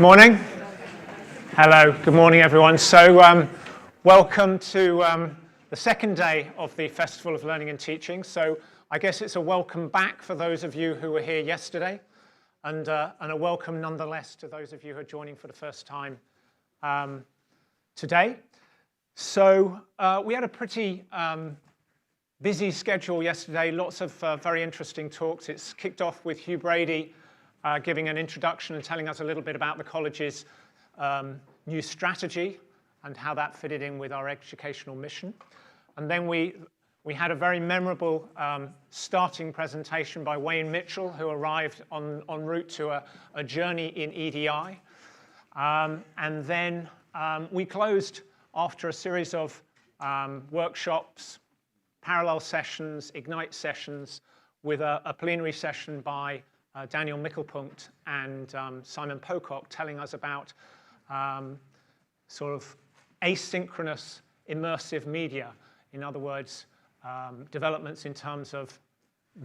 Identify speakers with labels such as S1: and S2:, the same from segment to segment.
S1: Morning. Hello, good morning everyone. So welcome to the second day of the Festival of Learning and Teaching. So I guess it's a welcome back for those of you who were here yesterday and a welcome nonetheless to those of you who are joining for the first time today. So we had a pretty busy schedule yesterday, lots of very interesting talks. It's kicked off with Hugh Brady giving an introduction and telling us a little bit about the college's new strategy and how that fitted in with our educational mission. And then we had a very memorable starting presentation by Wayne Mitchell, who arrived en route to a journey in EDI. And then we closed after a series of workshops, parallel sessions, Ignite sessions, with a plenary session by Daniel Mikkelpunkt and Simon Pocock telling us about sort of asynchronous immersive media. In other words, developments in terms of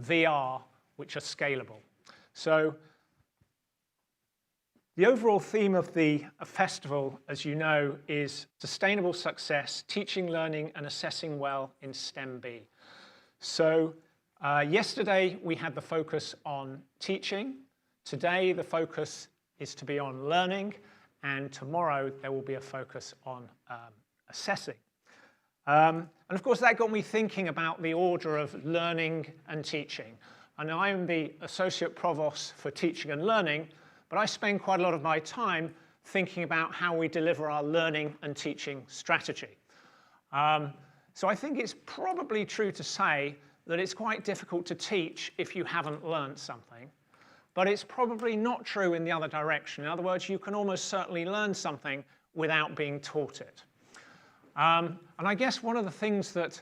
S1: VR, which are scalable. So the overall theme of the festival, as you know, is sustainable success, teaching, learning, and assessing well in STEM B. So yesterday we had the focus on teaching. Today the focus is to be on learning, and tomorrow there will be a focus on assessing. And of course that got me thinking about the order of learning and teaching. And I am the Associate Provost for Teaching and Learning, but I spend quite a lot of my time thinking about how we deliver our learning and teaching strategy. So I think it's probably true to say that it's quite difficult to teach if you haven't learned something, but it's probably not true in the other direction. In other words, you can almost certainly learn something without being taught it. And I guess one of the things that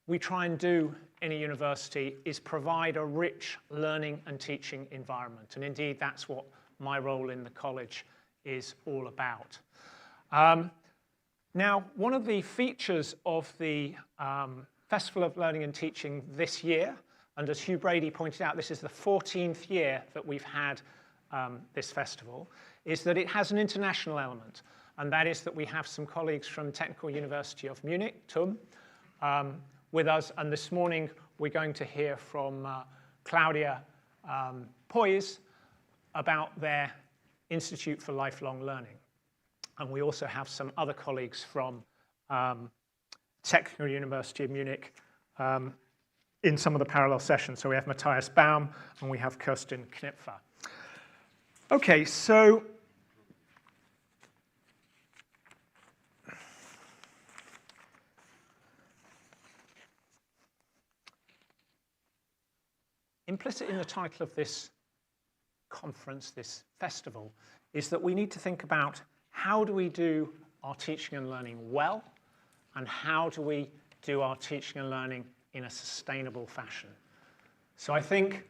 S1: we try and do in a university is provide a rich learning and teaching environment. And indeed, that's what my role in the college is all about. Now, one of the features of the Festival of Learning and Teaching this year, and as Hugh Brady pointed out, this is the 14th year that we've had this festival, is that it has an international element. And that is that we have some colleagues from Technical University of Munich, TUM, with us. And this morning, we're going to hear from Claudia Peus about their Institute for Lifelong Learning. And we also have some other colleagues from Technical University of Munich in some of the parallel sessions. So we have Matthias Baume and we have Kristin Knipfer. Okay, so implicit in the title of this conference, this festival, is that we need to think about how do we do our teaching and learning well, and how do we do our teaching and learning in a sustainable fashion. So I think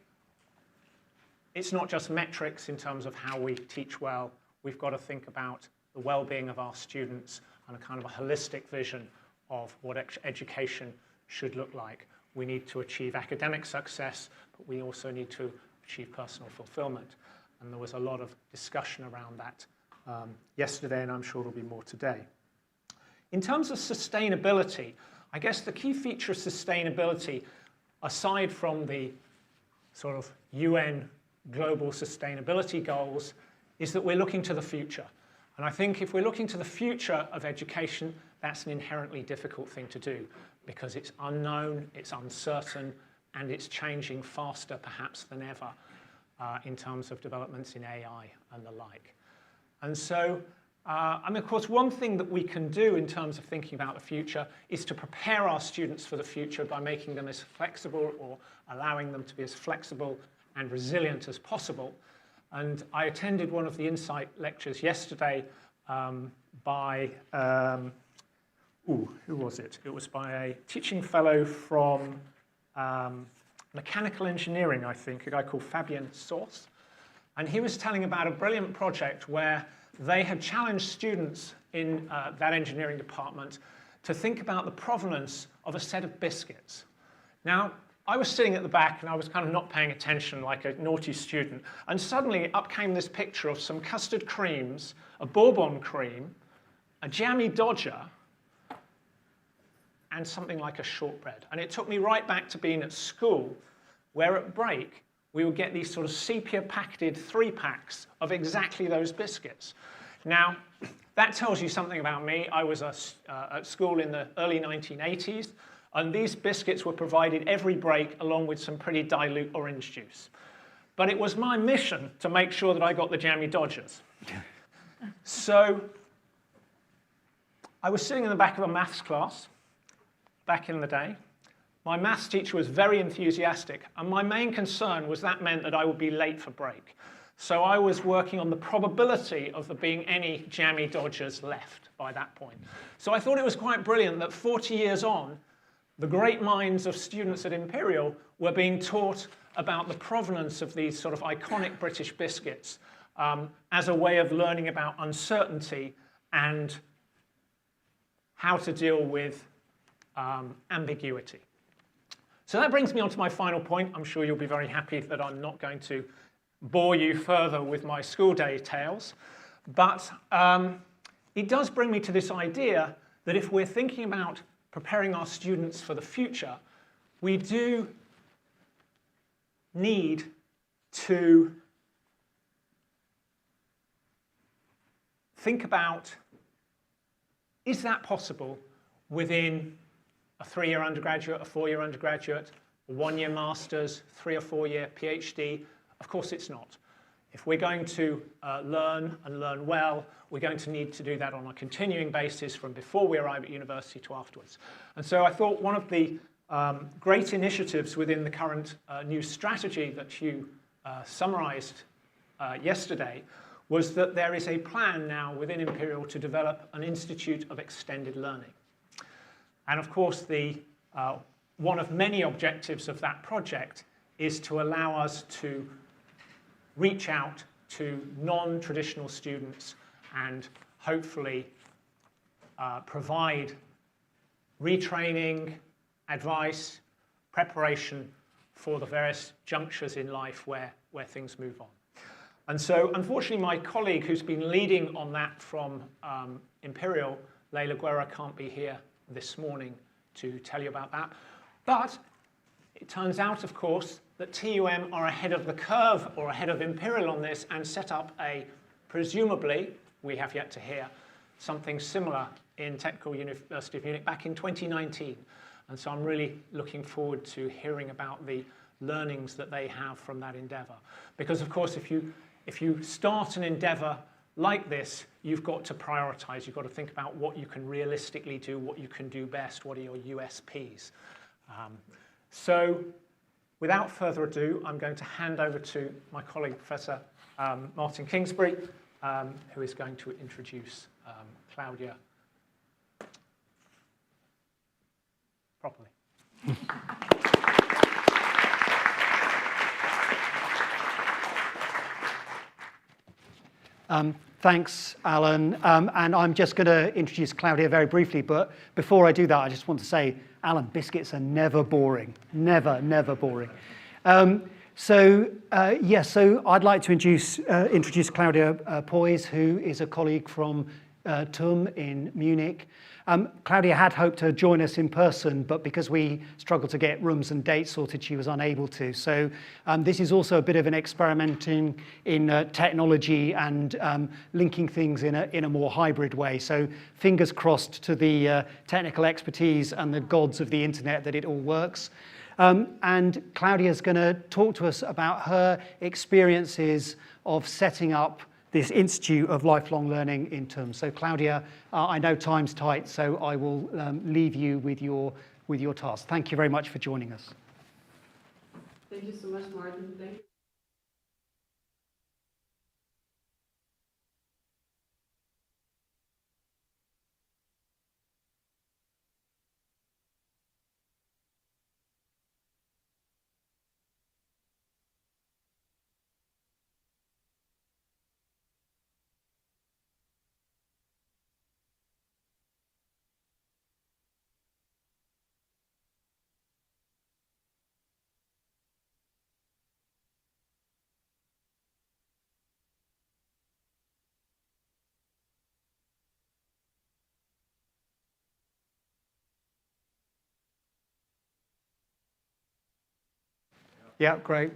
S1: it's not just metrics in terms of how we teach well. We've got to think about the well-being of our students and a kind of a holistic vision of what education should look like. We need to achieve academic success, but we also need to achieve personal fulfillment. And there was a lot of discussion around that yesterday, and I'm sure there'll be more today. In terms of sustainability, I guess the key feature of sustainability, aside from the sort of UN global sustainability goals, is that we're looking to the future. And I think if we're looking to the future of education, that's an inherently difficult thing to do because it's unknown, it's uncertain, and it's changing faster perhaps than ever in terms of developments in AI and the like. And so, I mean, of course, one thing that we can do in terms of thinking about the future is to prepare our students for the future by making them as flexible or allowing them to be as flexible and resilient as possible. And I attended one of the Insight lectures yesterday by, who was it? It was by a teaching fellow from mechanical engineering, I think, a guy called Fabian Source. And he was telling about a brilliant project where they had challenged students in that engineering department to think about the provenance of a set of biscuits. Now, I was sitting at the back and I was kind of not paying attention like a naughty student. And suddenly up came this picture of some custard creams, a bourbon cream, a jammy Dodger, and something like a shortbread. And it took me right back to being at school, where at break, we would get these sort of sepia-packaged 3-packs of exactly those biscuits. Now, that tells you something about me. I was at school in the early 1980s, and these biscuits were provided every break along with some pretty dilute orange juice. But it was my mission to make sure that I got the jammy Dodgers. So I was sitting in the back of a maths class back in the day. My maths teacher was very enthusiastic, and my main concern was that meant that I would be late for break. So I was working on the probability of there being any jammy Dodgers left by that point. So I thought it was quite brilliant that 40 years on, the great minds of students at Imperial were being taught about the provenance of these sort of iconic British biscuits as a way of learning about uncertainty and how to deal with ambiguity. So that brings me on to my final point. I'm sure you'll be very happy that I'm not going to bore you further with my school day tales. But it does bring me to this idea that if we're thinking about preparing our students for the future, we do need to think about, is that possible within a 3-year undergraduate, a 4-year undergraduate, a 1-year master's, 3 or 4-year PhD? Of course it's not. If we're going to learn and learn well, we're going to need to do that on a continuing basis from before we arrive at university to afterwards. And so I thought one of the great initiatives within the current new strategy that you summarized yesterday was that there is a plan now within Imperial to develop an Institute of Extended Learning. And of course, one of many objectives of that project is to allow us to reach out to non-traditional students and hopefully provide retraining, advice, preparation for the various junctures in life where things move on. And so, unfortunately, my colleague who's been leading on that from Imperial, Leila Guerra, can't be here this morning to tell you about that. But it turns out, of course, that TUM are ahead of the curve or ahead of Imperial on this and set up presumably, we have yet to hear, something similar in Technical University of Munich back in 2019. And so I'm really looking forward to hearing about the learnings that they have from that endeavor. Because, of course, if you start an endeavor like this, you've got to prioritize. You've got to think about what you can realistically do, what you can do best, what are your USPs. So without further ado, I'm going to hand over to my colleague, Professor Martin Kingsbury, who is going to introduce Claudia properly.
S2: Thanks, Alan. And I'm just going to introduce Claudia very briefly. But before I do that, I just want to say, Alan, biscuits are never boring. Never, never boring. So I'd like to introduce Claudia Peus, who is a colleague from TUM in Munich. Claudia had hoped to join us in person, but because we struggled to get rooms and dates sorted, she was unable to. So this is also a bit of an experimenting in technology and linking things in a more hybrid way. So fingers crossed to the technical expertise and the gods of the internet that it all works. And Claudia's going to talk to us about her experiences of setting up this Institute of Lifelong Learning in TUM. So Claudia, I know time's tight, so I will leave you with your task. Thank you very much for joining us.
S3: Thank you so much, Martin. Thank you.
S2: Yeah, great.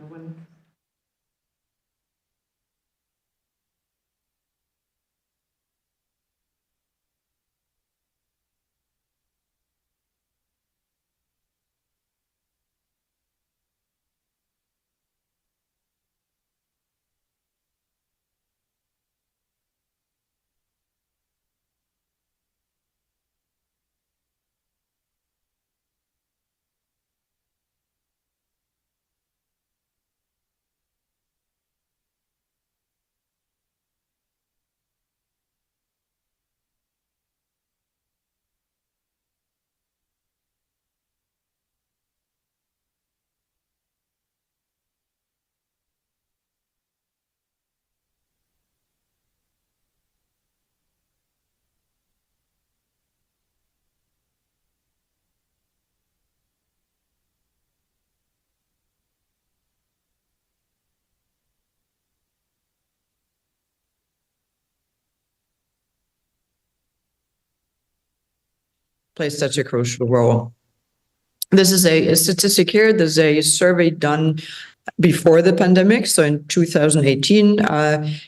S4: Plays such a crucial role. This is a statistic here. There's a survey done before the pandemic, so in 2018,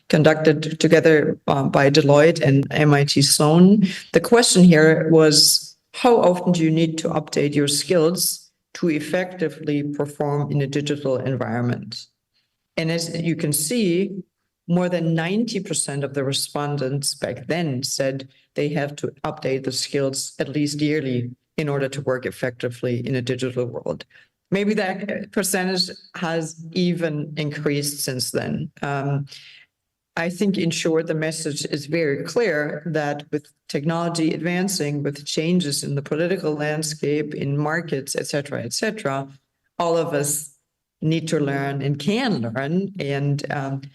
S4: conducted together by Deloitte and MIT Sloan. The question here was, how often do you need to update your skills to effectively perform in a digital environment? And as you can see, more than 90% of the respondents back then said they have to update the skills at least yearly in order to work effectively in a digital world. Maybe that percentage has even increased since then. I think, in short, the message is very clear that with technology advancing, with changes in the political landscape, in markets, et cetera, all of us need to learn and can learn. And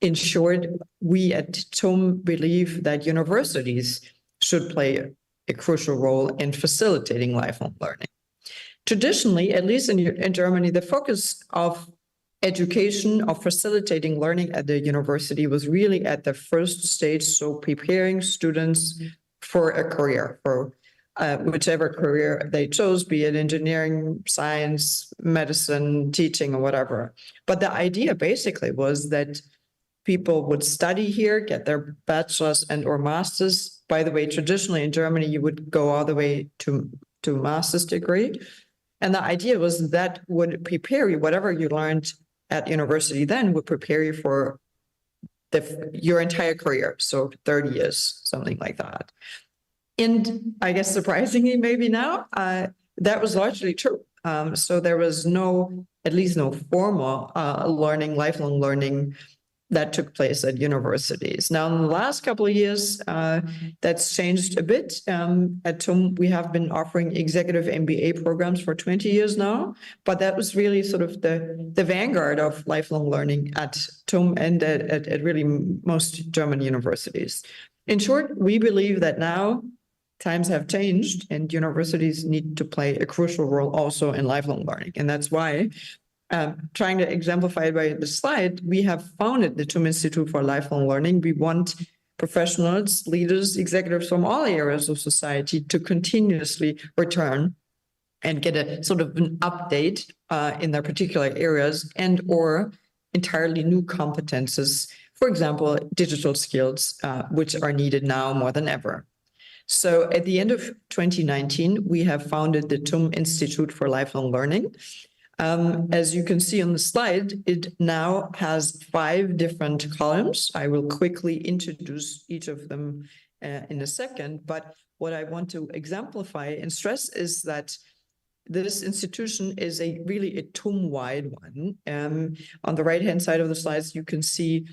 S4: in short, we at TUM believe that universities should play a crucial role in facilitating lifelong learning. Traditionally, at least in Germany, the focus of education, of facilitating learning at the university was really at the first stage, so preparing students for a career, for whichever career they chose, be it engineering, science, medicine, teaching, or whatever. But the idea basically was that people would study here, get their bachelor's and or master's. By the way, traditionally in Germany, you would go all the way to master's degree. And the idea was that would prepare you, whatever you learned at university then would prepare you for your entire career. So 30 years, something like that. And I guess surprisingly, maybe now, that was largely true. So there was at least no formal learning, lifelong learning that took place at universities. Now, in the last couple of years, that's changed a bit. At TUM, we have been offering executive MBA programs for 20 years now, but that was really sort of the vanguard of lifelong learning at TUM and at really most German universities. In short, we believe that now times have changed and universities need to play a crucial role also in lifelong learning. And that's why trying to exemplify it by the slide, we have founded the TUM Institute for Lifelong Learning. We want professionals, leaders, executives from all areas of society to continuously return and get a sort of an update in their particular areas and or entirely new competences, for example, digital skills, which are needed now more than ever. So at the end of 2019, we have founded the TUM Institute for Lifelong Learning. As you can see on the slide, it now has 5 different columns. I will quickly introduce each of them in a second, but what I want to exemplify and stress is that this institution is really a TUM-wide one. On the right-hand side of the slides, you can see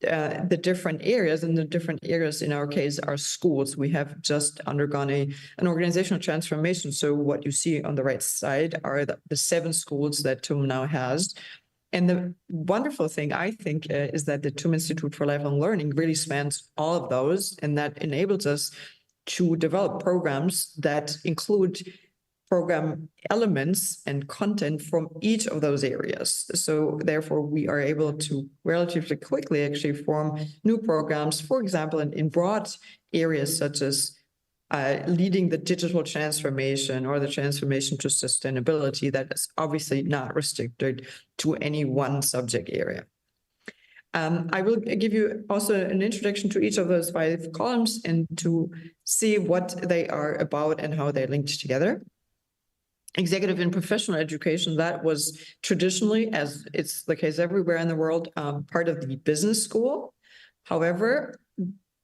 S4: the different areas, and the different areas in our case are schools. We have just undergone an organizational transformation. So what you see on the right side are the 7 schools that TUM now has. And the wonderful thing, I think, is that the TUM Institute for Lifelong Learning really spans all of those, and that enables us to develop programs that include program elements and content from each of those areas. So therefore, we are able to relatively quickly actually form new programs, for example, in broad areas such as leading the digital transformation or the transformation to sustainability that is obviously not restricted to any one subject area. I will give you also an introduction to each of those 5 columns and to see what they are about and how they're linked together. Executive and professional education, that was traditionally, as it's the case everywhere in the world, part of the business school. However,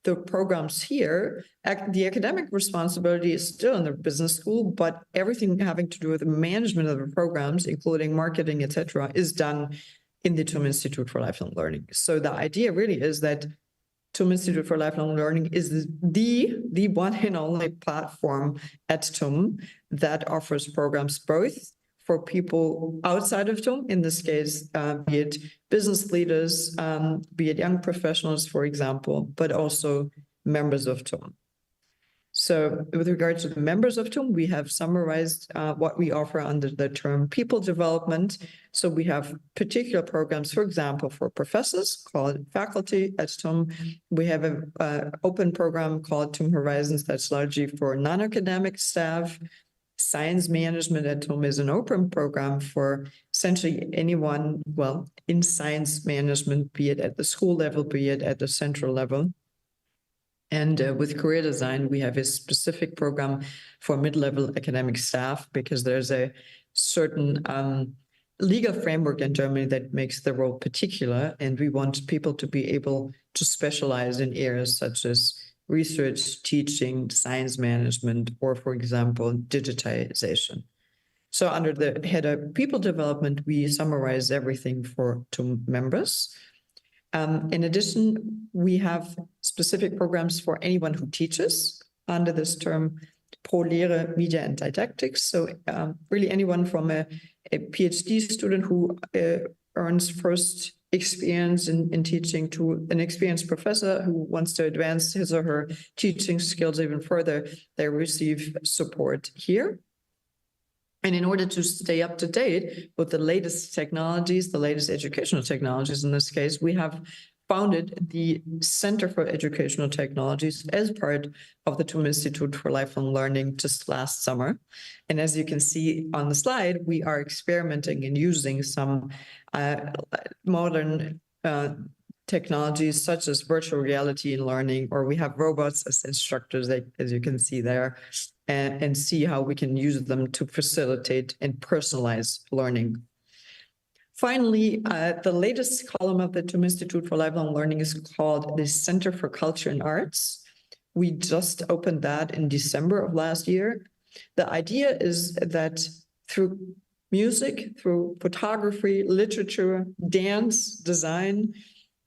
S4: the programs here, the academic responsibility is still in the business school, but everything having to do with the management of the programs, including marketing, etc., is done in the TUM Institute for Lifelong Learning. So the idea really is that TUM Institute for Lifelong Learning is the one and only platform at TUM that offers programs both for people outside of TUM, in this case, be it business leaders, be it young professionals, for example, but also members of TUM. So with regard to the members of TUM, we have summarized what we offer under the term people development. So we have particular programs, for example, for professors called faculty at TUM. We have an open program called TUM Horizons that's largely for non-academic staff. Science management at TUM is an open program for essentially anyone, well, in science management, be it at the school level, be it at the central level. And with career design, we have a specific program for mid-level academic staff because there's a certain legal framework in Germany that makes the role particular. And we want people to be able to specialize in areas such as research, teaching, science management, or, for example, digitization. So under the header people development, we summarize everything for TUM members. In addition, we have specific programs for anyone who teaches under this term ProLehre, Media and Didactics. So really anyone from a PhD student who earns first experience in teaching to an experienced professor who wants to advance his or her teaching skills even further, they receive support here. And in order to stay up to date with the latest technologies, the latest educational technologies in this case, we have founded the Center for Educational Technologies as part of the TUM Institute for Lifelong Learning just last summer. And as you can see on the slide, we are experimenting and using some modern technologies such as virtual reality in learning, or we have robots as instructors, as you can see there, and see how we can use them to facilitate and personalize learning. Finally, the latest column of the TUM Institute for Lifelong Learning is called the Center for Culture and Arts. We just opened that in December of last year. The idea is that through music, through photography, literature, dance, design,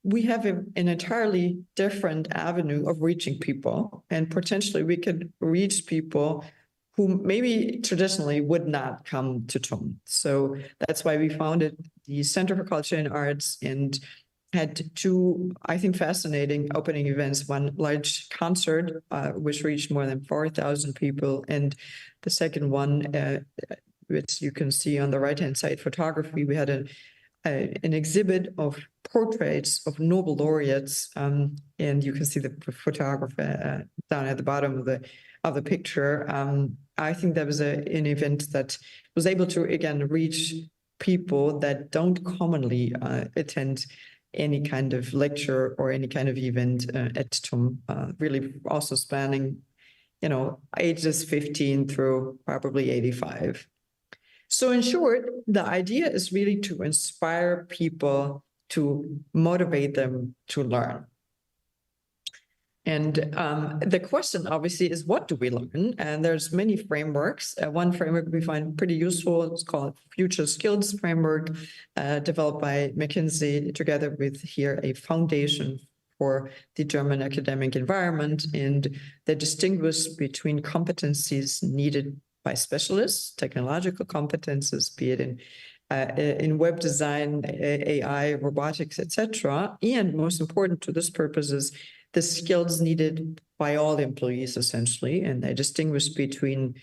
S4: we have an entirely different avenue of reaching people, and potentially we could reach people who maybe traditionally would not come to TUM. So that's why we founded the Center for Culture and Arts and had 2, I think, fascinating opening events. One large concert, which reached more than 4,000 people, and the second one, which you can see on the right-hand side, photography. We had an exhibit of portraits of Nobel laureates, and you can see the photographer down at the bottom of the picture. I think that was an event that was able to, again, reach people that don't commonly attend any kind of lecture or any kind of event at TUM, really also spanning, ages 15 through probably 85. So in short, the idea is really to inspire people, to motivate them to learn. And the question obviously is, what do we learn? And there's many frameworks. One framework we find pretty useful is called Future Skills Framework, developed by McKinsey together with here a foundation for the German academic environment. And they distinguish between competencies needed by specialists, technological competences, be it in web design, AI, robotics, etc. And most important to this purpose is the skills needed by all employees, essentially. And they distinguish between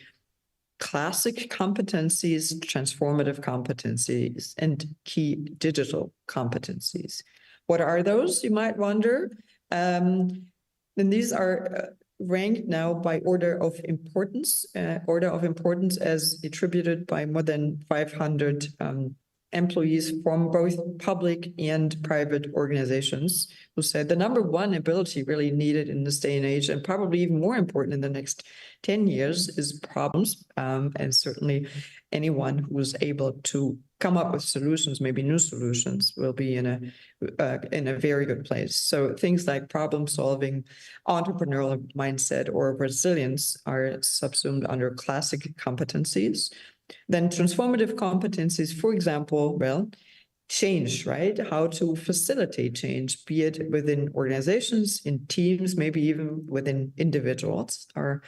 S4: classic competencies, transformative competencies, and key digital competencies. What are those, you might wonder? And these are ranked now by order of importance as attributed by more than 500 employees from both public and private organizations, who said the number one ability really needed in this day and age, and probably even more important in the next 10 years, is problems. And certainly anyone who is able to come up with solutions, maybe new solutions, will be in a very good place. So things like problem solving, entrepreneurial mindset, or resilience are subsumed under classic competencies. Then transformative competencies, for example, well, change, right? How to facilitate change, be it within organizations, in teams, maybe even within individuals, are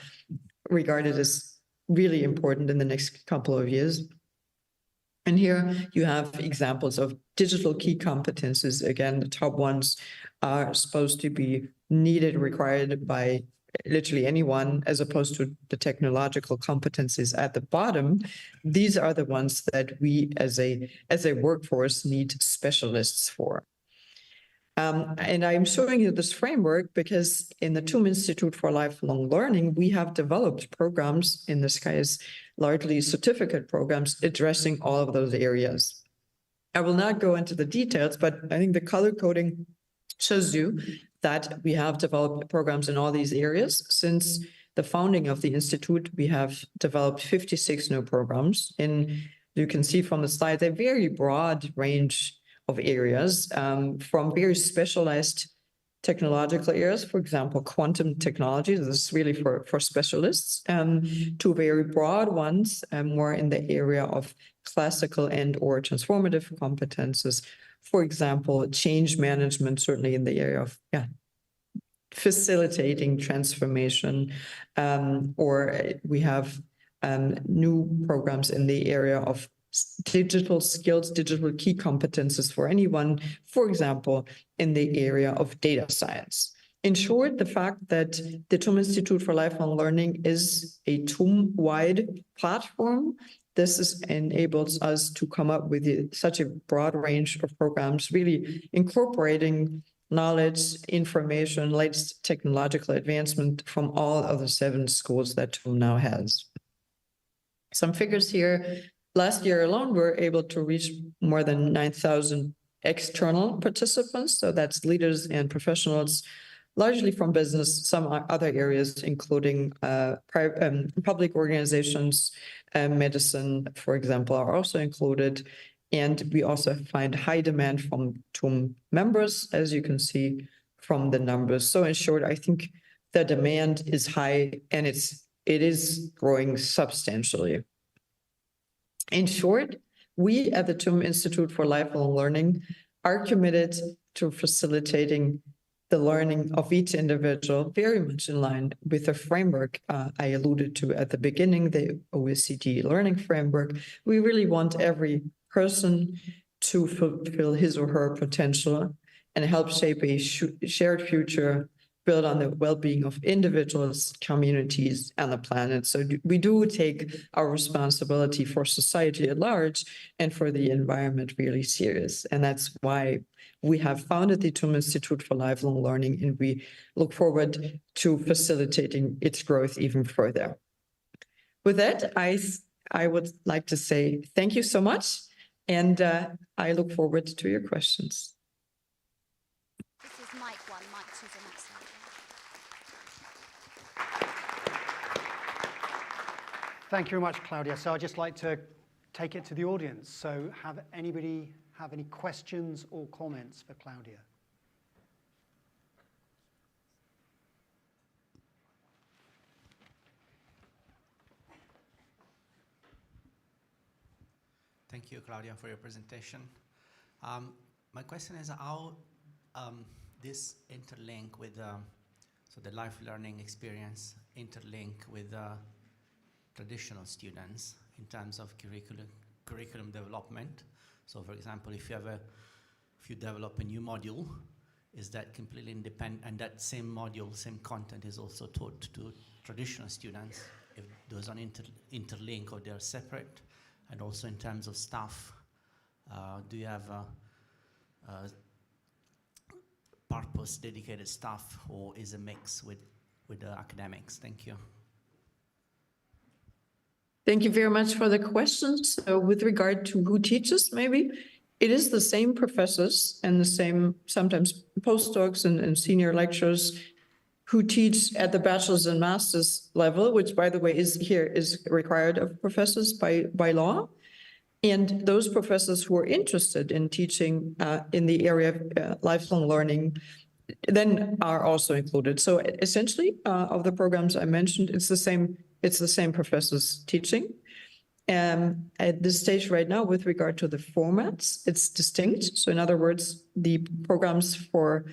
S4: regarded as really important in the next couple of years. And here you have examples of digital key competences. Again, the top ones are supposed to be needed, required by literally anyone, as opposed to the technological competencies at the bottom. These are the ones that we as a workforce need specialists for. And I'm showing you this framework because in the TUM Institute for Lifelong Learning, we have developed programs, in this case, largely certificate programs, addressing all of those areas. I will not go into the details, but I think the color coding shows you that we have developed programs in all these areas. Since the founding of the Institute, we have developed 56 new programs. And you can see from the slide, a very broad range of areas, from very specialized technological areas, for example, quantum technology, this is really for specialists, to very broad ones, more in the area of classical and or transformative competences. For example, change management, certainly in the area of facilitating transformation, or we have new programs in the area of digital skills, digital key competences for anyone, for example, in the area of data science. In short, the fact that the TUM Institute for Lifelong Learning is a TUM-wide platform, this enables us to come up with such a broad range of programs, really incorporating knowledge, information, latest technological advancement from all of the 7 schools that TUM now has. Some figures here. Last year alone, we were able to reach more than 9,000 external participants. So that's leaders and professionals, largely from business, some other areas, including public organizations, medicine, for example, are also included. And we also find high demand from TUM members, as you can see from the numbers. So in short, I think the demand is high and it is growing substantially. In short, we at the TUM Institute for Lifelong Learning are committed to facilitating the learning of each individual, very much in line with the framework I alluded to at the beginning, the OECD learning framework. We really want every person to fulfill his or her potential and help shape a shared future built on the well-being of individuals, communities, and the planet. So we do take our responsibility for society at large and for the environment really serious. And that's why we have founded the TUM Institute for Lifelong Learning, and we look forward to facilitating its growth even further. With that, I would like to say thank you so much, and I look forward to your questions.
S5: This is mic 1, mic 2 is the next slide.
S2: Thank you very much, Claudia. So I'd just like to take it to the audience. So have anybody have any questions or comments for Claudia?
S6: Thank you, Claudia, for your presentation. My question is how this interlink with so the life learning experience interlink with traditional students in terms of curriculum development. So, for example, if you develop a new module, is that completely independent, and that same module, same content is also taught to traditional students? If those are interlink or they're separate? And also in terms of staff, do you have purpose dedicated staff, or is a mix with with the academics? Thank you.
S4: Thank you very much for the questions. So with regard to who teaches, maybe it is the same professors and the same sometimes postdocs and senior lecturers who teach at the bachelor's and master's level, which, by the way, is required of professors by law. And those professors who are interested in teaching in the area of lifelong learning then are also included. So essentially, of the programs I mentioned, it's the same professors teaching. At this stage right now, with regard to the formats, it's distinct. So in other words, the programs for,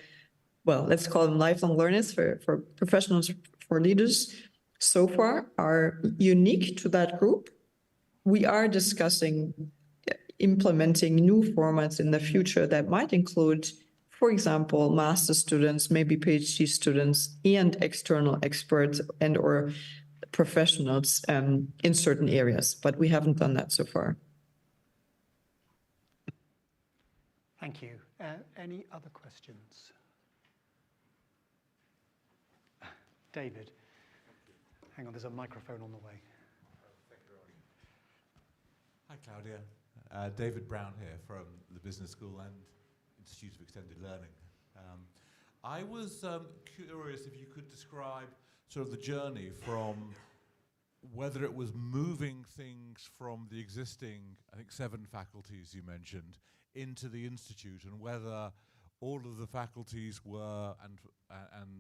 S4: well, let's call them lifelong learners, for professionals, for leaders, so far are unique to that group. We are discussing implementing new formats in the future that might include, for example, master students, maybe PhD students, and external experts and or professionals in certain areas, but we haven't done that so far.
S2: Thank you. Any other questions? David. Hang on, there's a microphone on the way.
S7: Hi, Claudia. David Brown here from the Business School and Institute of Extended Learning. I was curious if you could describe sort of the journey from whether it was moving things from the existing, I think 7 faculties you mentioned, into the Institute, and whether all of the faculties were and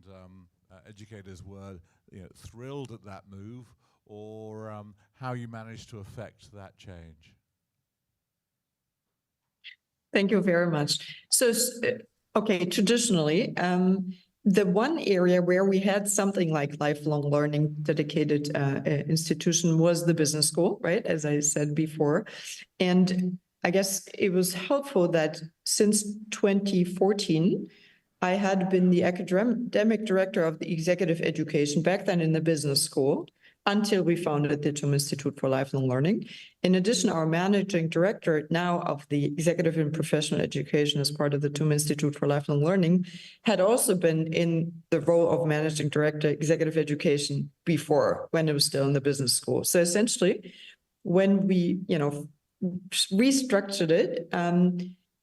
S7: educators were thrilled at that move, or how you managed to affect that change.
S4: Thank you very much. So, okay, traditionally, the one area where we had something like lifelong learning dedicated institution was the business school, right? As I said before. And I guess it was helpful that since 2014, I had been the academic director of the executive education back then in the business school, until we founded the TUM Institute for Lifelong Learning. In addition, our managing director now of the executive and professional education as part of the TUM Institute for Lifelong Learning had also been in the role of managing director executive education before, when it was still in the business school. So essentially, when we restructured it,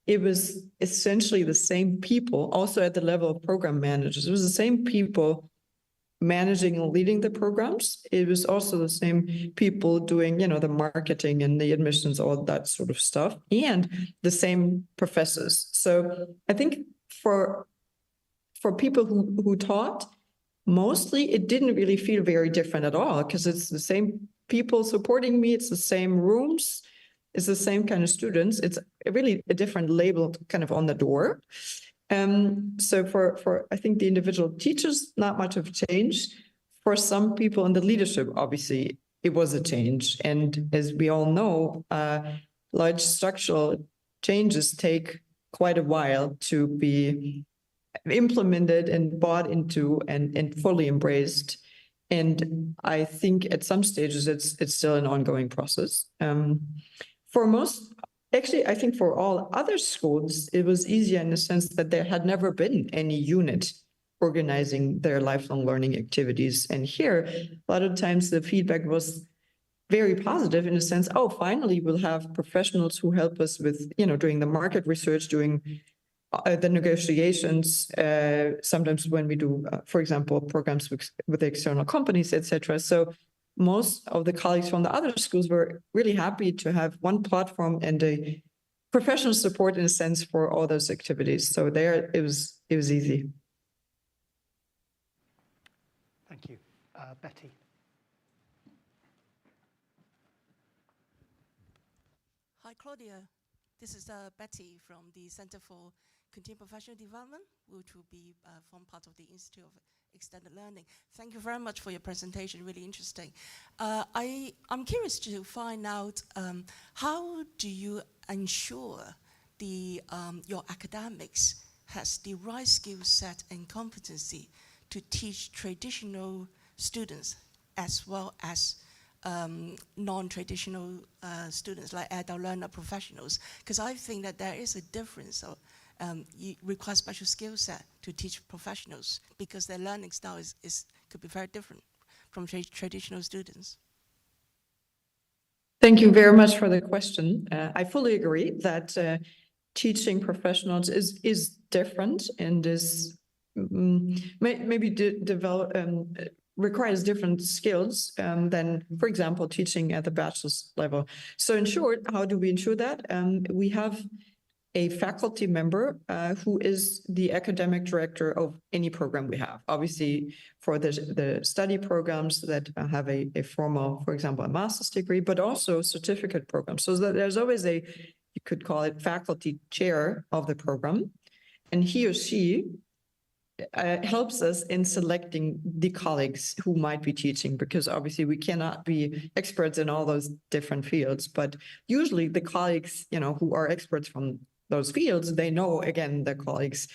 S4: it was essentially the same people, also at the level of program managers. It was the same people managing and leading the programs. It was also the same people doing, the marketing and the admissions, all that sort of stuff, and the same professors. So I think for people who taught, mostly it didn't really feel very different at all, because it's the same people supporting me, it's the same rooms, it's the same kind of students. It's really a different label kind of on the door. So for I think the individual teachers, not much of change. For some people in the leadership, obviously, it was a change. And as we all know, large structural changes take quite a while to be implemented and bought into and fully embraced. And I think at some stages, it's still an ongoing process. For most, actually, I think for all other schools, it was easier in the sense that there had never been any unit organizing their lifelong learning activities. And here, a lot of times the feedback was very positive in the sense, oh, finally, we'll have professionals who help us with, doing the market research, doing the negotiations, sometimes when we do, for example, programs with external companies, etc. So most of the colleagues from the other schools were really happy to have one platform and a professional support in a sense for all those activities. So there it was easy.
S2: Thank you. Betty.
S8: Hi, Claudia. This is Betty from the Center for Continuing Professional Development, which will be form part of the Institute of Extended Learning. Thank you very much for your presentation, really interesting. I'm curious to find out how do you ensure your academics has the right skill set and competency to teach traditional students as well as non-traditional students like adult learner professionals? Because I think that there is a difference you require special skill set to teach professionals because their learning style could be very different from traditional students?
S4: Thank you very much for the question. I fully agree that teaching professionals is different and is maybe requires different skills than, for example, teaching at the bachelor's level. So in short, how do we ensure that? We have a faculty member who is the academic director of any program we have. Obviously, for the study programs that have a formal, for example, a master's degree, but also certificate programs. So that there's always you could call it faculty chair of the program, and he or she helps us in selecting the colleagues who might be teaching, because obviously we cannot be experts in all those different fields, but usually the colleagues, who are experts from those fields, they know, again, their colleagues.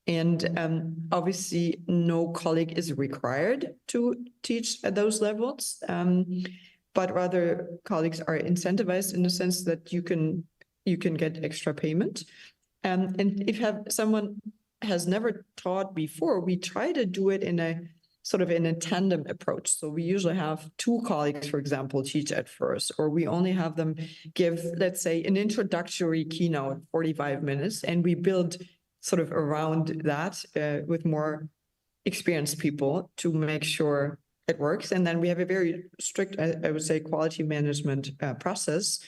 S4: And obviously no colleague is required to teach at those levels, but rather colleagues are incentivized in the sense that you can get extra payment. And if someone has never taught before, we try to do it in a tandem approach. So we usually have two colleagues, for example, teach at first, or we only have them give, let's say, an introductory keynote, 45 minutes, and we build around that with more experienced people to make sure it works. And then we have a very strict, I would say, quality management process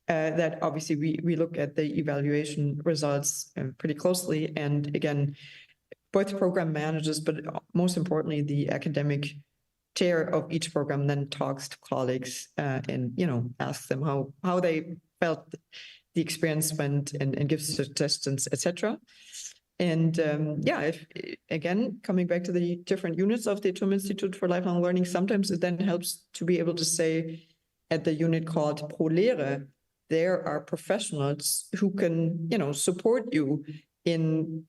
S4: that obviously we look at the evaluation results pretty closely. And again, both program managers, but most importantly, the academic chair of each program then talks to colleagues and, asks them how they felt the experience went and gives suggestions, etc. And if again, coming back to the different units of the TUM Institute for Lifelong Learning, sometimes it then helps to be able to say at the unit called ProLehre, there are professionals who can, support you in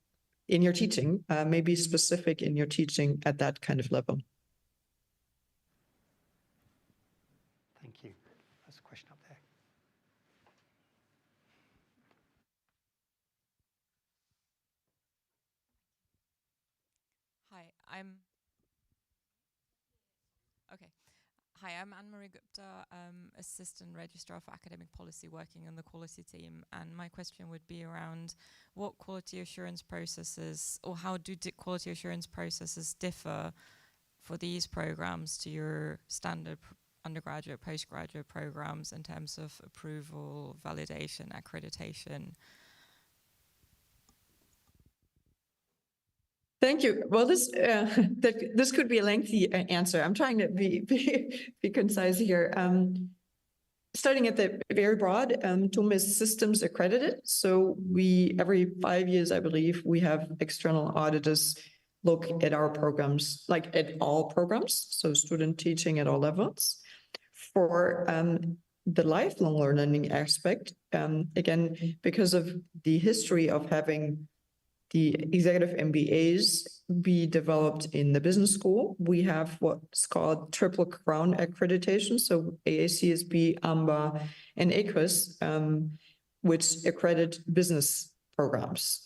S4: your teaching, maybe specific in your teaching at that kind of level.
S2: Thank you. There's a question up there.
S9: Hi, I'm Anne-Marie Gupta, Assistant Registrar for Academic Policy working on the quality team. And my question would be around what quality assurance processes, or how do quality assurance processes differ for these programs to your standard undergraduate, postgraduate programs in terms of approval, validation, accreditation?
S4: Thank you. Well, this could be a lengthy answer. I'm trying to be concise here. Starting at the very broad, TUM is systems accredited. So every 5 years, I believe, we have external auditors look at our programs, like at all programs, so student teaching at all levels. For the lifelong learning aspect, again, because of the history of having the executive MBAs be developed in the business school, we have what's called Triple Crown accreditation. So AACSB, AMBA, and AQUIS, which accredit business programs.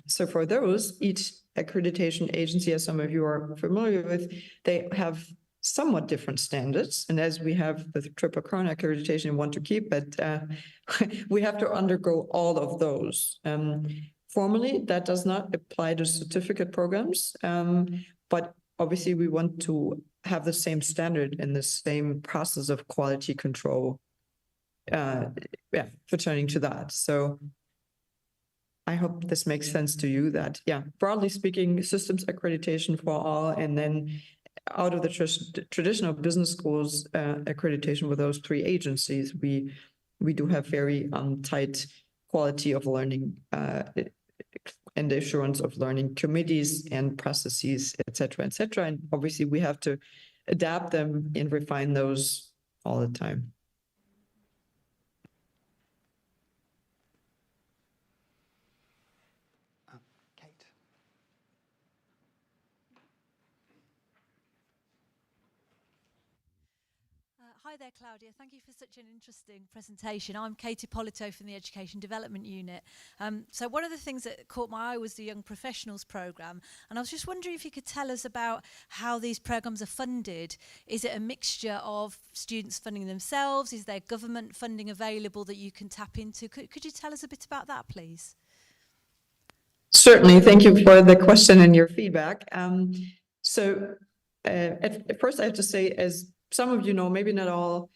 S4: So for those, each accreditation agency, as some of you are familiar with, they have somewhat different standards. And as we have the Triple Crown accreditation and want to keep it, we have to undergo all of those. Formally, that does not apply to certificate programs, but obviously we want to have the same standard and the same process of quality control pertaining to that. So I hope this makes sense to you that, broadly speaking, systems accreditation for all, and then out of the traditional business schools accreditation with those three agencies, we do have very tight quality of learning and the assurance of learning committees and processes, et cetera, et cetera. And obviously we have to adapt them and refine those all the time.
S2: Kate.
S10: Hi there, Claudia. Thank you for such an interesting presentation. I'm Katie Polito from the Education Development Unit. So one of the things that caught my eye was the Young Professionals Programme. And I was just wondering if you could tell us about how these programmes are funded. Is it a mixture of students funding themselves? Is there government funding available that you can tap into? Could you tell us a bit about that, please?
S4: Certainly. Thank you for the question and your feedback. At first, I have to say, as some of you know, maybe not all,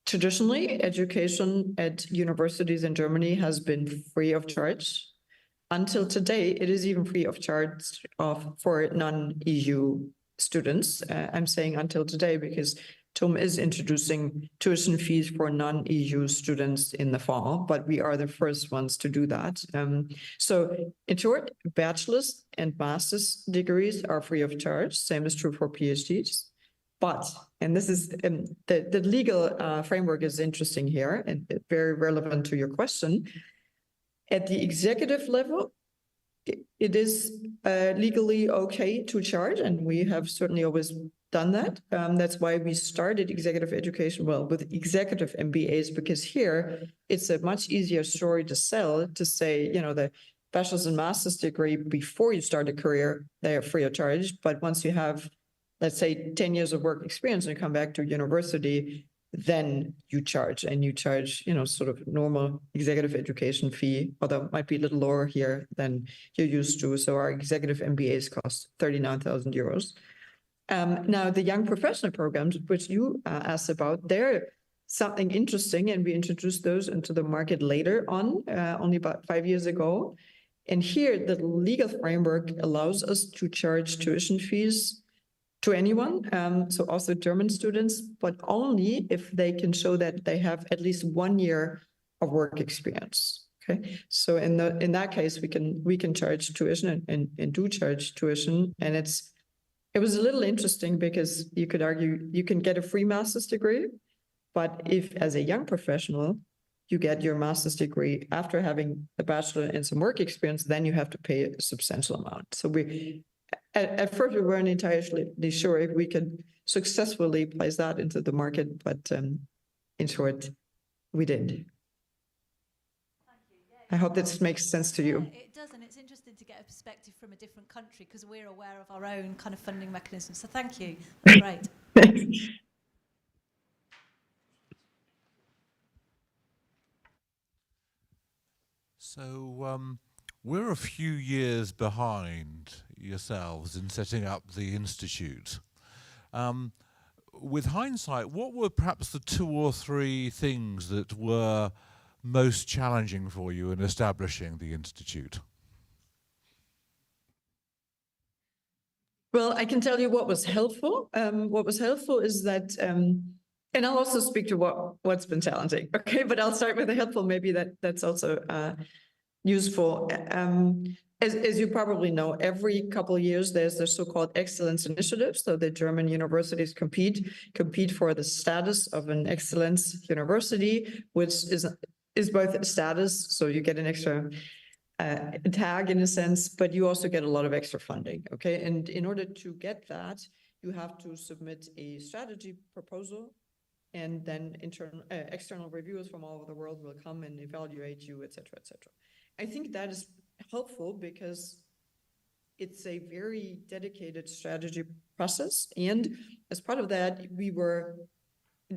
S4: traditionally, education at universities in Germany has been free of charge. Until today, it is even free of charge for non-EU students. I'm saying until today because TUM is introducing tuition fees for non-EU students in the fall, but we are the first ones to do that. So in short, bachelor's and master's degrees are free of charge. Same is true for PhDs. But, and this is, the legal framework is interesting here and very relevant to your question. At the executive level, it is legally okay to charge, and we have certainly always done that. That's why we started executive education, well, with executive MBAs, because here it's a much easier story to sell, to say, you know, the bachelor's and master's degree before you start a career, they are free of charge. But once you have, let's say, 10 years of work experience and you come back to university, then you charge, and you charge, you know, sort of normal executive education fee, although it might be a little lower here than you're used to. So our executive MBAs cost 39,000 euros. Now, the young professional programs, which you asked about, they're something interesting, and we introduced those into the market later on, only about 5 years ago. And here, the legal framework allows us to charge tuition fees to anyone, so also German students, but only if they can show that they have at least 1 year of work experience. Okay, so in that case, we can charge tuition and do charge tuition, and it was a little interesting because you could argue you can get a free master's degree, but if as a young professional, you get your master's degree after having a bachelor and some work experience, then you have to pay a substantial amount. So at first we weren't entirely sure if we could successfully place that into the market, but in short, we did. I hope this makes sense to you.
S10: Yeah, it does, and it's interesting to get a perspective from a different country because we're aware of our own kind of funding mechanisms. So thank you. That's great.
S7: So we're a few years behind yourselves in setting up the Institute. With hindsight, what were perhaps the 2 or 3 things that were most challenging for you in establishing the Institute?
S4: Well, I can tell you what was helpful. What was helpful is that, and I'll also speak to what's been challenging. Okay, but I'll start with the helpful. Maybe that's also useful. As you probably know, every couple of years there's the so-called excellence initiative. So the German universities compete for the status of an excellence university, which is both a status, so you get an extra tag in a sense, but you also get a lot of extra funding. Okay, and in order to get that, you have to submit a strategy proposal, and then external reviewers from all over the world will come and evaluate you, et cetera, et cetera. I think that is helpful because it's a very dedicated strategy process. And as part of that, we were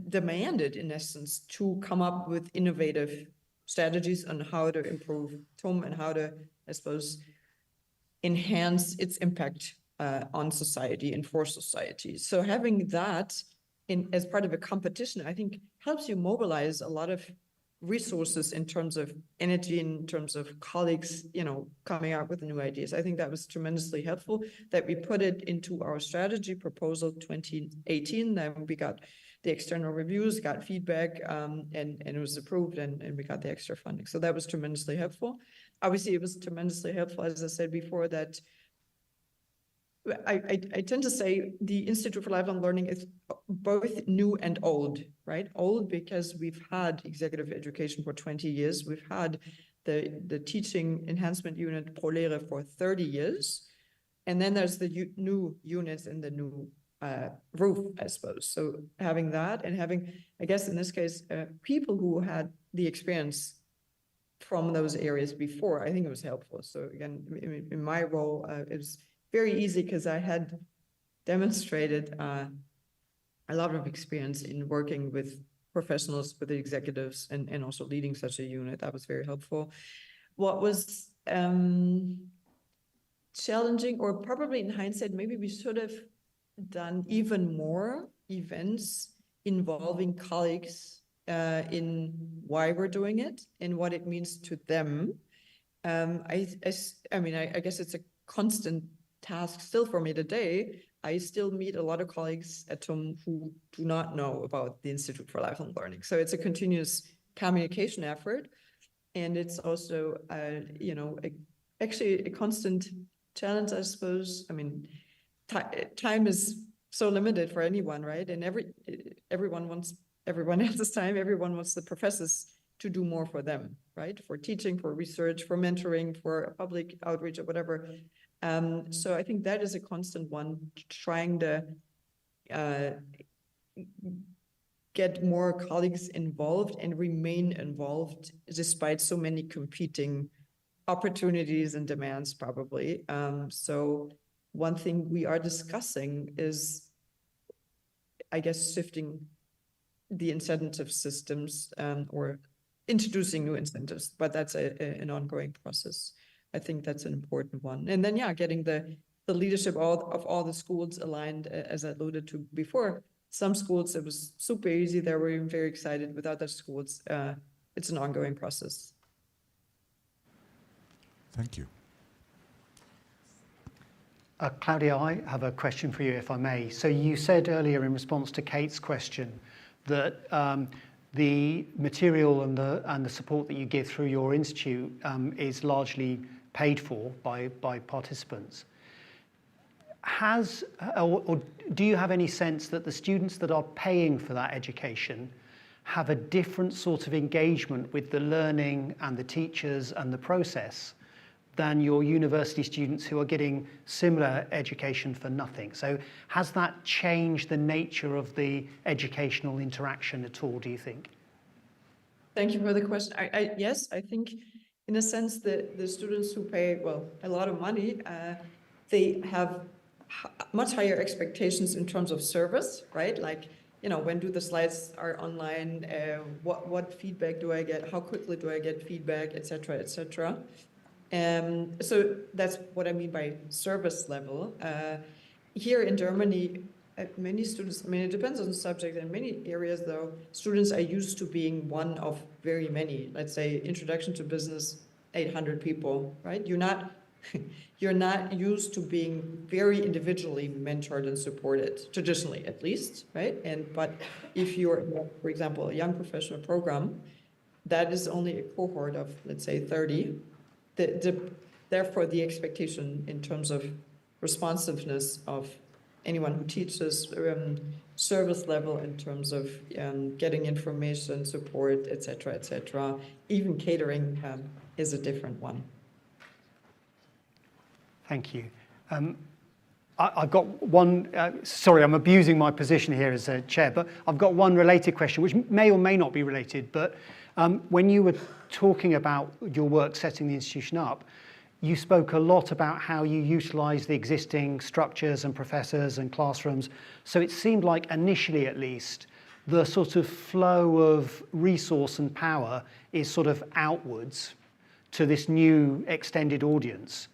S4: demanded, in essence, to come up with innovative strategies on how to improve TUM and how to, I suppose, enhance its impact on society and for society. So having that as part of a competition, I think helps you mobilize a lot of resources in terms of energy, in terms of colleagues, you know, coming up with new ideas. I think that was tremendously helpful that we put it into our strategy proposal 2018. Then we got the external reviews, got feedback, and it was approved, and we got the extra funding. So that was tremendously helpful. Obviously, it was tremendously helpful, as I said before, that I tend to say the Institute for Lifelong Learning is both new and old, right? Old because we've had executive education for 20 years. We've had the teaching enhancement unit ProLehre for 30 years. And then there's the new units in the new roof, I suppose. So having that and having, I guess in this case, people who had the experience from those areas before, I think it was helpful. So again, in my role, it was very easy because I had demonstrated a lot of experience in working with professionals, with the executives, and also leading such a unit. That was very helpful. What was challenging, or probably in hindsight, maybe we should have done even more events involving colleagues in why we're doing it and what it means to them. I mean, I guess it's a constant task still for me today. I still meet a lot of colleagues at TUM who do not know about the Institute for Lifelong Learning. So it's a continuous communication effort. And it's also, you know, actually a constant challenge, I suppose. I mean, time is so limited for anyone, right? And everyone wants everyone else's time. Everyone wants the professors to do more for them, right? For teaching, for research, for mentoring, for public outreach, or whatever. So I think that is a constant one, trying to get more colleagues involved and remain involved despite so many competing opportunities and demands, probably. So one thing we are discussing is, I guess, shifting the incentive systems or introducing new incentives, but that's an ongoing process. I think that's an important one. And then, yeah, getting the leadership of all the schools aligned, as I alluded to before. Some schools, it was super easy. They were even very excited. With other schools, it's an ongoing process.
S7: Thank you.
S2: Claudia, I have a question for you, if I may. So you said earlier in response to Kate's question that the material and the support that you give through your institute is largely paid for by participants. Or do you have any sense that the students that are paying for that education have a different sort of engagement with the learning and the teachers and the process than your university students who are getting similar education for nothing? So has that changed the nature of the educational interaction at all, do you think?
S4: Thank you for the question. Yes, I think in a sense that the students who pay, well, a lot of money, they have much higher expectations in terms of service, right? Like, you know, when do the slides are online, what feedback do I get, how quickly do I get feedback, et cetera, et cetera. So that's what I mean by service level. Here in Germany, many students, I mean, it depends on the subject. In many areas, though, students are used to being one of very many. Let's say Introduction to Business, 800 people, right? You're not used to being very individually mentored and supported, traditionally at least, right? But if you're, for example, a young professional program, that is only a cohort of, let's say, 30. Therefore, the expectation in terms of responsiveness of anyone who teaches, service level in terms of getting information, support, et cetera, even catering is a different one.
S2: Thank you. I've got one, sorry, I'm abusing my position here as a chair, but I've got one related question, which may or may not be related, but when you were talking about your work setting the institution up, you spoke a lot about how you utilize the existing structures and professors and classrooms. So it seemed like initially, at least, the sort of flow of resource and power is sort of outwards to this new extended audience.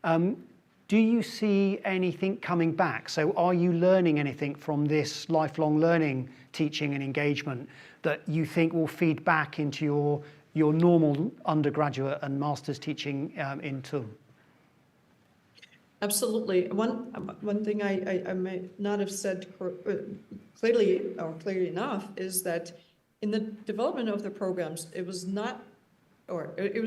S2: Do you see anything coming back? So are you learning anything from this lifelong learning teaching and engagement that you think will feed back into your normal undergraduate and master's teaching in TUM?
S4: Absolutely. One thing I may not have said clearly enough is that in the development of the programs, it was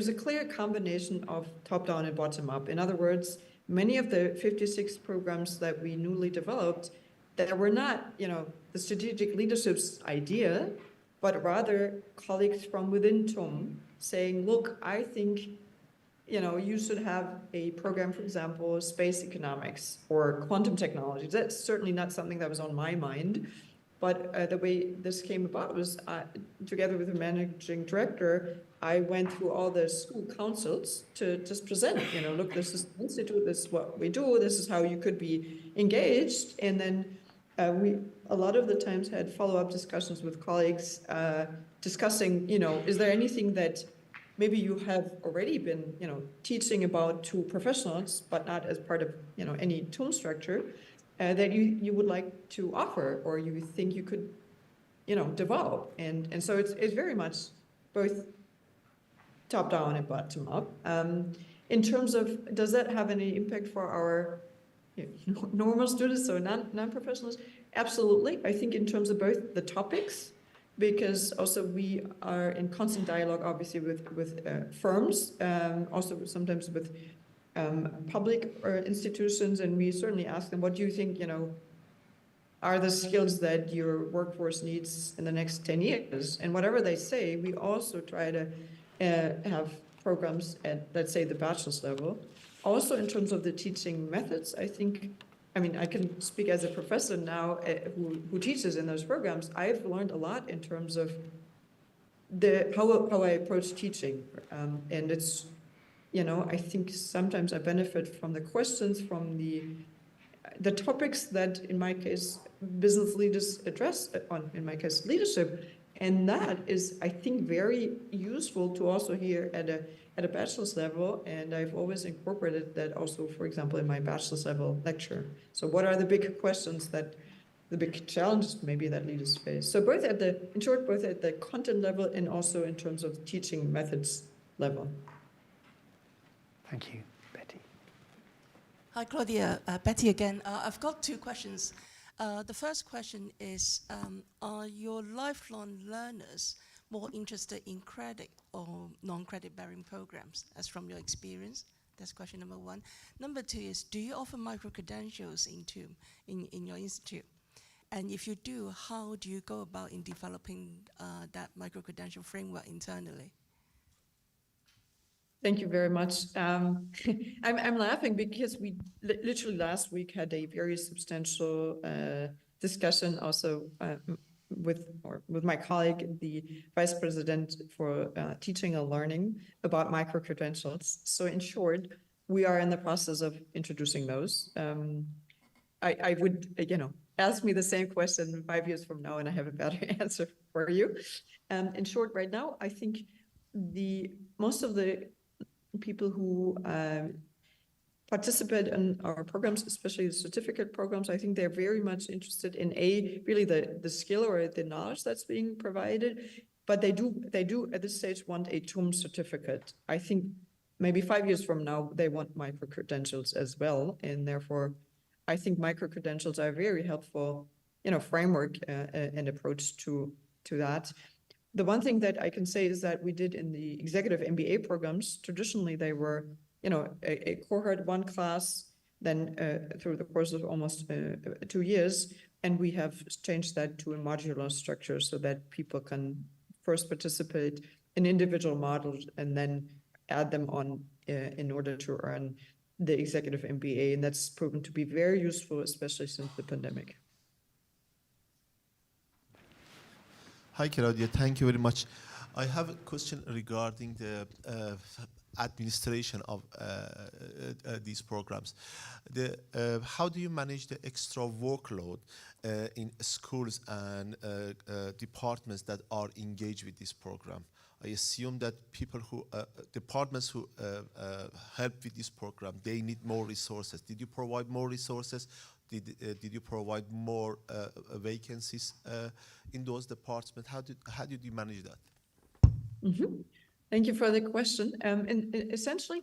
S4: a clear combination of top-down and bottom-up. In other words, many of the 56 programs that we newly developed, that were not, the strategic leadership's idea, but rather colleagues from within TUM saying, look, I think you should have a program, for example, space economics or quantum technology. That's certainly not something that was on my mind. But the way this came about was, together with the managing director, I went through all the school councils to just present, look, this is the institute, this is what we do, this is how you could be engaged. And then we, a lot of the times, had follow-up discussions with colleagues discussing, is there anything that maybe you have already been, teaching about to professionals, but not as part of, any TUM structure, that you would like to offer, or you think you could, develop. And so it's very much both top down and bottom up. In terms of, does that have any impact for our normal students, so non-professionals? Absolutely. I think in terms of both the topics, because also we are in constant dialogue, obviously, with firms, also sometimes with public institutions, and we certainly ask them, what do you think, are the skills that your workforce needs in the next 10 years? And whatever they say, we also try to have programs at, let's say, the bachelor's level. Also, in terms of the teaching methods, I can speak as a professor now who teaches in those programs. I've learned a lot in terms of how I approach teaching. And it's, I think sometimes I benefit from the questions, from the topics that, in my case, business leaders address, in my case, leadership. And that is, I think, very useful to also hear at a bachelor's level. And I've always incorporated that also, for example, in my bachelor's level lecture. So what are the big questions, the big challenges maybe that leaders face? So both at the content level and also in terms of teaching methods level.
S2: Thank you, Betty.
S8: Hi, Claudia. Betty again. I've got two questions. The first question is, are your lifelong learners more interested in credit or non-credit bearing programs, as from your experience? That's question number one. Number two is, do you offer micro-credentials in your institute? And if you do, how do you go about in developing that micro-credential framework internally?
S4: Thank you very much. I'm laughing because we literally last week had a very substantial discussion also with my colleague, the vice president for teaching and learning, about micro-credentials. So in short, we are in the process of introducing those. I would, ask me the same question 5 years from now and I have a better answer for you. In short, right now, I think most of the people who participate in our programs, especially the certificate programs, I think they're very much interested in really the skill or the knowledge that's being provided, but they do at this stage want a TUM certificate. I think maybe 5 years from now, they want micro-credentials as well, and therefore I think micro-credentials are a very helpful, framework and approach to that. The one thing that I can say is that we did in the executive MBA programs, traditionally they were, a cohort, one class, then through the course of almost 2 years, and we have changed that to a modular structure so that people can first participate in individual modules and then add them on in order to earn the executive MBA, and that's proven to be very useful, especially since the pandemic.
S11: Hi, Claudia. Thank you very much. I have a question regarding the administration of these programs. How do you manage the extra workload in schools and departments that are engaged with this program? I assume that departments who help with this program, they need more resources. Did you provide more resources? Did you provide more vacancies in those departments? How did you manage that?
S4: Mm-hmm. Thank you for the question. And essentially,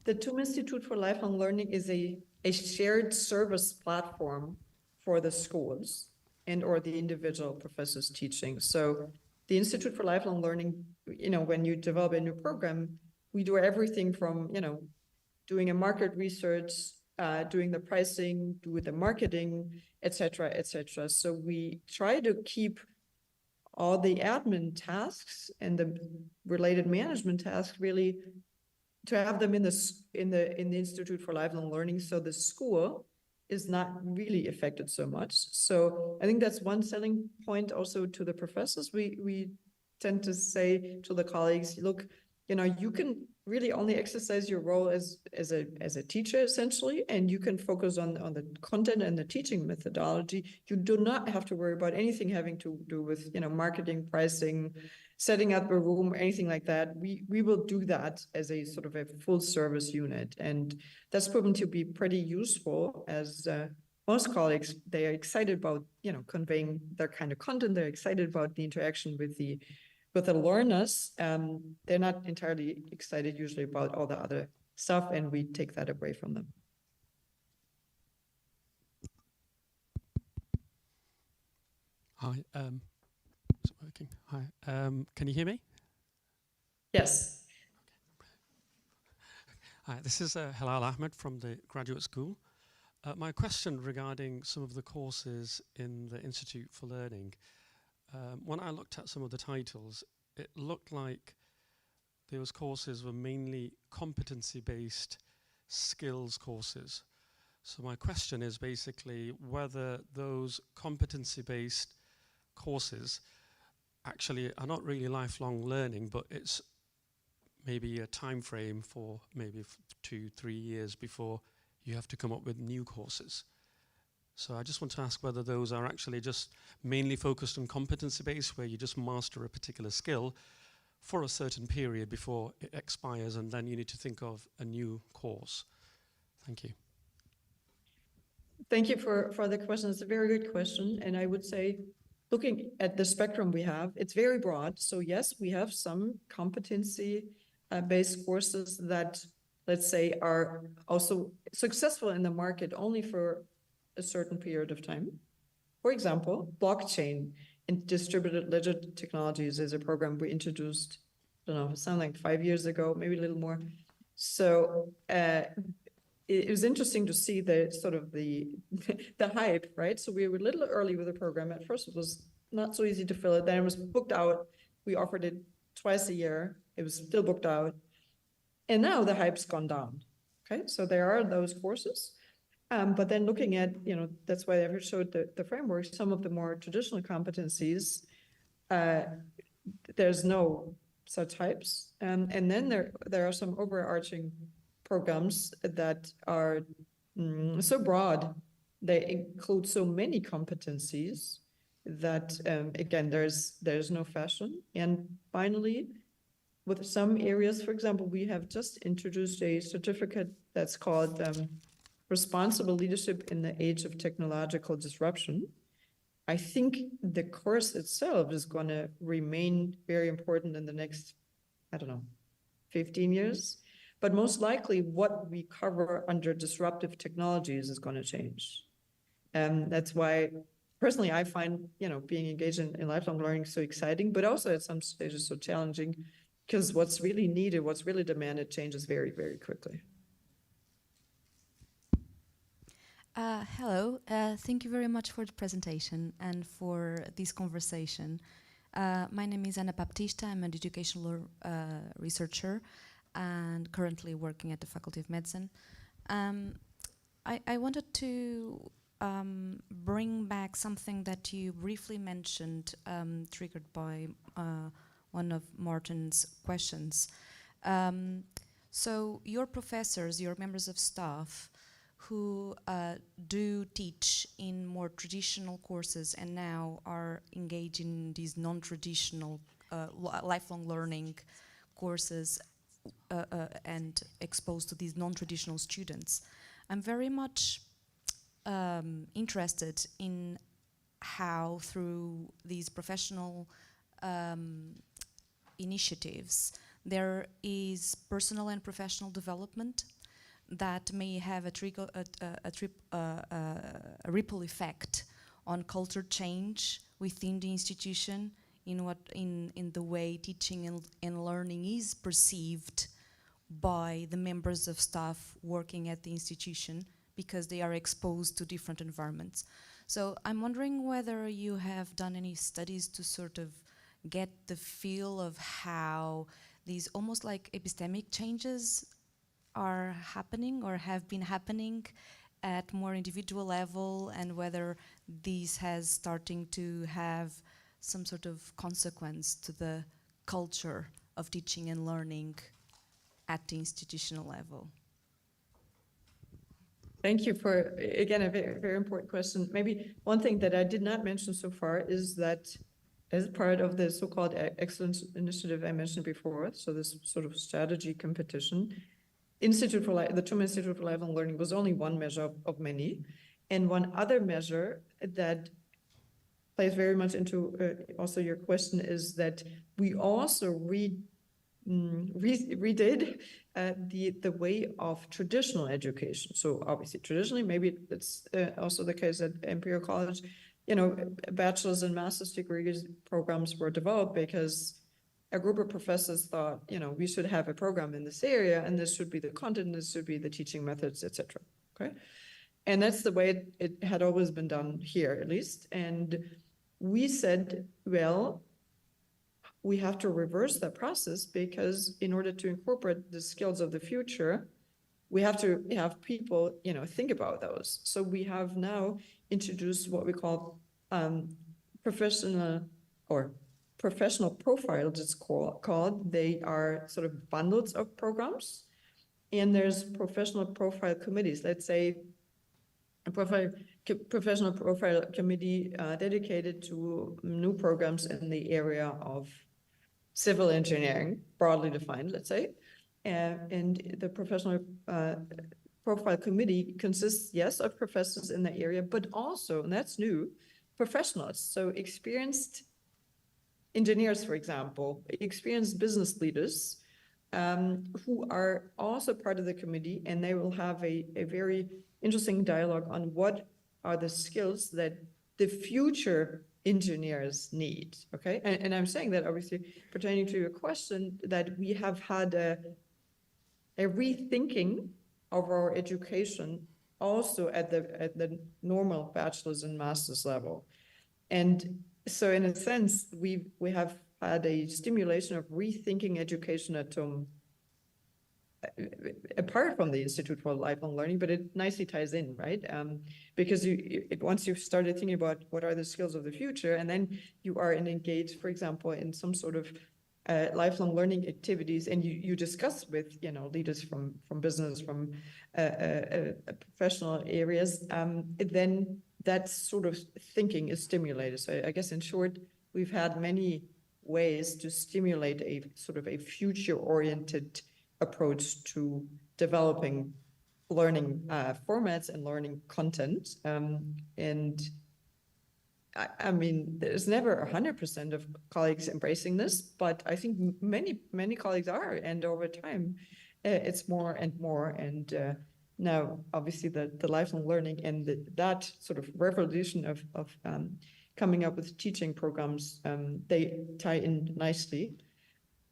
S4: the TUM Institute for Lifelong Learning is a shared service platform for the schools and or the individual professors teaching. So the Institute for Lifelong Learning, when you develop a new program, we do everything from, doing a market research, doing the pricing, do the marketing, et cetera, et cetera. So we try to keep all the admin tasks and the related management tasks really to have them in the Institute for Lifelong Learning, so the school is not really affected so much. So I think that's one selling point also to the professors. We tend to say to the colleagues, look, you can really only exercise your role as a teacher essentially, and you can focus on the content and the teaching methodology. You do not have to worry about anything having to do with marketing, pricing, setting up a room, anything like that. We will do that as a sort of a full service unit, and that's proven to be pretty useful, as most colleagues, they are excited about conveying their kind of content. They're excited about the interaction with the learners. They're not entirely excited usually about all the other stuff, and we take that away from them.
S12: Hi, is it working? Hi, can you hear me?
S4: Yes.
S12: Hi, this is Halal Ahmed from the graduate school. My question regarding some of the courses in the Institute for Learning. When I looked at some of the titles, it looked like those courses were mainly competency-based skills courses. So my question is basically whether those competency-based courses actually are not really lifelong learning, but it's maybe a time frame for maybe 2-3 years before you have to come up with new courses. So I just want to ask whether those are actually just mainly focused on competency-based, where you just master a particular skill for a certain period before it expires, and then you need to think of a new course. Thank you.
S4: Thank you for the question. It's a very good question. And I would say, looking at the spectrum we have, it's very broad. So yes, we have some competency-based courses that, let's say, are also successful in the market only for a certain period of time. For example, blockchain and distributed ledger technologies is a program we introduced, I don't know, it sounded like 5 years ago, maybe a little more. So it was interesting to see the sort of the hype, right? So we were a little early with the program. At first, it was not so easy to fill it. Then it was booked out. We offered it twice a year. It was still booked out. And now the hype's gone down. Okay, so there are those courses. But then looking at, that's why I showed the framework, some of the more traditional competencies, there's no such hypes. And then there are some overarching programs that are so broad, they include so many competencies that, again, there's no fashion. And finally, with some areas, for example, we have just introduced a certificate that's called Responsible Leadership in the Age of Technological Disruption. I think the course itself is going to remain very important in the next, 15 years. But most likely what we cover under disruptive technologies is going to change. And that's why, personally, I find, being engaged in lifelong learning so exciting, but also at some stages so challenging, because what's really needed, what's really demanded changes very, very quickly.
S13: Hello, thank you very much for the presentation and for this conversation. My name is Ana Baptista. I'm an educational researcher and currently working at the Faculty of Medicine. I wanted to bring back something that you briefly mentioned, triggered by one of Martin's questions. So your professors, your members of staff, who do teach in more traditional courses and now are engaged in these non-traditional lifelong learning courses and exposed to these non-traditional students. I'm very much interested in how through these professional initiatives there is personal and professional development that may have a ripple effect on culture change within the institution, in the way teaching and learning is perceived by the members of staff working at the institution, because they are exposed to different environments. So I'm wondering whether you have done any studies to sort of get the feel of how these almost like epistemic changes are happening or have been happening at more individual level, and whether this has starting to have some sort of consequence to the culture of teaching and learning at the institutional level.
S4: Thank you for, again, a very, very important question. Maybe one thing that I did not mention so far is that as part of the so-called excellence initiative I mentioned before, so this sort of strategy competition, the TUM Institute for Lifelong Learning was only one measure of many. And one other measure that plays very much into also your question is that we also redid the way of traditional education. So obviously traditionally, maybe it's also the case at Imperial College, you know, bachelor's and master's degree programs were developed because a group of professors thought, you know, we should have a program in this area, and this should be the content, this should be the teaching methods, etc. Okay, and that's the way it had always been done here, at least. And we said, well, we have to reverse that process, because in order to incorporate the skills of the future, we have to have people, you know, think about those. So we have now introduced what we call professional profiles, it's called. They are sort of bundles of programs, and there's professional profile committees. Let's say a professional profile committee dedicated to new programs in the area of civil engineering, broadly defined, let's say. And the professional profile committee consists, yes, of professors in the area, but also, and that's new, professionals. So experienced engineers, for example, experienced business leaders who are also part of the committee, and they will have a very interesting dialogue on what are the skills that the future engineers need, okay? And I'm saying that obviously pertaining to your question, that we have had a rethinking of our education also at the normal bachelor's and master's level. And so in a sense, we have had a stimulation of rethinking education at TUM, apart from the Institute for Lifelong Learning, but it nicely ties in, right? Because once you've started thinking about what are the skills of the future, and then you are engaged, for example, in some sort of lifelong learning activities, and you discuss with, you know, leaders from business, from professional areas, then that sort of thinking is stimulated. So I guess in short, we've had many ways to stimulate a sort of a future-oriented approach to developing learning formats and learning content. And I mean, there's never 100% of colleagues embracing this, but I think many colleagues are, and over time, it's more and more. And now, obviously, the lifelong learning and that sort of revolution of coming up with teaching programs, they tie in nicely.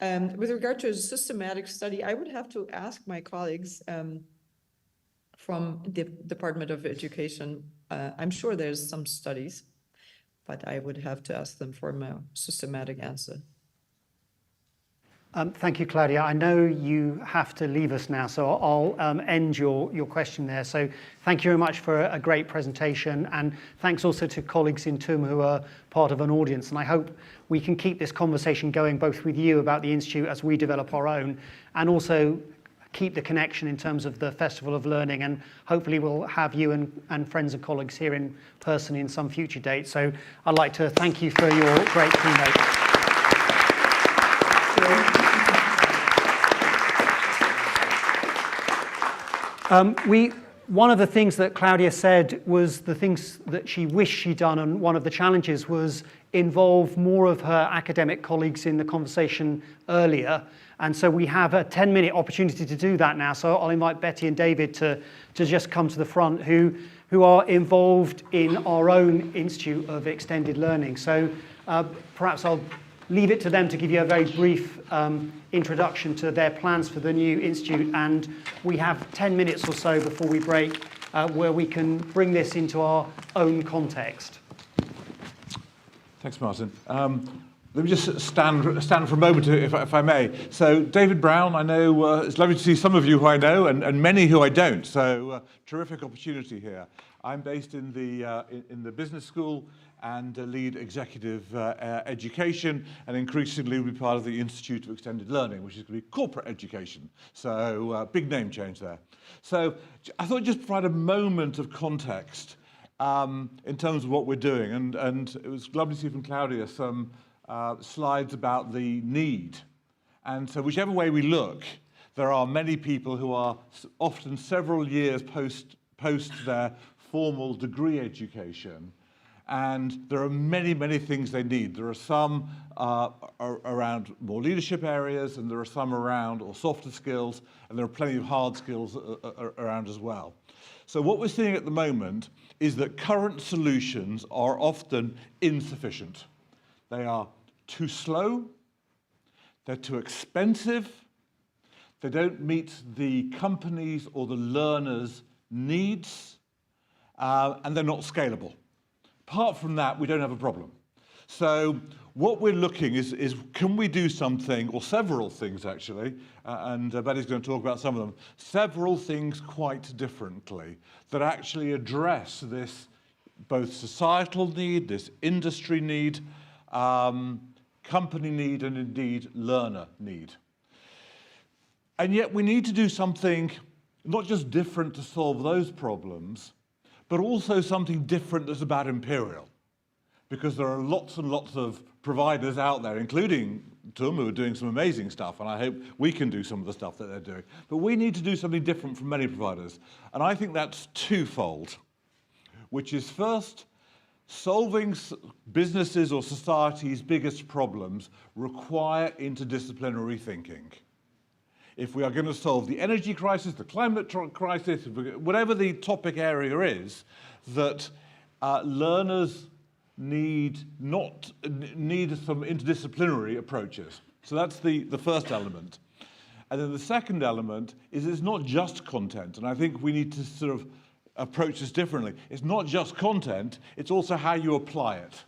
S4: With regard to a systematic study, I would have to ask my colleagues from the Department of Education. I'm sure there's some studies, but I would have to ask them for a systematic answer.
S2: Thank you, Claudia. I know you have to leave us now, so I'll end your question there. So thank you very much for a great presentation, and thanks also to colleagues in TUM who are part of an audience. And I hope we can keep this conversation going, both with you about the Institute as we develop our own, and also keep the connection in terms of the Festival of Learning. And hopefully we'll have you and friends and colleagues here in person in some future date. So I'd like to thank you for your great keynote. One of the things that Claudia said was the things that she wished she'd done, and one of the challenges was involve more of her academic colleagues in the conversation earlier. And so we have a 10-minute opportunity to do that now. So I'll invite Betty and David to just come to the front, who are involved in our own Institute of Extended Learning. So perhaps I'll leave it to them to give you a very brief introduction to their plans for the new institute, and we have 10 minutes or so before we break where we can bring this into our own context.
S7: Thanks, Martin. Let me just stand for a moment, if I may. So, David Brown, I know it's lovely to see some of you who I know and many who I don't. So, terrific opportunity here. I'm based in the business school and lead executive education, and increasingly will be part of the Institute of Extended Learning, which is going to be corporate education. So, big name change there. So, I thought I'd just provide a moment of context in terms of what we're doing, and it was lovely to see from Claudia some slides about the need. And so whichever way we look, there are many people who are often several years post their formal degree education, and there are many, many things they need. There are some around more leadership areas, and there are some around or softer skills, and there are plenty of hard skills around as well. So what we're seeing at the moment is that current solutions are often insufficient. They are too slow, they're too expensive, they don't meet the company's or the learner's needs, and they're not scalable. Apart from that, we don't have a problem. So what we're looking is can we do something, or several things actually, and Betty's going to talk about some of them, several things quite differently that actually address this both societal need, this industry need, company need, and indeed learner need. And yet we need to do something not just different to solve those problems, but also something different that's about Imperial. Because there are lots and lots of providers out there, including TUM, who are doing some amazing stuff, and I hope we can do some of the stuff that they're doing. But we need to do something different from many providers. And I think that's twofold, which is first, solving businesses or society's biggest problems require interdisciplinary thinking. If we are going to solve the energy crisis, the climate crisis, whatever the topic area is, that learners need some interdisciplinary approaches. So that's the first element. And then the second element is it's not just content, and I think we need to sort of approach this differently. It's not just content, it's also how you apply it.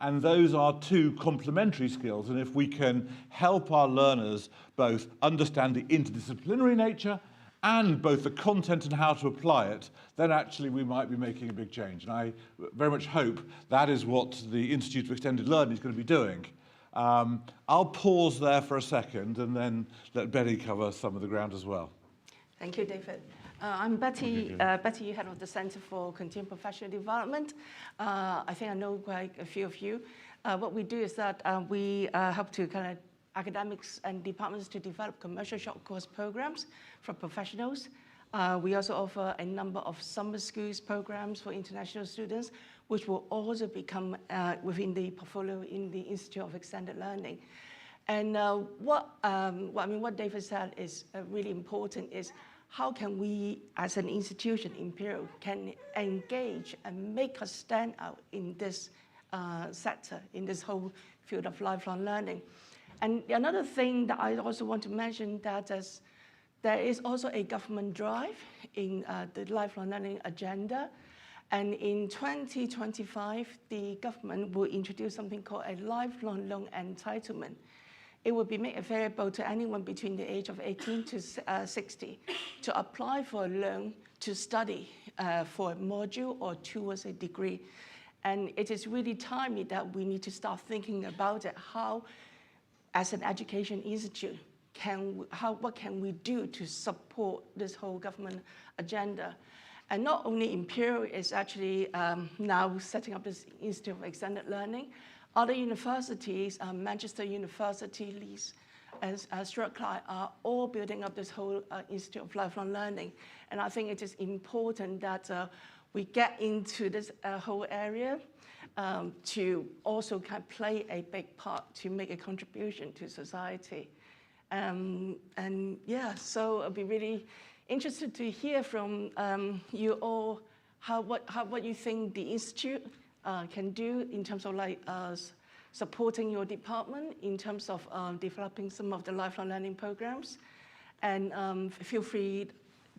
S7: And those are two complementary skills, and if we can help our learners both understand the interdisciplinary nature and both the content and how to apply it, then actually we might be making a big change. And I very much hope that is what the Institute of Extended Learning is going to be doing. I'll pause there for a second and then let Betty cover some of the ground as well.
S14: Thank you, David. I'm Betty, head of the Center for Continuing Professional Development. I think I know quite a few of you. What we do is that we help to kind of academics and departments to develop commercial short course programs for professionals. We also offer a number of summer schools programs for international students, which will also become within the portfolio in the Institute of Extended Learning. And what David said is really important is how can we, as an institution, Imperial, can engage and make us stand out in this sector, in this whole field of lifelong learning. And another thing that I also want to mention that there is also a government drive in the lifelong learning agenda. And in 2025, the government will introduce something called a lifelong loan entitlement. It will be made available to anyone between the age of 18 to 60 to apply for a loan to study for a module or towards a degree. And it is really timely that we need to start thinking about it, how, as an education institute, what can we do to support this whole government agenda? And not only Imperial is actually now setting up this Institute of Extended Learning, other universities, Manchester University, Leeds, and Strathclyde are all building up this whole Institute of Lifelong Learning. And I think it is important that we get into this whole area to also kind of play a big part to make a contribution to society. And yeah, so I'll be really interested to hear from you all what you think the Institute can do in terms of like supporting your department, in terms of developing some of the lifelong learning programs. And feel free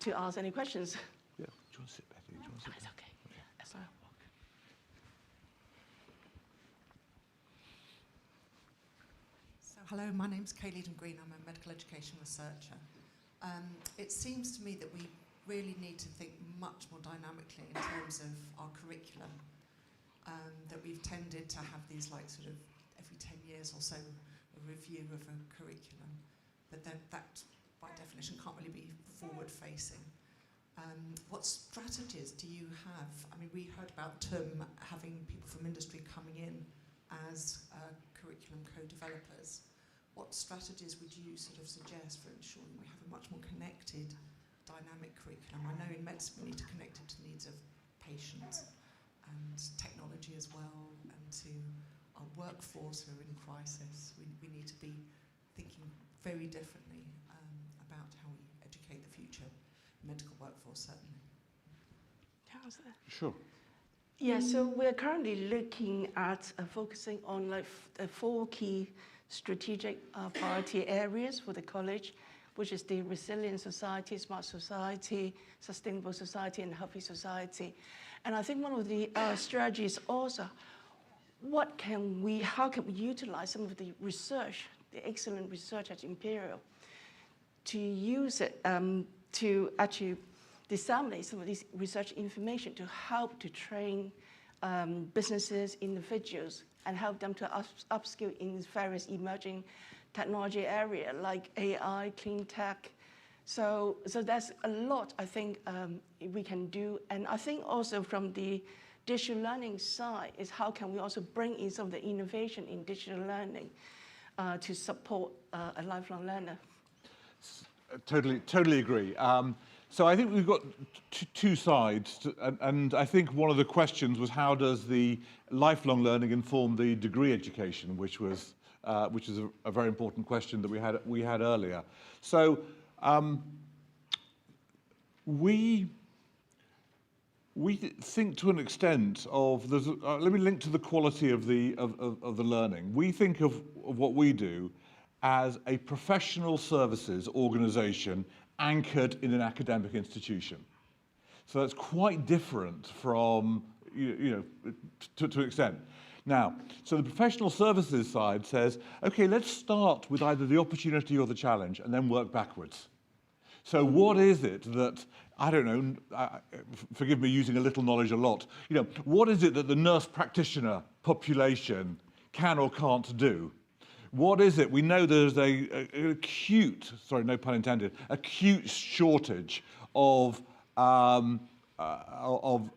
S14: to ask any questions.
S7: Yeah, do you want to sit, Betty? Do you want to sit?
S14: It's okay.
S15: Hello, my name's Kayleigh Green. I'm a medical education researcher. It seems to me that we really need to think much more dynamically in terms of our curriculum. That we've tended to have these like sort of every 10 years or so a review of a curriculum, but then that by definition can't really be forward facing. What strategies do you have? I mean, we heard about TUM having people from industry coming in as curriculum co-developers. What strategies would you sort of suggest for ensuring we have a much more connected, dynamic curriculum? I know in medicine we need to connect it to the needs of patients and technology as well, and to our workforce who are in crisis. We need to be thinking very differently about how we educate the future medical workforce, certainly.
S1: Sure.
S14: Yeah, so we're currently looking at focusing on like 4 key strategic priority areas for the college, which is the resilient society, smart society, sustainable society, and healthy society. And I think one of the strategies also, how can we utilize some of the research, the excellent research at Imperial, to use it to actually disseminate some of this research information to help to train businesses, individuals, and help them to upskill in various emerging technology area like AI, clean tech. So there's a lot I think we can do. And I think also from the digital learning side is how can we also bring in some of the innovation in digital learning to support a lifelong learner.
S7: Totally agree. So I think we've got two sides, and I think one of the questions was how does the lifelong learning inform the degree education, which is a very important question that we had earlier. So we think to an extent of let me link to the quality of the learning. We think of what we do as a professional services organization anchored in an academic institution. So that's quite different from, to an extent. Now, so the professional services side says, okay, let's start with either the opportunity or the challenge and then work backwards. So what is it that, I don't know, forgive me using a little knowledge a lot, what is it that the nurse practitioner population can or can't do? What is it? We know there's an acute, sorry, no pun intended, acute shortage of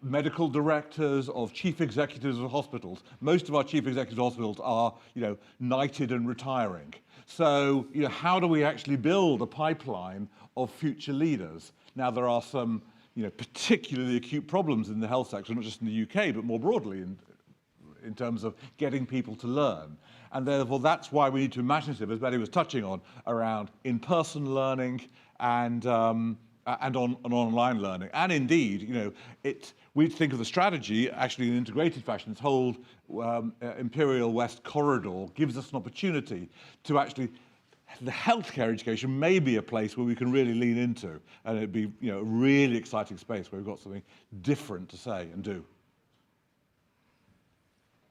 S7: medical directors, of chief executives of hospitals. Most of our chief executives of hospitals are, knighted and retiring. So, how do we actually build a pipeline of future leaders? Now, there are some, particularly acute problems in the health sector, not just in the UK, but more broadly in terms of getting people to learn. And therefore, that's why we need to imaginative, as Betty was touching on, around in-person learning and online learning. And indeed, we think of the strategy actually in an integrated fashion. This whole Imperial West corridor gives us an opportunity to actually, the healthcare education may be a place where we can really lean into, and it'd be a really exciting space where we've got something different to say and do.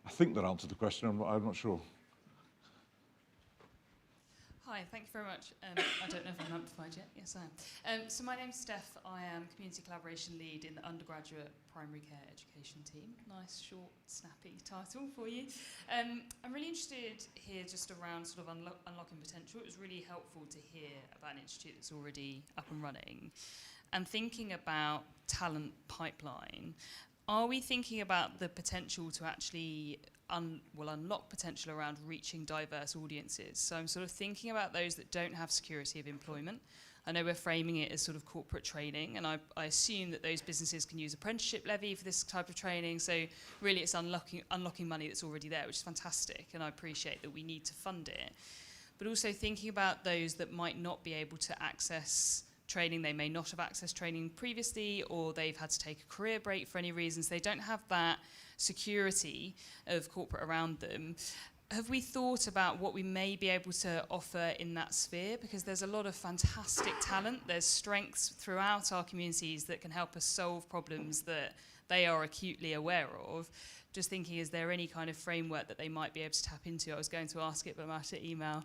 S7: I think that answered the question. I'm not sure.
S16: Hi, thank you very much. I don't know if I'm amplified yet. Yes, I am. So my name's Steph. I am Community Collaboration Lead in the Undergraduate Primary Care Education Team. Nice, short, snappy title for you. I'm really interested here just around sort of unlocking potential. It was really helpful to hear about an institute that's already up and running. And thinking about talent pipeline, are we thinking about the potential to actually unlock potential around reaching diverse audiences? So I'm sort of thinking about those that don't have security of employment. I know we're framing it as sort of corporate training, and I assume that those businesses can use apprenticeship levy for this type of training. So really it's unlocking money that's already there, which is fantastic, and I appreciate that we need to fund it. But also thinking about those that might not be able to access training, they may not have accessed training previously, or they've had to take a career break for any reasons. They don't have that security of corporate around them. Have we thought about what we may be able to offer in that sphere? Because there's a lot of fantastic talent. There's strengths throughout our communities that can help us solve problems that they are acutely aware of. just thinking, is there any kind of framework that they might be able to tap into? I was going to ask it, but I have to email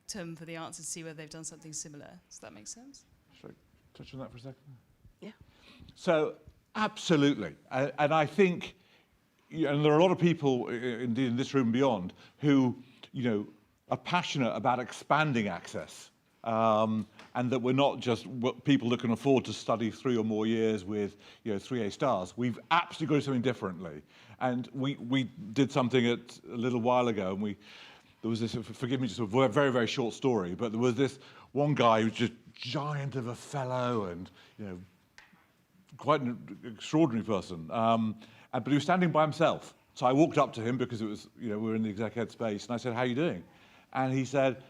S16: TUM for the answer to see whether they've done something similar. Does that make sense?
S7: Should I touch on that for a second?
S14: Yeah.
S7: So, absolutely. And I think, and there are a lot of people, indeed in this room and beyond, who, are passionate about expanding access. And that we're not just people that can afford to study 3 or more years with 3 A stars. We've absolutely got to do something differently. And we did something a little while ago, and there was this, forgive me, just a very, very short story, but there was this one guy who was just giant of a fellow and quite an extraordinary person. But he was standing by himself. So I walked up to him because it was, we were in the exec ed space, and I said, "How are you doing?" And he said,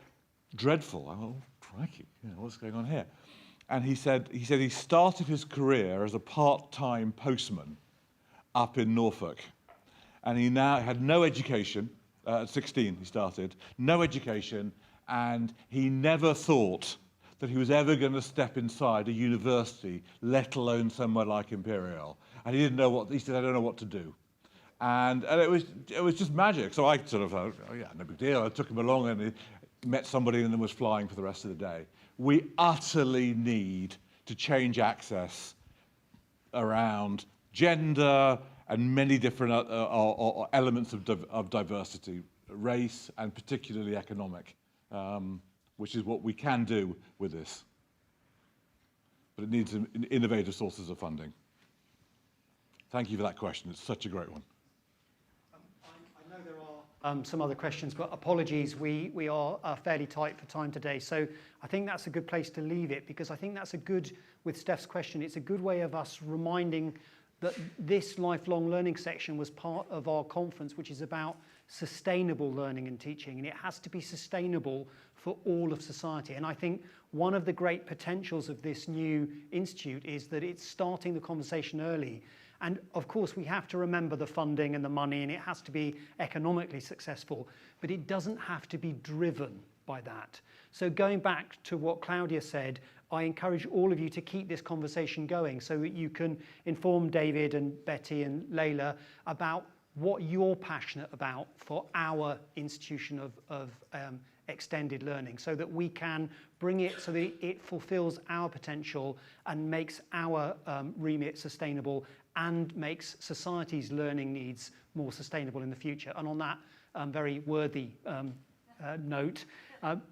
S7: "Dreadful." I went, "Oh, crikey, what's going on here?" And he said he started his career as a part-time postman up in Norfolk. And he now had no education. At 16 he started, no education, and he never thought that he was ever going to step inside a university, let alone somewhere like Imperial. And he didn't know what, he said, "I don't know what to do." And it was just magic. So I sort of thought, "Oh yeah, no big deal." I took him along and he met somebody and then was flying for the rest of the day. We utterly need to change access around gender and many different elements of diversity, race and particularly economic, which is what we can do with this. But it needs innovative sources of funding. Thank you for that question. It's such a great one.
S2: I know there are some other questions, but apologies, we are fairly tight for time today. So I think that's a good place to leave it, because I think that's a good, with Steph's question, it's a good way of us reminding that this lifelong learning section was part of our conference, which is about sustainable learning and teaching, and it has to be sustainable for all of society. And I think one of the great potentials of this new institute is that it's starting the conversation early. And of course, we have to remember the funding and the money, and it has to be economically successful, but it doesn't have to be driven by that. So going back to what Claudia said, I encourage all of you to keep this conversation going so that you can inform David and Betty and Layla about what you're passionate about for our institution of extended learning, so that we can bring it so that it fulfills our potential and makes our remit sustainable and makes society's learning needs more sustainable in the future. And on that very worthy note,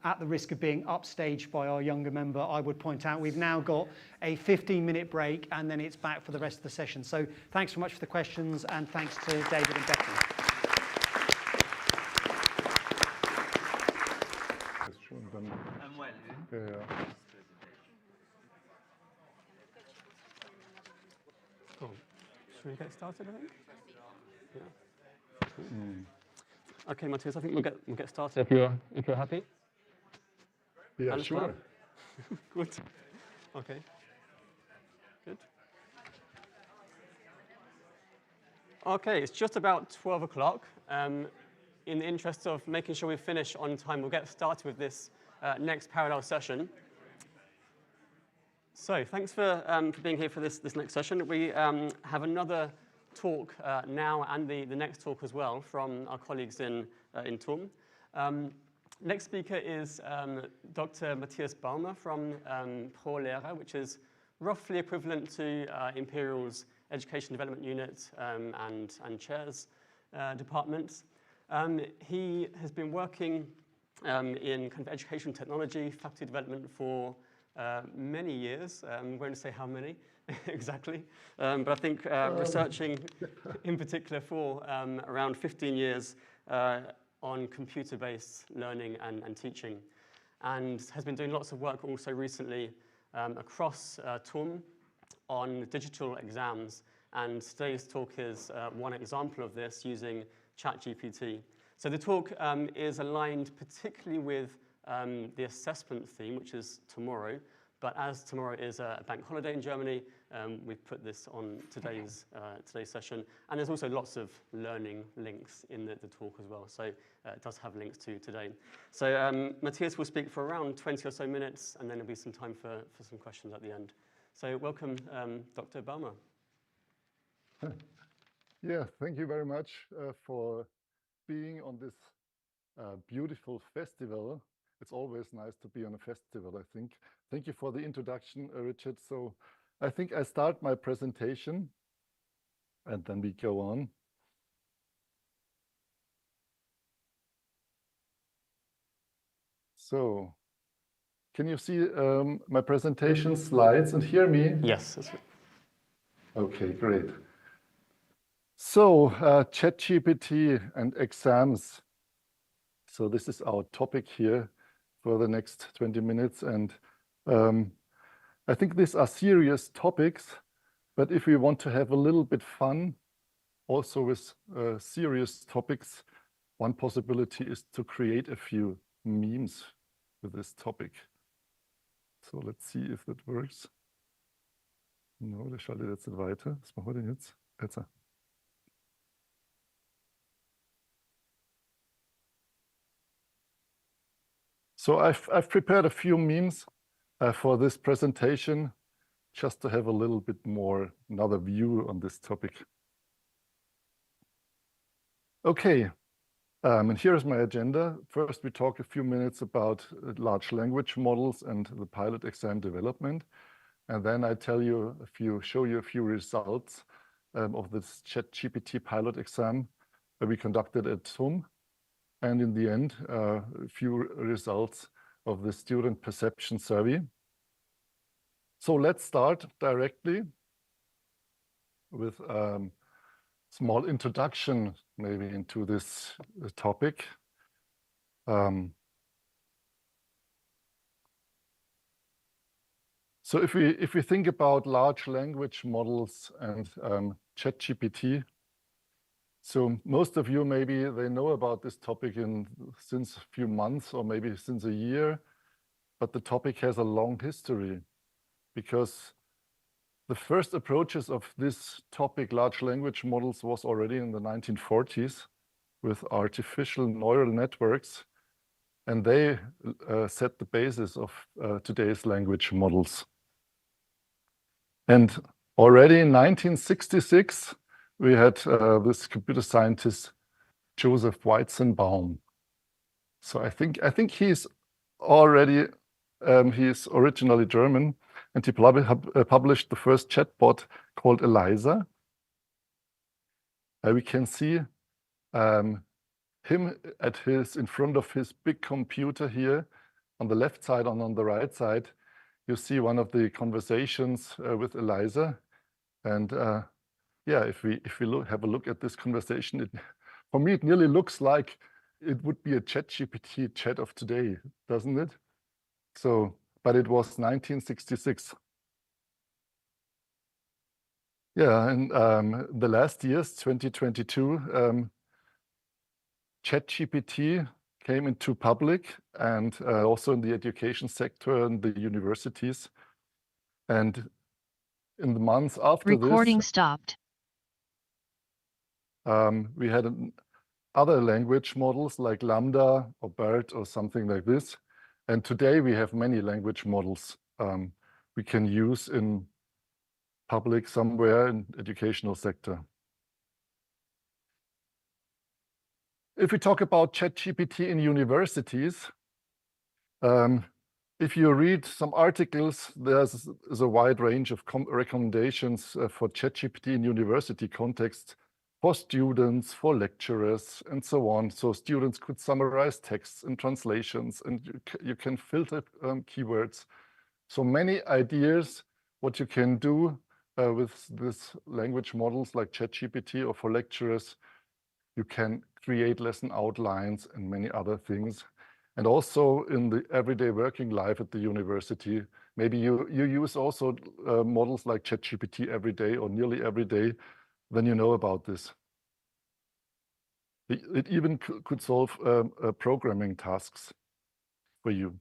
S2: at the risk of being upstaged by our younger member, I would point out we've now got a 15-minute break and then it's back for the rest of the session. So thanks so much for the questions, and thanks to David and Becky.
S17: Cool. Should we get started, I think? Yeah. Okay, Matthias, I think we'll get started if you're happy.
S18: Yeah, sure.
S17: Good. Okay. Good. Okay, it's just about 12 o'clock. In the interest of making sure we finish on time, we'll get started with this next parallel session. So thanks for being here for this next session. We have another talk now and the next talk as well from our colleagues in TUM. Next speaker is Dr. Matthias Baume from ProLehre, which is roughly equivalent to Imperial's Education Development Unit and Chairs departments. He has been working in kind of education technology, faculty development for many years. I'm going to say how many exactly, but I think researching in particular for around 15 years on computer-based learning and teaching, and has been doing lots of work also recently across TUM on digital exams. And today's talk is one example of this using ChatGPT. So the talk is aligned particularly with the assessment theme, which is tomorrow. But as tomorrow is a bank holiday in Germany, we've put this on today's session. And there's also lots of learning links in the talk as well. So it does have links to today. So Matthias will speak for around 20 or so minutes, and then there'll be some time for some questions at the end. So welcome, Dr. Baume.
S18: Yeah, thank you very much for being on this beautiful festival. It's always nice to be on a festival, I think. Thank you for the introduction, Richard. So I think I start my presentation and then we go on. So can you see my presentation slides and hear me?
S17: Yes. That's right.
S18: Okay, great. So ChatGPT and exams. So this is our topic here for the next 20 minutes. And I think these are serious topics, but if we want to have a little bit fun, also with serious topics, one possibility is to create a few memes with this topic. So let's see if that works. No, der schaltet jetzt nicht weiter. Was machen wir denn jetzt? Jetzt. So I've prepared a few memes for this presentation, just to have a little bit more another view on this topic. Okay, and here's my agenda. First, we talk a few minutes about large language models and the pilot exam development. And then I show you a few results of this ChatGPT pilot exam that we conducted at TUM. And in the end, a few results of the student perception survey. So let's start directly with a small introduction maybe into this topic. So if we think about large language models and ChatGPT, so most of you maybe they know about this topic since a few months or maybe since a year, but the topic has a long history because the first approaches of this topic, large language models, was already in the 1940s with artificial neural networks, and they set the basis of today's language models. And already in 1966, we had this computer scientist, Joseph Weizenbaum. So I think he's already, he's originally German, and he published the first chatbot called Eliza. We can see him in front of his big computer here on the left side and on the right side. You see one of the conversations with Eliza, and yeah, if we have a look at this conversation, for me it nearly looks like it would be a ChatGPT chat of today, doesn't it? So, but it was 1966. Yeah, and the last years, 2022, ChatGPT came into public and also in the education sector and the universities. And in the months after
S19: Recording
S18: this,
S19: stopped.
S18: We had other language models like Lambda or BERT or something like this. And today we have many language models we can use in public somewhere in educational sector. If we talk about ChatGPT in universities, if you read some articles, there's a wide range of recommendations for ChatGPT in university context for students, for lecturers, and so on. So students could summarize texts and translations, and you can filter keywords. So many ideas what you can do with these language models like ChatGPT, or for lecturers, you can create lesson outlines and many other things. And also in the everyday working life at the university, maybe you use also models like ChatGPT every day or nearly every day, then you know about this. It even could solve programming tasks for you.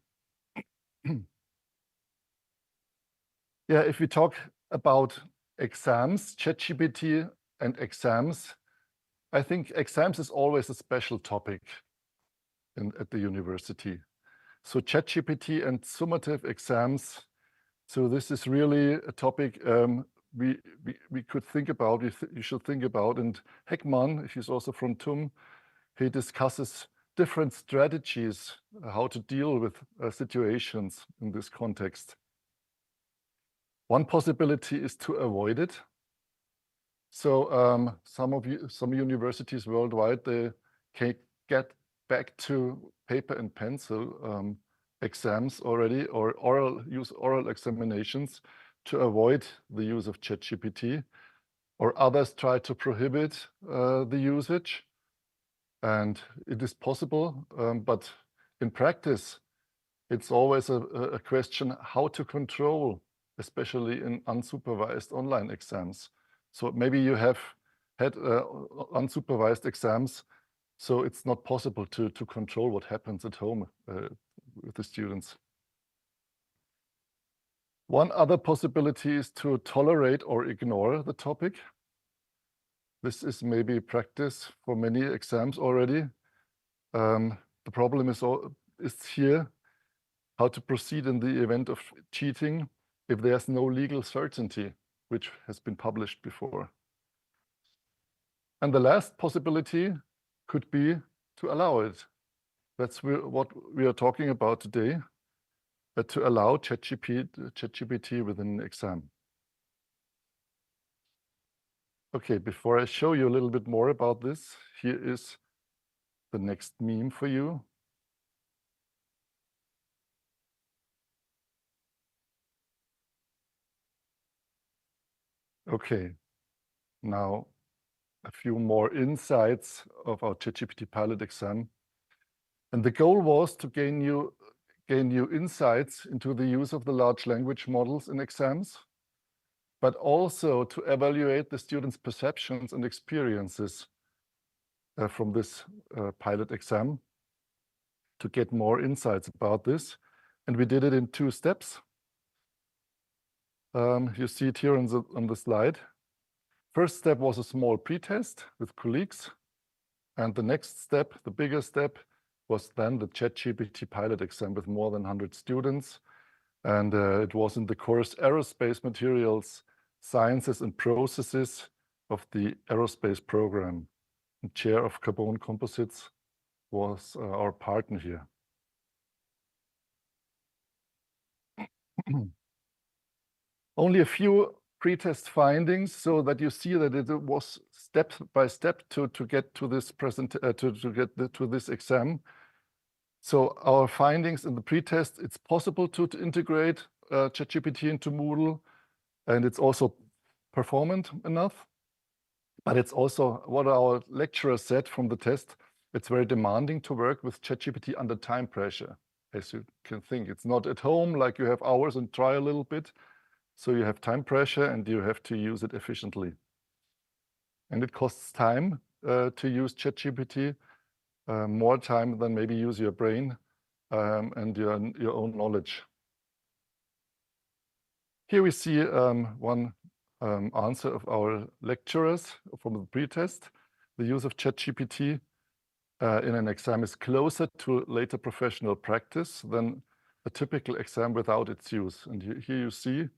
S18: Yeah, if we talk about exams, ChatGPT and exams, I think exams is always a special topic at the university. So ChatGPT and summative exams, so this is really a topic we could think about, you should think about. And Heckmann, he's also from TUM, he discusses different strategies how to deal with situations in this context. One possibility is to avoid it. So some universities worldwide, they can get back to paper and pencil exams already, or use oral examinations to avoid the use of ChatGPT, or others try to prohibit the usage. And it is possible, but in practice, it's always a question how to control, especially in unsupervised online exams. So maybe you have had unsupervised exams, so it's not possible to control what happens at home with the students. One other possibility is to tolerate or ignore the topic. This is maybe practice for many exams already. The problem is here how to proceed in the event of cheating if there's no legal certainty, which has been published before. And the last possibility could be to allow it. That's what we are talking about today, to allow ChatGPT within an exam. Okay, before I show you a little bit more about this, here is the next meme for you. Okay, now a few more insights of our ChatGPT pilot exam. And the goal was to gain new insights into the use of the large language models in exams, but also to evaluate the students' perceptions and experiences from this pilot exam to get more insights about this. And we did it in 2 steps. You see it here on the slide. First step was a small pretest with colleagues. And the next step, the bigger step, was then the ChatGPT pilot exam with more than 100 students. And it was in the course Aerospace Materials, Sciences and Processes of the aerospace program. The chair of Carbon Composites was our partner here. Only a few pretest findings so that you see that it was step by step to get to this to this exam. So our findings in the pretest, it's possible to integrate ChatGPT into Moodle, and it's also performant enough. But it's also what our lecturer said from the test, it's very demanding to work with ChatGPT under time pressure. As you can think, it's not at home like you have hours and try a little bit. So you have time pressure and you have to use it efficiently. And it costs time to use ChatGPT, more time than maybe use your brain and your own knowledge. Here we see one answer of our lecturers from the pretest. The use of ChatGPT in an exam is closer to later professional practice than a typical exam without its use. And here you see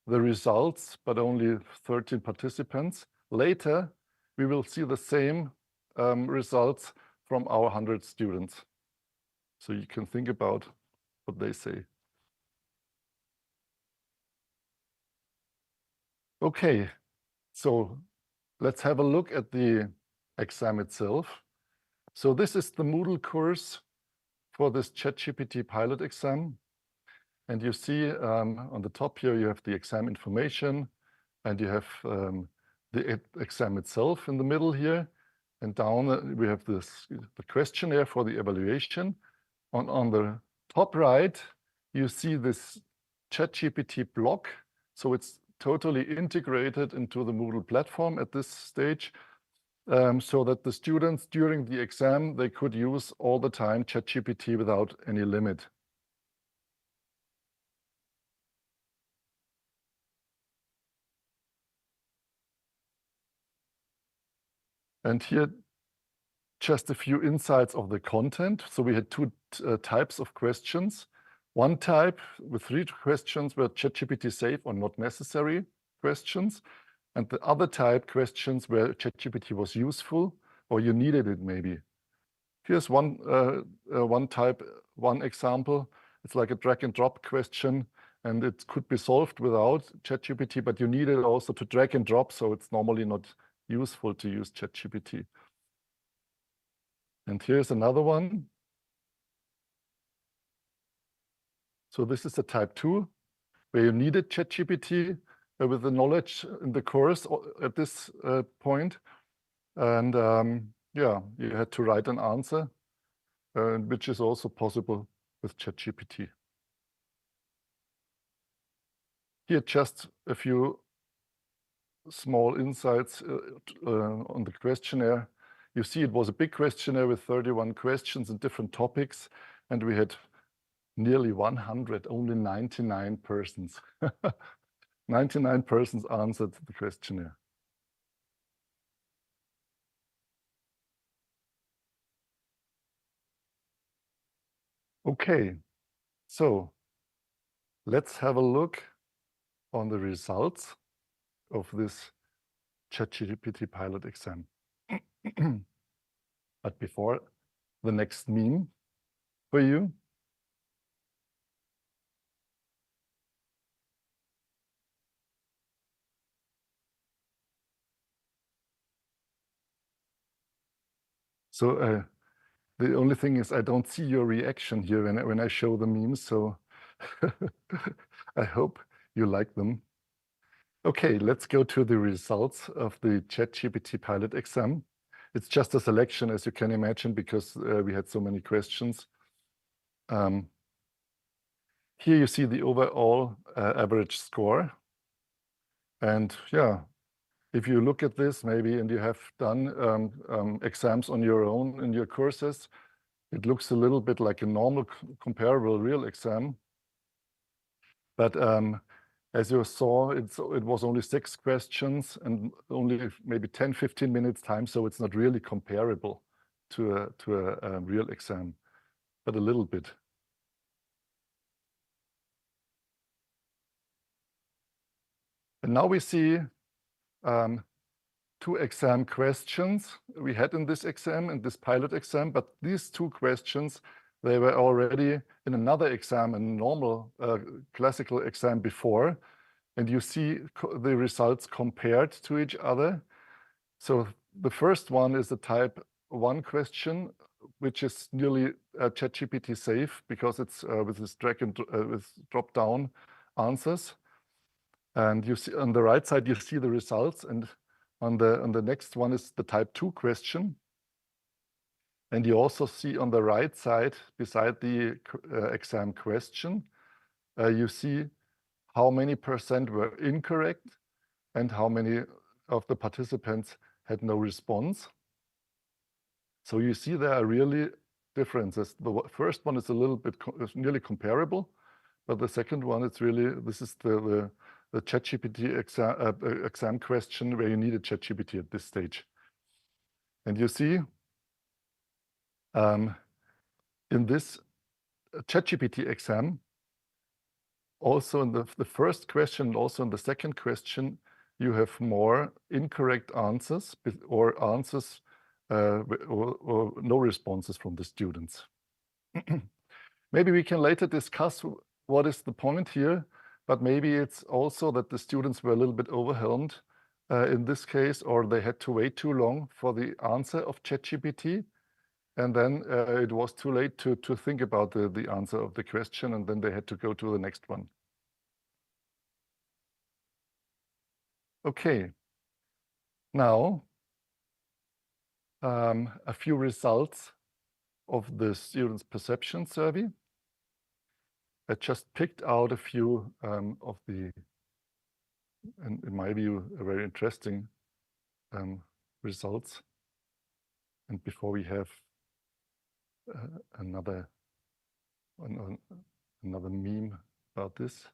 S18: the results, but only 13 participants. Later, we will see the same results from our 100 students. So you can think about what they say. Okay, so let's have a look at the exam itself. So this is the Moodle course for this ChatGPT pilot exam. And you see on the top here, you have the exam information, and you have the exam itself in the middle here. And down we have the questionnaire for the evaluation. On the top right, you see this ChatGPT block. So it's totally integrated into the Moodle platform at this stage, so that the students during the exam, they could use all the time ChatGPT without any limit. And here, just a few insights of the content. So we had 2 types of questions. One type with 3 questions were ChatGPT safe or not necessary. questions, and the other type questions where ChatGPT was useful or you needed it maybe. Here's one example. It's like a drag and drop question, and it could be solved without ChatGPT, but you need it also to drag and drop, so it's normally not useful to use ChatGPT. And here's another one. So this is a type 2, where you needed ChatGPT with the knowledge in the course at this point. And yeah, you had to write an answer, which is also possible with ChatGPT. Here, just a few small insights on the questionnaire. You see, it was a big questionnaire with 31 questions and different topics, and we had nearly 100, only 99 persons. 99 persons answered the questionnaire. Okay, so let's have a look on the results of this ChatGPT pilot exam. But before, the next meme for you. So the only thing is I don't see your reaction here when I show the memes, so I hope you like them. Okay, let's go to the results of the ChatGPT pilot exam. It's just a selection, as you can imagine, because we had so many questions. Here you see the overall average score. And yeah, if you look at this maybe and you have done exams on your own in your courses, it looks a little bit like a normal comparable real exam. But as you saw, it was only 6 questions and only maybe 10-15 minutes time, so it's not really comparable to a real exam, but a little bit. And now we see 2 exam questions we had in this exam, in this pilot exam, but these 2 questions, they were already in another exam, a normal classical exam before, and you see the results compared to each other. So the first one is a type 1 question, which is nearly ChatGPT safe because it's with this drag and with drop down answers. And you see on the right side, you see the results, and on the next one is the type 2 question. And you also see on the right side, beside the exam question, you see how many % were incorrect and how many of the participants had no response. So you see there are really differences. The first one is a little bit nearly comparable, but the second one, it's really, this is the ChatGPT exam question where you needed ChatGPT at this stage. And you see in this ChatGPT exam, also in the first question, also in the second question, you have more incorrect answers or answers or no responses from the students. Maybe we can later discuss what is the point here, but maybe it's also that the students were a little bit overwhelmed in this case, or they had to wait too long for the answer of ChatGPT. And then it was too late to think about the answer of the question, and then they had to go to the next one. Okay, now a few results of the students' perception survey. I just picked out a few of the, and in my view, very interesting results. And before we have another meme about this.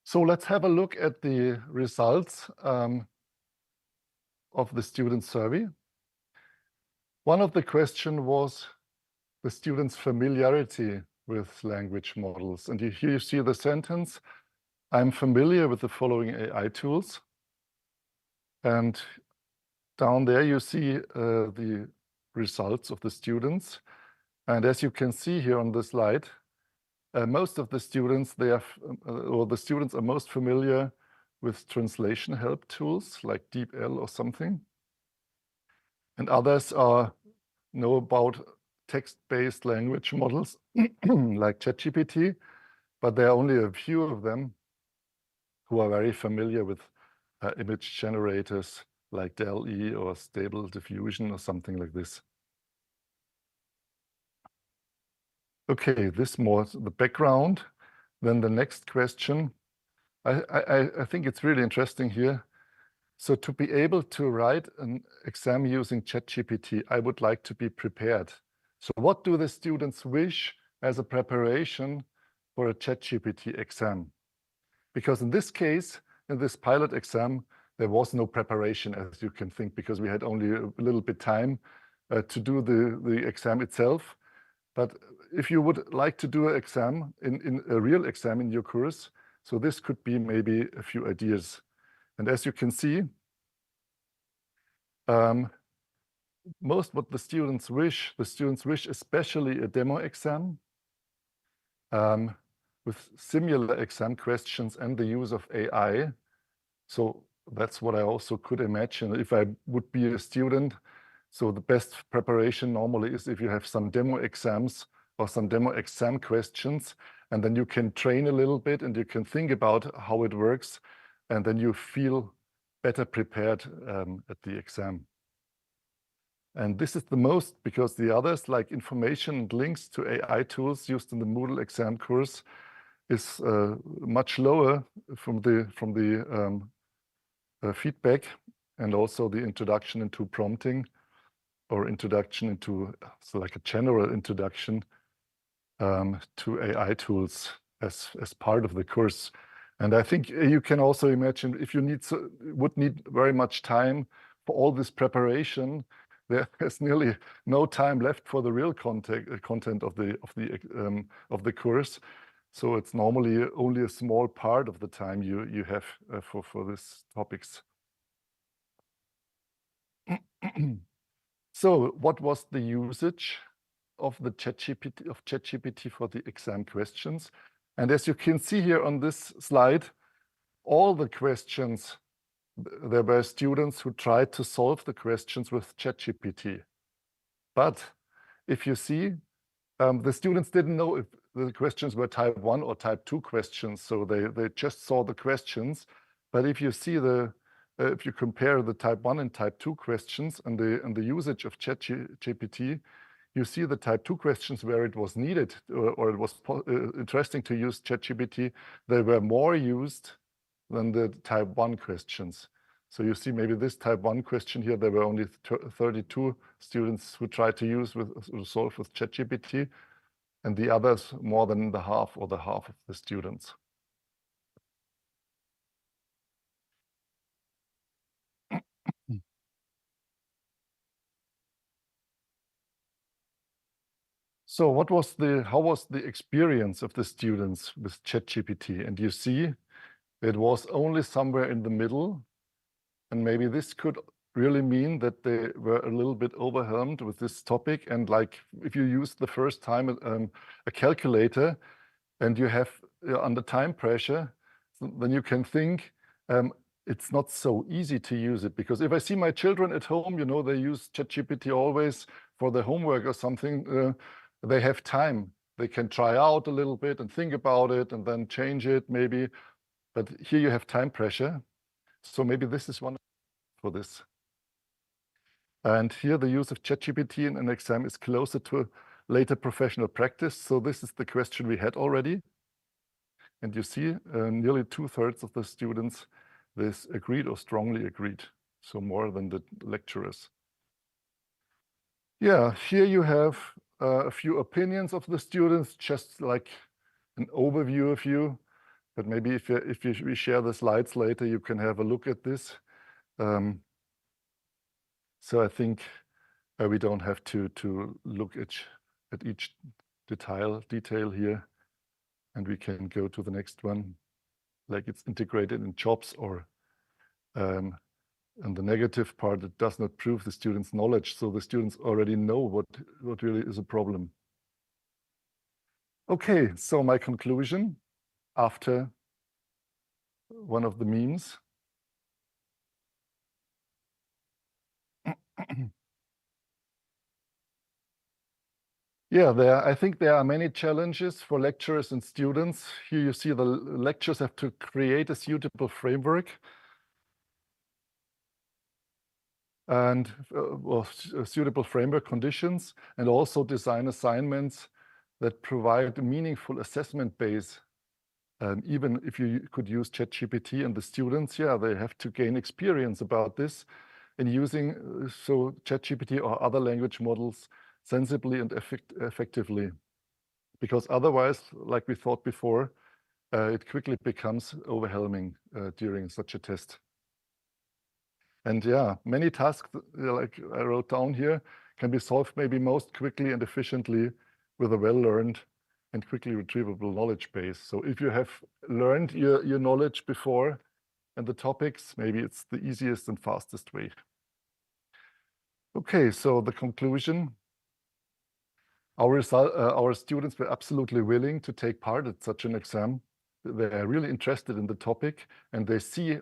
S18: So let's have a look at the results of the student survey. One of the questions was the students' familiarity with language models. And here you see the sentence, I'm familiar with the following AI tools. And down there you see the results of the students. And as you can see here on the slide, most of the students, the students are most familiar with translation help tools like DeepL or something. And others know about text-based language models like ChatGPT, but there are only a few of them who are very familiar with image generators like DALL-E or Stable Diffusion or something like this. Okay, this more the background. Then the next question. I think it's really interesting here. So to be able to write an exam using ChatGPT, I would like to be prepared. So what do the students wish as a preparation for a ChatGPT exam? Because in this case, in this pilot exam, there was no preparation, as you can think, because we had only a little bit time to do the exam itself. But if you would like to do an exam, in a real exam in your course, so this could be maybe a few ideas. And as you can see, most what the students wish especially a demo exam with similar exam questions and the use of AI. So that's what I also could imagine if I would be a student. So the best preparation normally is if you have some demo exams or some demo exam questions, and then you can train a little bit and you can think about how it works, and then you feel better prepared at the exam. And this is the most, because the others, like information and links to AI tools used in the Moodle exam course, is much lower from the feedback, and also the introduction into prompting, or introduction into, so like a general introduction to AI tools as part of the course. And I think you can also imagine if you would need very much time for all this preparation, there's nearly no time left for the real content of the course. So it's normally only a small part of the time you have for these topics. So what was the usage of the ChatGPT for the exam questions? And as you can see here on this slide, all the questions, there were students who tried to solve the questions with ChatGPT. But if you see, the students didn't know if the questions were type 1 or type 2 questions, so they just saw the questions. But if you see if you compare the type 1 and type 2 questions and the usage of ChatGPT, you see the type 2 questions where it was needed or it was interesting to use ChatGPT, they were more used than the type 1 questions. So you see maybe this type 1 question here, there were only 32 students who tried to solve with ChatGPT, and the others more than the half of the students. So how was the experience of the students with ChatGPT? And you see, it was only somewhere in the middle. And maybe this could really mean that they were a little bit overwhelmed with this topic. And like if you use the first time a calculator and you have under time pressure, then you can think it's not so easy to use it. Because if I see my children at home, they use ChatGPT always for their homework or something. They have time. They can try out a little bit and think about it and then change it maybe. But here you have time pressure. So maybe this is one for this. And here the use of ChatGPT in an exam is closer to later professional practice. So this is the question we had already. And you see nearly 2/3 of the students, this agreed or strongly agreed. So more than the lecturers. Yeah, here you have a few opinions of the students, just like an overview of you. But maybe if we share the slides later, you can have a look at this. So I think we don't have to look at each detail here, and we can go to the next one, like it's integrated in jobs, or and the negative part, it does not prove the students' knowledge, so the students already know what really is a problem. Okay, so my conclusion after one of the memes. Yeah, I think there are many challenges for lecturers and students. Here you see the lecturers have to create a suitable framework and suitable framework conditions, and also design assignments that provide a meaningful assessment base. Even if you could use ChatGPT, and the students, yeah, they have to gain experience about this and using ChatGPT or other language models sensibly and effectively. Because otherwise, like we thought before, it quickly becomes overwhelming during such a test. And yeah, many tasks, like I wrote down here, can be solved maybe most quickly and efficiently with a well-learned and quickly retrievable knowledge base. So if you have learned your knowledge before and the topics, maybe it's the easiest and fastest way. Okay, so the conclusion. Our students were absolutely willing to take part at such an exam. They are really interested in the topic, and they see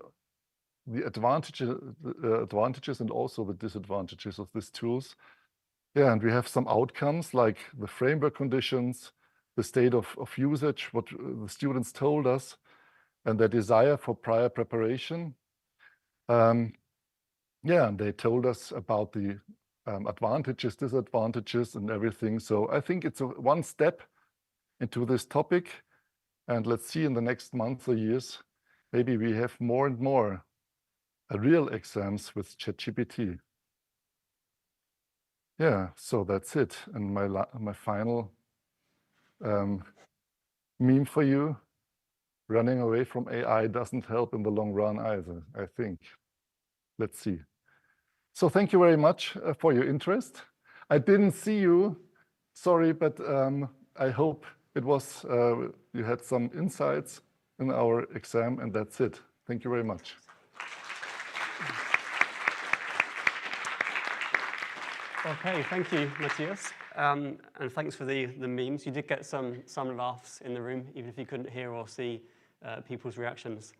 S18: the advantages and also the disadvantages of these tools. Yeah, and we have some outcomes like the framework conditions, the state of usage, what the students told us, and their desire for prior preparation. Yeah, and they told us about the advantages, disadvantages, and everything. So I think it's one step into this topic. And let's see in the next months or years, maybe we have more and more real exams with ChatGPT. Yeah, so that's it. And my final meme for you: running away from AI doesn't help in the long run either, I think. Let's see. So thank you very much for your interest. I didn't see you, sorry, but I hope it was you had some insights in our exam, and that's it. Thank you very much.
S17: Okay, thank you, Matthias. And thanks for the memes. You did get some laughs in the room, even if you couldn't hear or see people's reactions.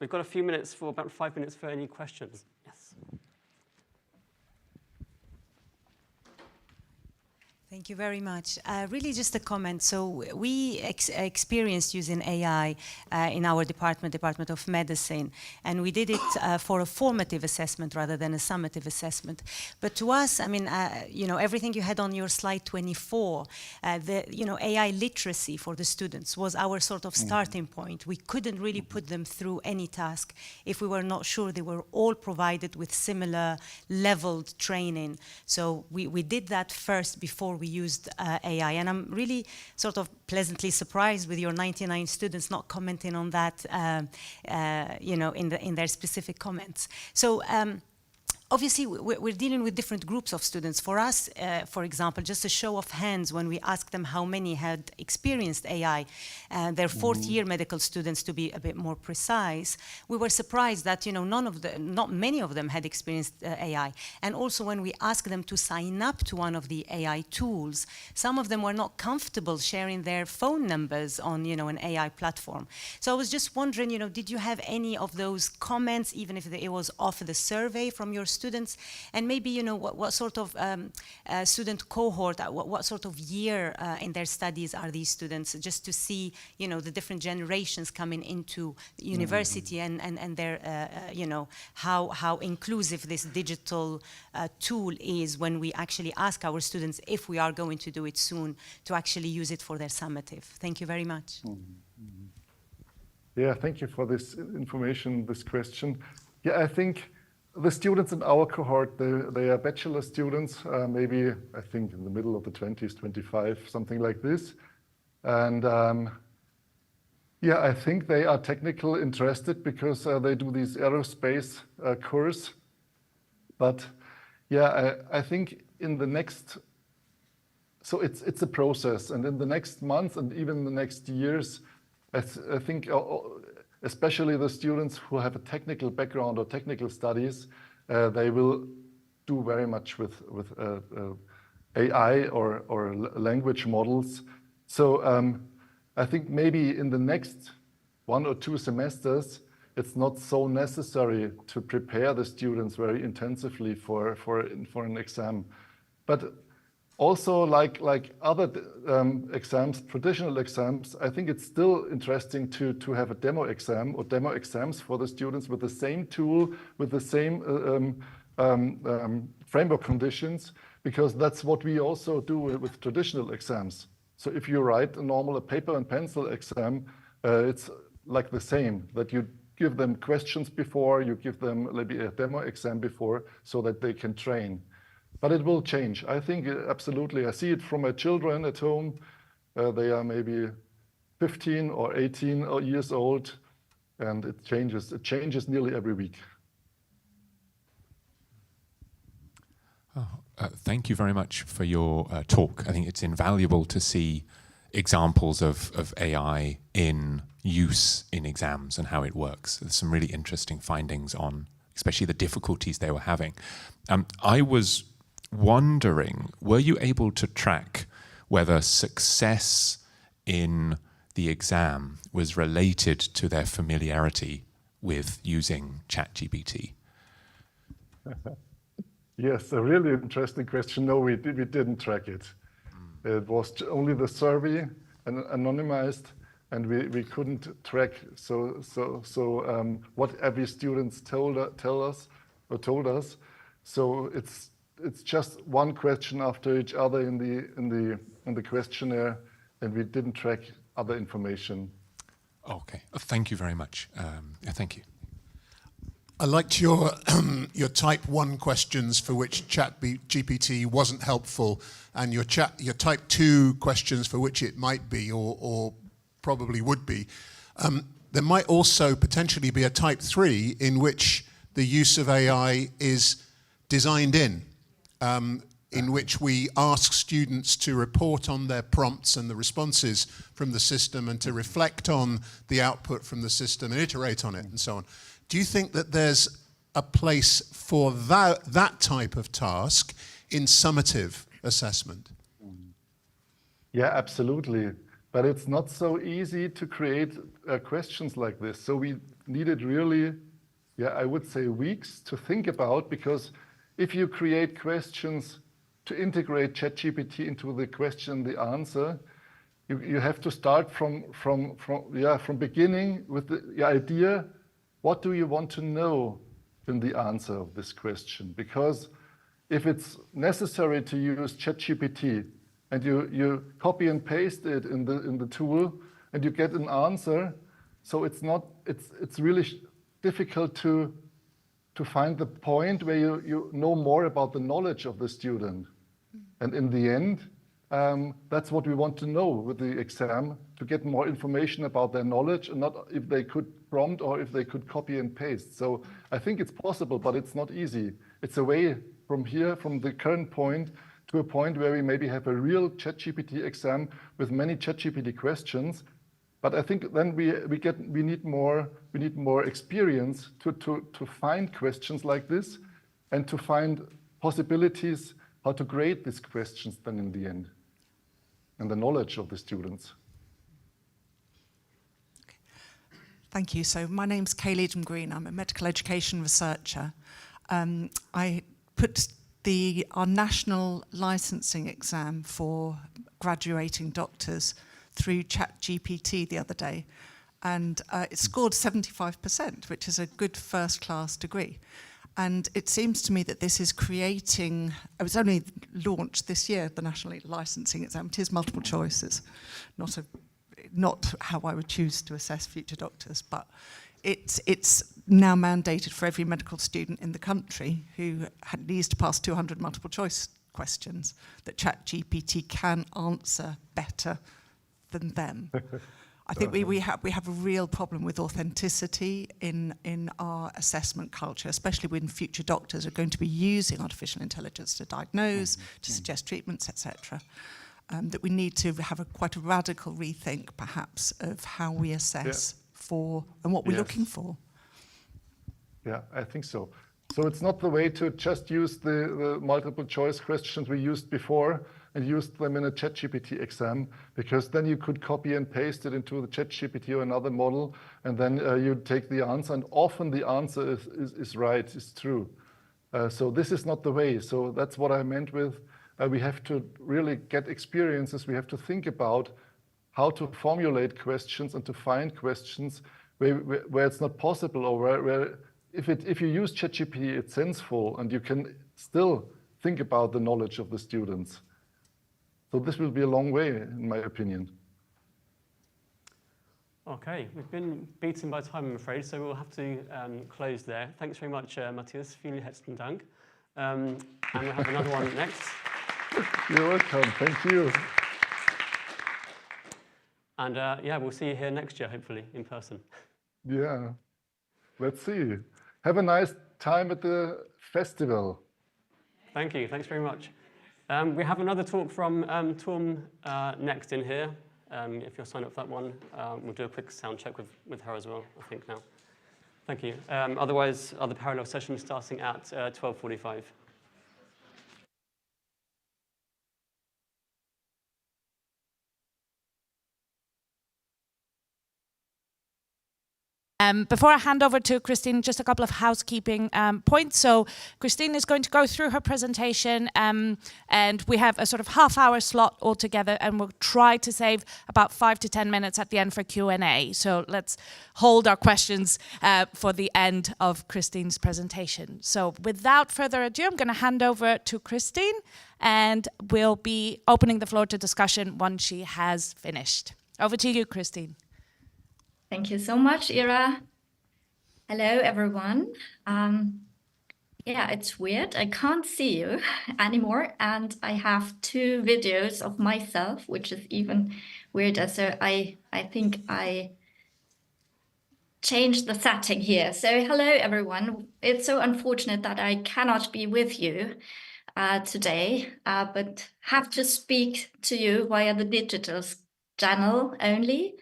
S17: We've got a few minutes, for about 5 minutes, for any questions. Yes.
S19: Thank you very much. Really just a comment. So we experienced using AI in our Department of Medicine, and we did it for a formative assessment rather than a summative assessment. But to us, I mean, everything you had on your slide 24, AI literacy for the students was our sort of starting point. We couldn't really put them through any task if we were not sure they were all provided with similar leveled training. So we did that first before we used AI, and I'm really sort of pleasantly surprised with your 99 students not commenting on that, in their specific comments. So. Obviously, we're dealing with different groups of students. For us, for example, just a show of hands when we asked them how many had experienced AI, their fourth-year medical students, to be a bit more precise, we were surprised that not many of them had experienced AI. And also, when we asked them to sign up to one of the AI tools, some of them were not comfortable sharing their phone numbers on an AI platform. So I was just wondering, did you have any of those comments, even if it was off the survey from your students, and maybe what sort of student cohort, what sort of year in their studies are these students, just to see the different generations coming into university and their how inclusive this digital tool is when we actually ask our students, if we are going to do it soon, to actually use it for their summative. Thank you very much.
S18: Yeah, thank you for this information, this question. Yeah, I think the students in our cohort, they are bachelor students, maybe, I think, in the middle of the 20s, 25, something like this. And yeah, I think they are technically interested because they do this aerospace course. But Yeah, I think in the next, so it's a process, and in the next months and even the next years, I think especially the students who have a technical background or technical studies, they will do very much with AI or language models. So I think maybe in the next 1 or 2 semesters, it's not so necessary to prepare the students very intensively for an exam. But also like other exams, traditional exams, I think it's still interesting to have a demo exam or demo exams for the students with the same tool, with the same framework conditions, because that's what we also do with traditional exams. So if you write a normal paper and pencil exam, it's like the same, that you give them questions before, you give them maybe a demo exam before, so that they can train. But it will change. I think absolutely. I see it from my children at home. They are maybe 15 or 18 years old, and it changes. It changes nearly every week.
S20: Thank you very much for your talk. I think it's invaluable to see examples of AI in use in exams and how it works. There's some really interesting findings on especially the difficulties they were having. I was wondering, were you able to track whether success in the exam was related to their familiarity with using ChatGPT?
S18: Yes, a really interesting question. No, we didn't track it. It was only the survey and anonymized, and we couldn't track what every student told us. So it's just one question after each other in the questionnaire, and we didn't track other information.
S20: Okay, thank you very much. Thank you.
S21: I liked your type 1 questions for which ChatGPT wasn't helpful, and your type 2 questions for which it might be or probably would be. There might also potentially be a type 3 in which the use of AI is designed in which we ask students to report on their prompts and the responses from the system and to reflect on the output from the system and iterate on it and so on. Do you think that there's a place for that type of task in summative assessment?
S18: Yeah, absolutely. But it's not so easy to create questions like this. So we needed really, I would say weeks to think about, because if you create questions to integrate ChatGPT into the question, the answer, you have to start from beginning with the idea. What do you want to know in the answer of this question? Because if it's necessary to use ChatGPT and you copy and paste it in the tool and you get an answer, so it's really difficult to find the point where you know more about the knowledge of the student. And in the end, that's what we want to know with the exam, to get more information about their knowledge, and not if they could prompt or if they could copy and paste. So I think it's possible, but it's not easy. It's a way from here, from the current point, to a point where we maybe have a real ChatGPT exam with many ChatGPT questions. But I think then we need more experience to find questions like this, and to find possibilities how to grade these questions then in the end, and the knowledge of the students.
S15: Thank you. So my name's Kaylee Green. I'm a medical education researcher. I put our national licensing exam for graduating doctors through ChatGPT the other day, and it scored 75%, which is a good first-class degree. And it seems to me that this is creating, it was only launched this year, the national licensing exam. It is multiple choices, not how I would choose to assess future doctors, but it's now mandated for every medical student in the country who needs to pass 200 multiple choice questions that ChatGPT can answer better than them. I think we have a real problem with authenticity in our assessment culture, especially when future doctors are going to be using artificial intelligence to diagnose, to suggest treatments, etc. That we need to have quite a radical rethink, perhaps, of how we assess for and what we're looking for.
S18: Yeah, I think so. So it's not the way to just use the multiple choice questions we used before and used them in a ChatGPT exam, because then you could copy and paste it into the ChatGPT or another model, and then you take the answer, and often the answer is right, is true. So this is not the way. So that's what I meant with we have to really get experiences. We have to think about how to formulate questions and to find questions where it's not possible, or where if you use ChatGPT, it's sensible and you can still think about the knowledge of the students. So this will be a long way, in my opinion.
S17: Okay, we've been beaten by time, I'm afraid, so we'll have to close there. Thanks very much, Matthias. Vielen herzlichen Dank. And we'll have another one next.
S18: You're welcome. Thank you.
S17: And yeah, we'll see you here next year, hopefully, in person.
S18: Yeah, let's see. Have a nice time at the festival.
S17: Thank you. Thanks very much. We have another talk from TUM next in here. If you'll sign up for that one, we'll do a quick sound check with her as well, I think now. Thank you. Otherwise, other parallel sessions starting at 12:45.
S3: Before I hand over to Kristin, just a couple of housekeeping points. So Kristin is going to go through her presentation, and we have a sort of half-hour slot altogether, and we'll try to save about 5 to 10 minutes at the end for Q&A. So let's hold our questions for the end of Kristin's presentation. So without further ado, I'm going to hand over to Kristin, and we'll be opening the floor to discussion once she has finished. Over to you, Kristin.
S22: Thank you so much, Ira. Hello, everyone. Yeah, it's weird. I can't see you anymore, and I have 2 videos of myself, which is even weirder. So I think I changed the setting here. So hello, everyone. It's so unfortunate that I cannot be with you today, but have to speak to you via the digital channel only.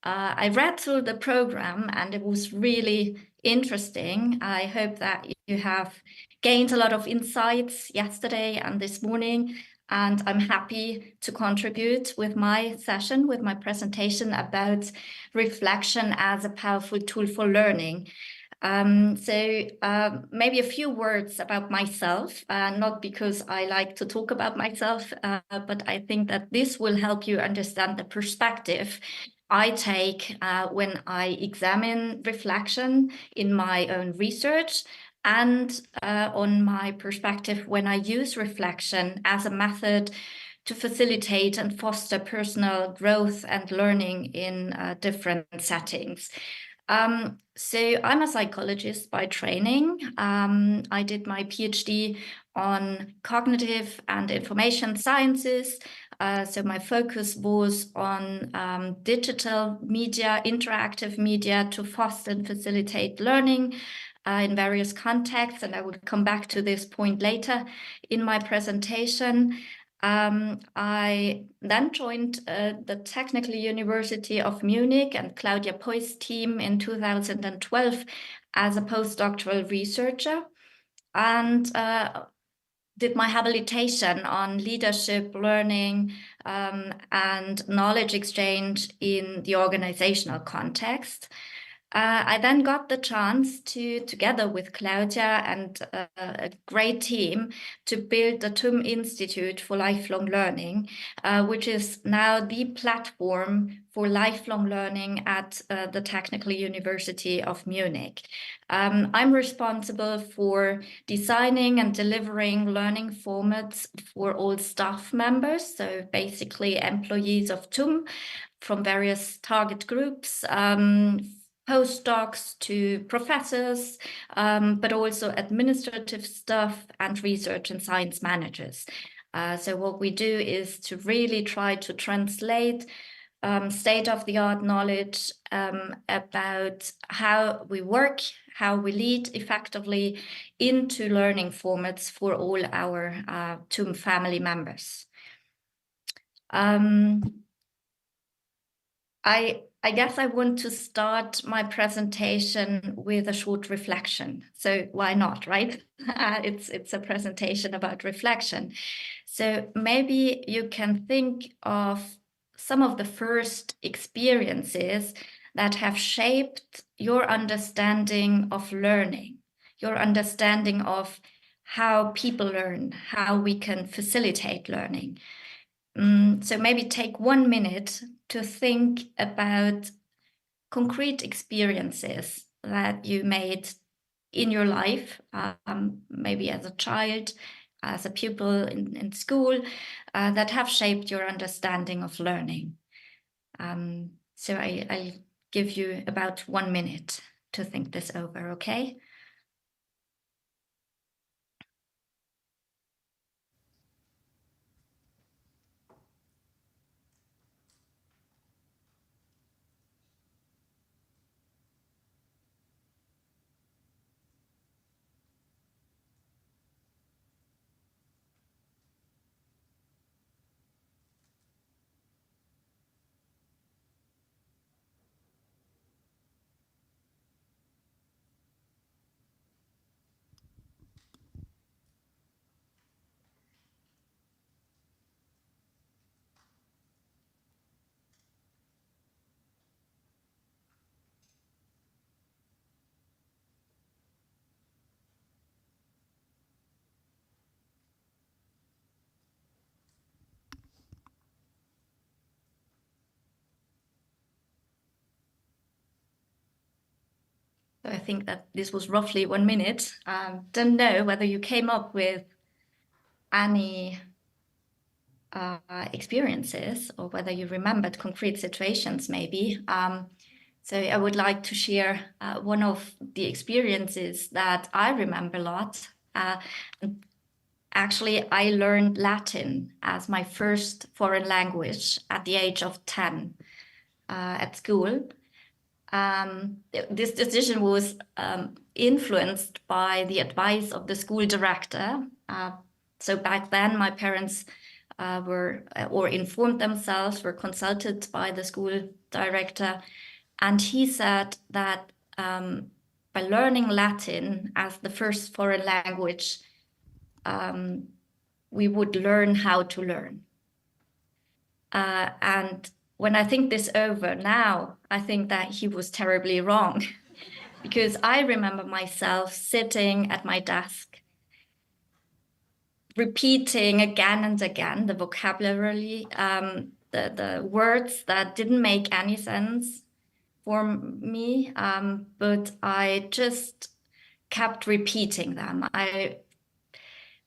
S22: I read through the program and it was really interesting. I hope that you have gained a lot of insights yesterday and this morning, and I'm happy to contribute with my session, with my presentation about reflection as a powerful tool for learning. Maybe a few words about myself, not because I like to talk about myself, but I think that this will help you understand the perspective I take when I examine reflection in my own research, and on my perspective when I use reflection as a method to facilitate and foster personal growth and learning in different settings. So I'm a psychologist by training. I did my PhD on cognitive and information sciences. So my focus was on digital media, interactive media to foster and facilitate learning in various contexts. And I will come back to this point later in my presentation. I then joined the Technical University of Munich and Claudia Peus' team in 2012 as a postdoctoral researcher, and did my habilitation on leadership, learning, and knowledge exchange in the organizational context. I then got the chance to, together with Claudia and a great team, to build the TUM Institute for Lifelong Learning, which is now the platform for lifelong learning at the Technical University of Munich. I'm responsible for designing and delivering learning formats for all staff members, so basically employees of TUM from various target groups, postdocs to professors, but also administrative staff and research and science managers. So what we do is to really try to translate state-of-the-art knowledge about how we work, how we lead effectively into learning formats for all our TUM family members. I guess I want to start my presentation with a short reflection. So why not, right? It's a presentation about reflection. So maybe you can think of some of the first experiences that have shaped your understanding of learning, your understanding of how people learn, how we can facilitate learning. So maybe take 1 minute to think about concrete experiences that you made in your life, maybe as a child, as a pupil in school, that have shaped your understanding of learning. So I'll give you about 1 minute to think this over, okay? So I think that this was roughly 1 minute. Don't know whether you came up with any experiences or whether you remembered concrete situations maybe. So I would like to share one of the experiences that I remember a lot. Actually, I learned Latin as my first foreign language at the age of 10 at school. This decision was influenced by the advice of the school director. So back then, my parents informed themselves, were consulted by the school director, and he said that by learning Latin as the first foreign language, we would learn how to learn. And when I think this over now, I think that he was terribly wrong because I remember myself sitting at my desk, repeating again and again the vocabulary, the words that didn't make any sense for me, but I just kept repeating them.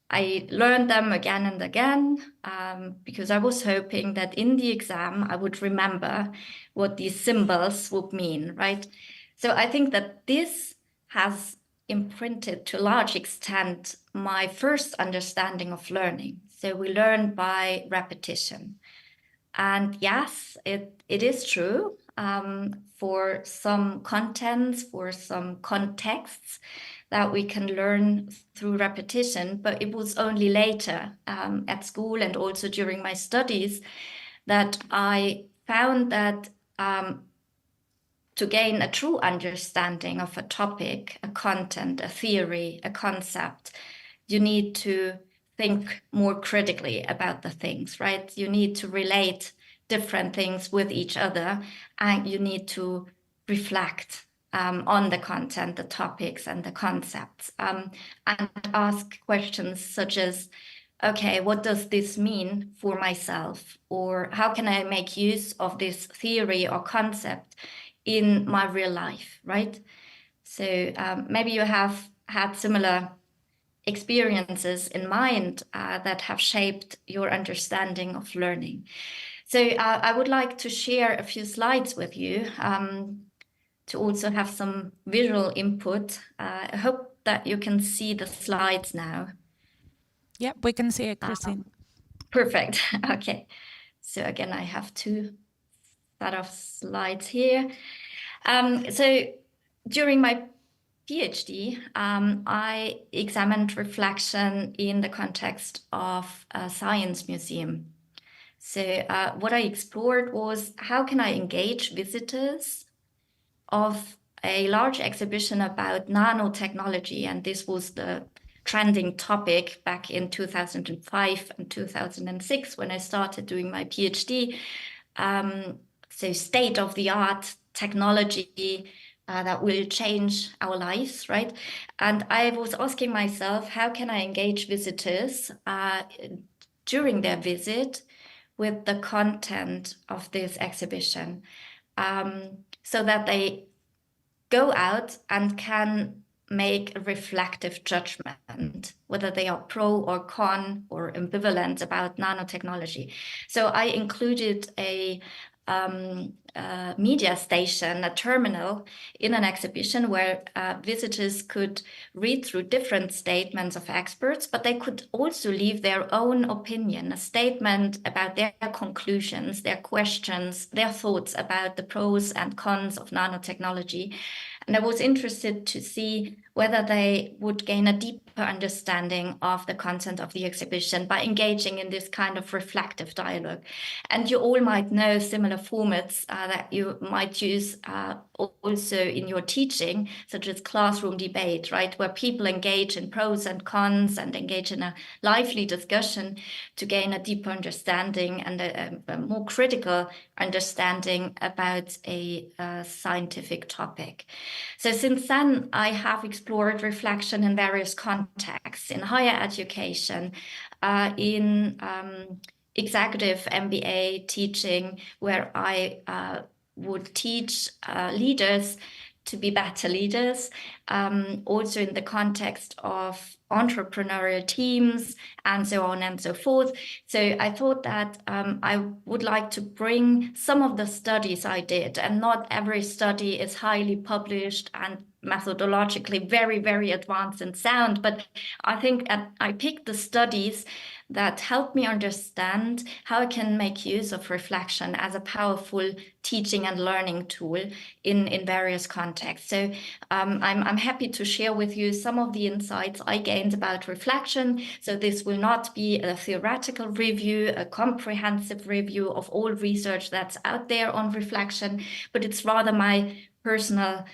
S22: I learned them again and again because I was hoping that in the exam I would remember what these symbols would mean, right? So I think that this has imprinted to a large extent my first understanding of learning. So we learn by repetition. And yes, it is true for some contents, for some contexts, that we can learn through repetition, but it was only later at school and also during my studies that I found that to gain a true understanding of a topic, a content, a theory, a concept, you need to think more critically about the things, right? You need to relate different things with each other, and you need to reflect on the content, the topics, and the concepts, and ask questions such as, okay, what does this mean for myself? Or how can I make use of this theory or concept in my real life, right? So maybe you have had similar experiences in mind that have shaped your understanding of learning. So I would like to share a few slides with you to also have some visual input. I hope that you can see the slides now.
S3: Yep, we can see it, Kristin.
S22: Perfect. Okay. So again, I have to set of slides here. So during my PhD, I examined reflection in the context of a science museum. So what I explored was how can I engage visitors of a large exhibition about nanotechnology, and this was the trending topic back in 2005 and 2006 when I started doing my PhD. So state-of-the-art technology that will change our lives, right? And I was asking myself, how can I engage visitors during their visit with the content of this exhibition, so that they go out and can make a reflective judgment, whether they are pro or con or ambivalent about nanotechnology. So I included a media station, a terminal in an exhibition where visitors could read through different statements of experts, but they could also leave their own opinion, a statement about their conclusions, their questions, their thoughts about the pros and cons of nanotechnology. And I was interested to see whether they would gain a deeper understanding of the content of the exhibition by engaging in this kind of reflective dialogue. And you all might know similar formats that you might use also in your teaching, such as classroom debate, right? Where people engage in pros and cons and engage in a lively discussion to gain a deeper understanding and a more critical understanding about a scientific topic. So since then, I have explored reflection in various contexts, in higher education, in executive MBA teaching, where I would teach leaders to be better leaders, also in the context of entrepreneurial teams and so on and so forth. So I thought that I would like to bring some of the studies I did, and not every study is highly published and methodologically very, very advanced and sound, but I think I picked the studies that help me understand how I can make use of reflection as a powerful teaching and learning tool in various contexts. So I'm happy to share with you some of the insights I gained about reflection. So this will not be a theoretical review, a comprehensive review of all research that's out there on reflection, but it's rather my personal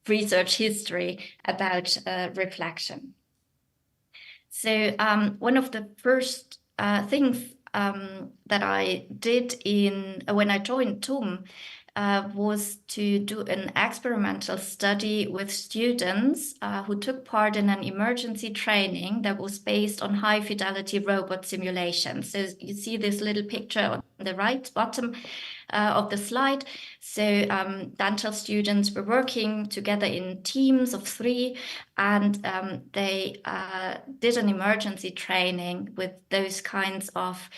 S22: research history about reflection. So one of the first things that I did when I joined TUM was to do an experimental study with students who took part in an emergency training that was based on high-fidelity robot simulations. So you see this little picture on the right bottom of the slide. So dental students were working together in teams of 3, and they did an emergency training with those kinds of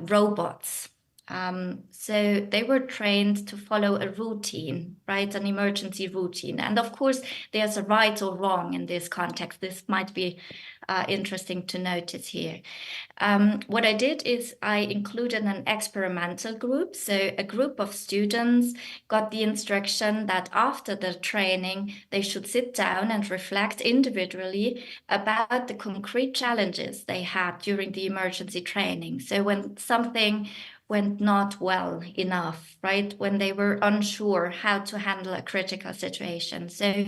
S22: robots. So they were trained to follow a routine, right? An emergency routine. And of course, there's a right or wrong in this context. This might be interesting to notice here. What I did is I included an experimental group. So a group of students got the instruction that after the training, they should sit down and reflect individually about the concrete challenges they had during the emergency training. So when something went not well enough, right? When they were unsure how to handle a critical situation. So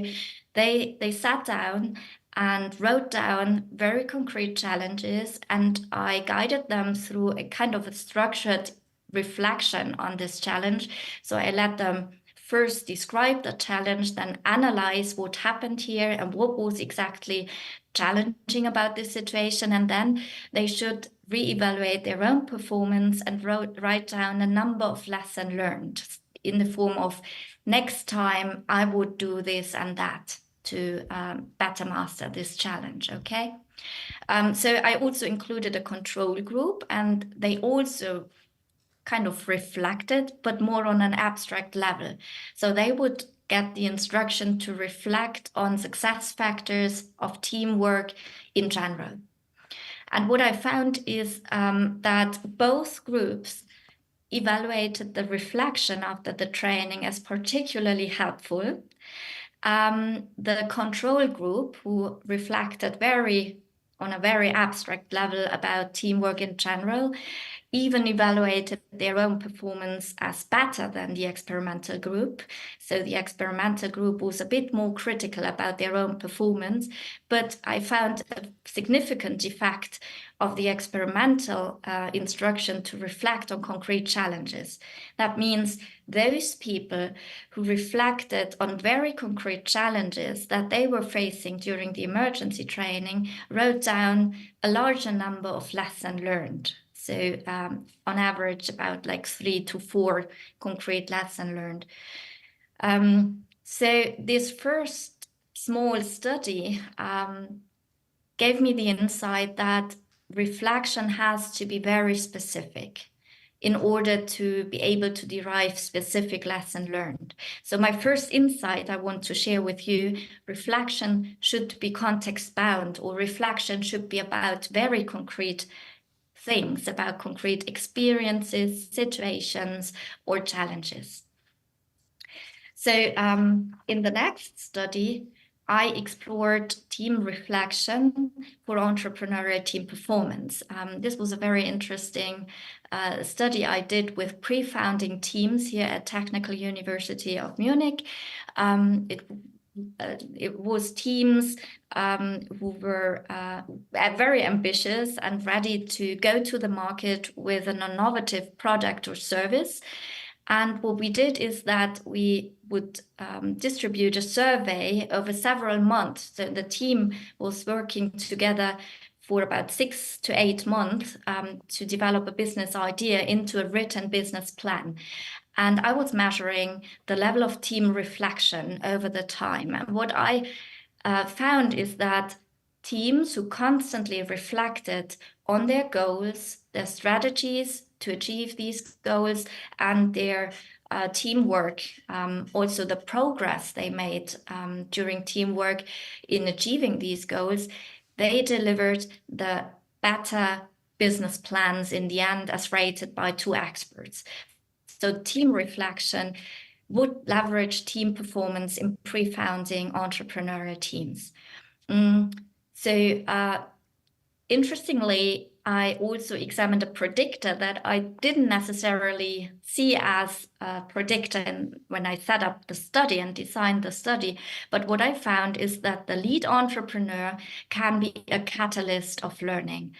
S22: they sat down and wrote down very concrete challenges, and I guided them through a kind of a structured reflection on this challenge. So I let them first describe the challenge, then analyze what happened here and what was exactly challenging about this situation, and then they should reevaluate their own performance and write down a number of lessons learned in the form of, next time I would do this and that to better master this challenge, okay? So I also included a control group, and they also kind of reflected, but more on an abstract level. So they would get the instruction to reflect on success factors of teamwork in general. And what I found is that both groups evaluated the reflection after the training as particularly helpful. The control group, who reflected on a very abstract level about teamwork in general, even evaluated their own performance as better than the experimental group. So the experimental group was a bit more critical about their own performance, but I found a significant effect of the experimental instruction to reflect on concrete challenges. That means those people who reflected on very concrete challenges that they were facing during the emergency training wrote down a larger number of lessons learned. So on average, about like 3 to 4 concrete lessons learned. So this first small study gave me the insight that reflection has to be very specific in order to be able to derive specific lessons learned. So my first insight I want to share with you, reflection should be context-bound, or reflection should be about very concrete things, about concrete experiences, situations, or challenges. So in the next study, I explored team reflection for entrepreneurial team performance. This was a very interesting study I did with pre-founding teams here at Technical University of Munich. It was teams who were very ambitious and ready to go to the market with an innovative product or service. And what we did is that we would distribute a survey over several months. So the team was working together for about 6 to 8 months to develop a business idea into a written business plan. And I was measuring the level of team reflection over the time. And what I found is that teams who constantly reflected on their goals, their strategies to achieve these goals, and their teamwork, also the progress they made during teamwork in achieving these goals, they delivered the better business plans in the end, as rated by 2 experts. So team reflection would leverage team performance in pre-founding entrepreneurial teams. Interestingly, I also examined a predictor that I didn't necessarily see as a predictor when I set up the study and designed the study. But what I found is that the lead entrepreneur can be a catalyst of learning.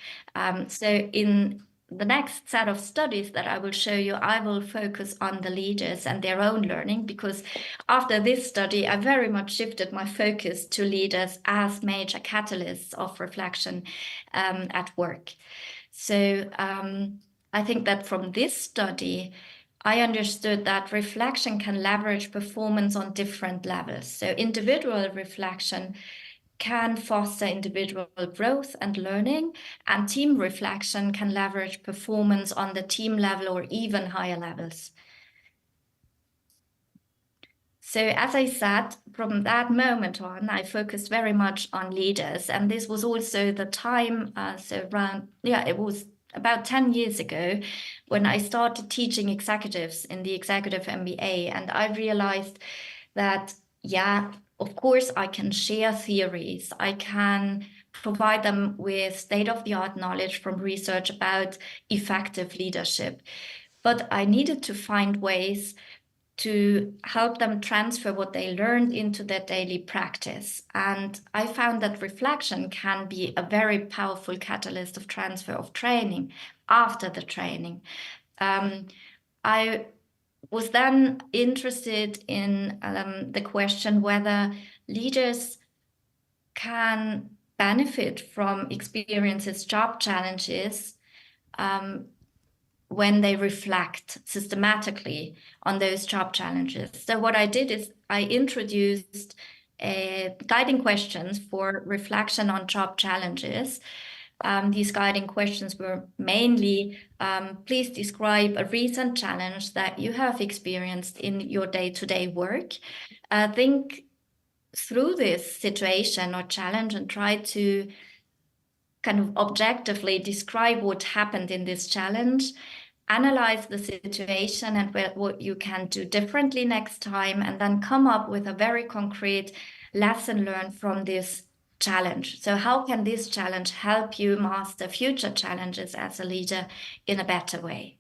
S22: So in the next set of studies that I will show you, I will focus on the leaders and their own learning, because after this study, I very much shifted my focus to leaders as major catalysts of reflection at work. So I think that from this study, I understood that reflection can leverage performance on different levels. So individual reflection can foster individual growth and learning, and team reflection can leverage performance on the team level or even higher levels. So as I said, from that moment on, I focused very much on leaders, and this was also the time, it was about 10 years ago when I started teaching executives in the Executive MBA, and I realized that, of course, I can share theories. I can provide them with state-of-the-art knowledge from research about effective leadership. But I needed to find ways to help them transfer what they learned into their daily practice. And I found that reflection can be a very powerful catalyst of transfer of training after the training. I was then interested in the question whether leaders can benefit from experiences, job challenges, when they reflect systematically on those job challenges. So what I did is I introduced guiding questions for reflection on job challenges. These guiding questions were mainly, please describe a recent challenge that you have experienced in your day-to-day work. Think through this situation or challenge and try to kind of objectively describe what happened in this challenge, analyze the situation and what you can do differently next time, and then come up with a very concrete lesson learned from this challenge. So how can this challenge help you master future challenges as a leader in a better way?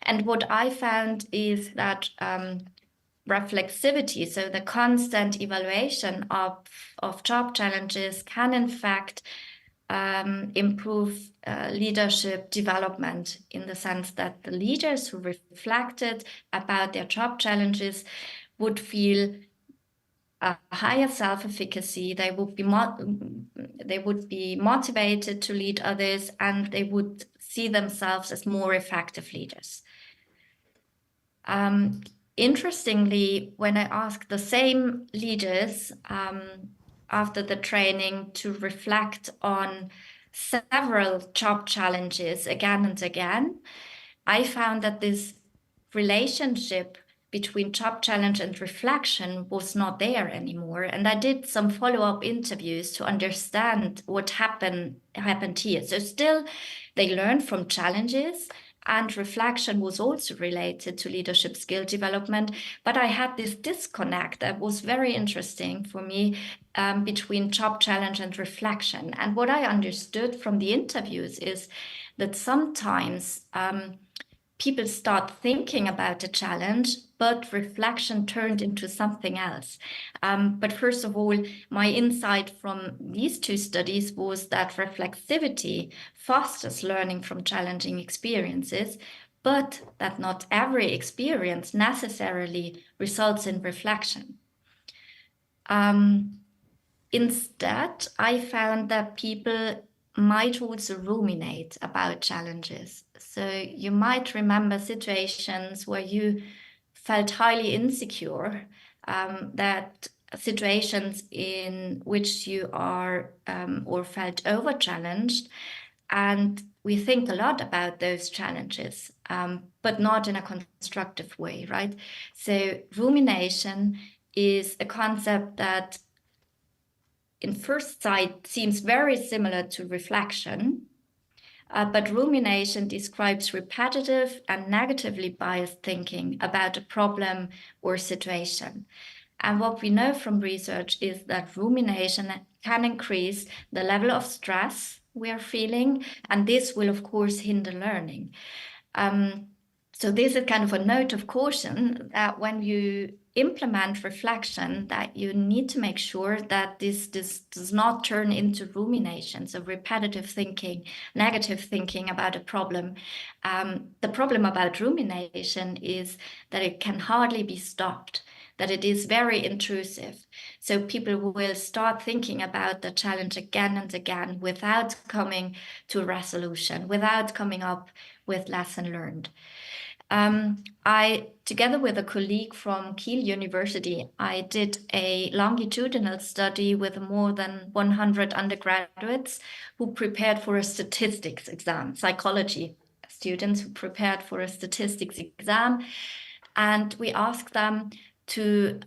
S22: And what I found is that reflexivity, so the constant evaluation of job challenges, can in fact improve leadership development, in the sense that the leaders who reflected about their job challenges would feel a higher self-efficacy. They would be motivated to lead others, and they would see themselves as more effective leaders. Interestingly, when I asked the same leaders after the training to reflect on several job challenges again and again, I found that this relationship between job challenge and reflection was not there anymore. And I did some follow-up interviews to understand what happened here. So still, they learned from challenges, and reflection was also related to leadership skill development. But I had this disconnect that was very interesting for me between job challenge and reflection. And what I understood from the interviews is that sometimes people start thinking about a challenge, but reflection turned into something else. But first of all, my insight from these two studies was that reflexivity fosters learning from challenging experiences, but that not every experience necessarily results in reflection. Instead, I found that people might also ruminate about challenges. So you might remember situations where you felt highly insecure, that situations in which you are or felt over-challenged, and we think a lot about those challenges, but not in a constructive way, right? So rumination is a concept that in first sight seems very similar to reflection, but rumination describes repetitive and negatively biased thinking about a problem or situation. And what we know from research is that rumination can increase the level of stress we are feeling, and this will, of course, hinder learning. So this is kind of a note of caution that when you implement reflection, that you need to make sure that this does not turn into rumination, so repetitive thinking, negative thinking about a problem. The problem about rumination is that it can hardly be stopped, that it is very intrusive. So people will start thinking about the challenge again and again without coming to a resolution, without coming up with lesson learned. I, together with a colleague from Kiel University, I did a longitudinal study with more than 100 undergraduates who prepared for a statistics exam, psychology students who prepared for a statistics exam. And we asked them to,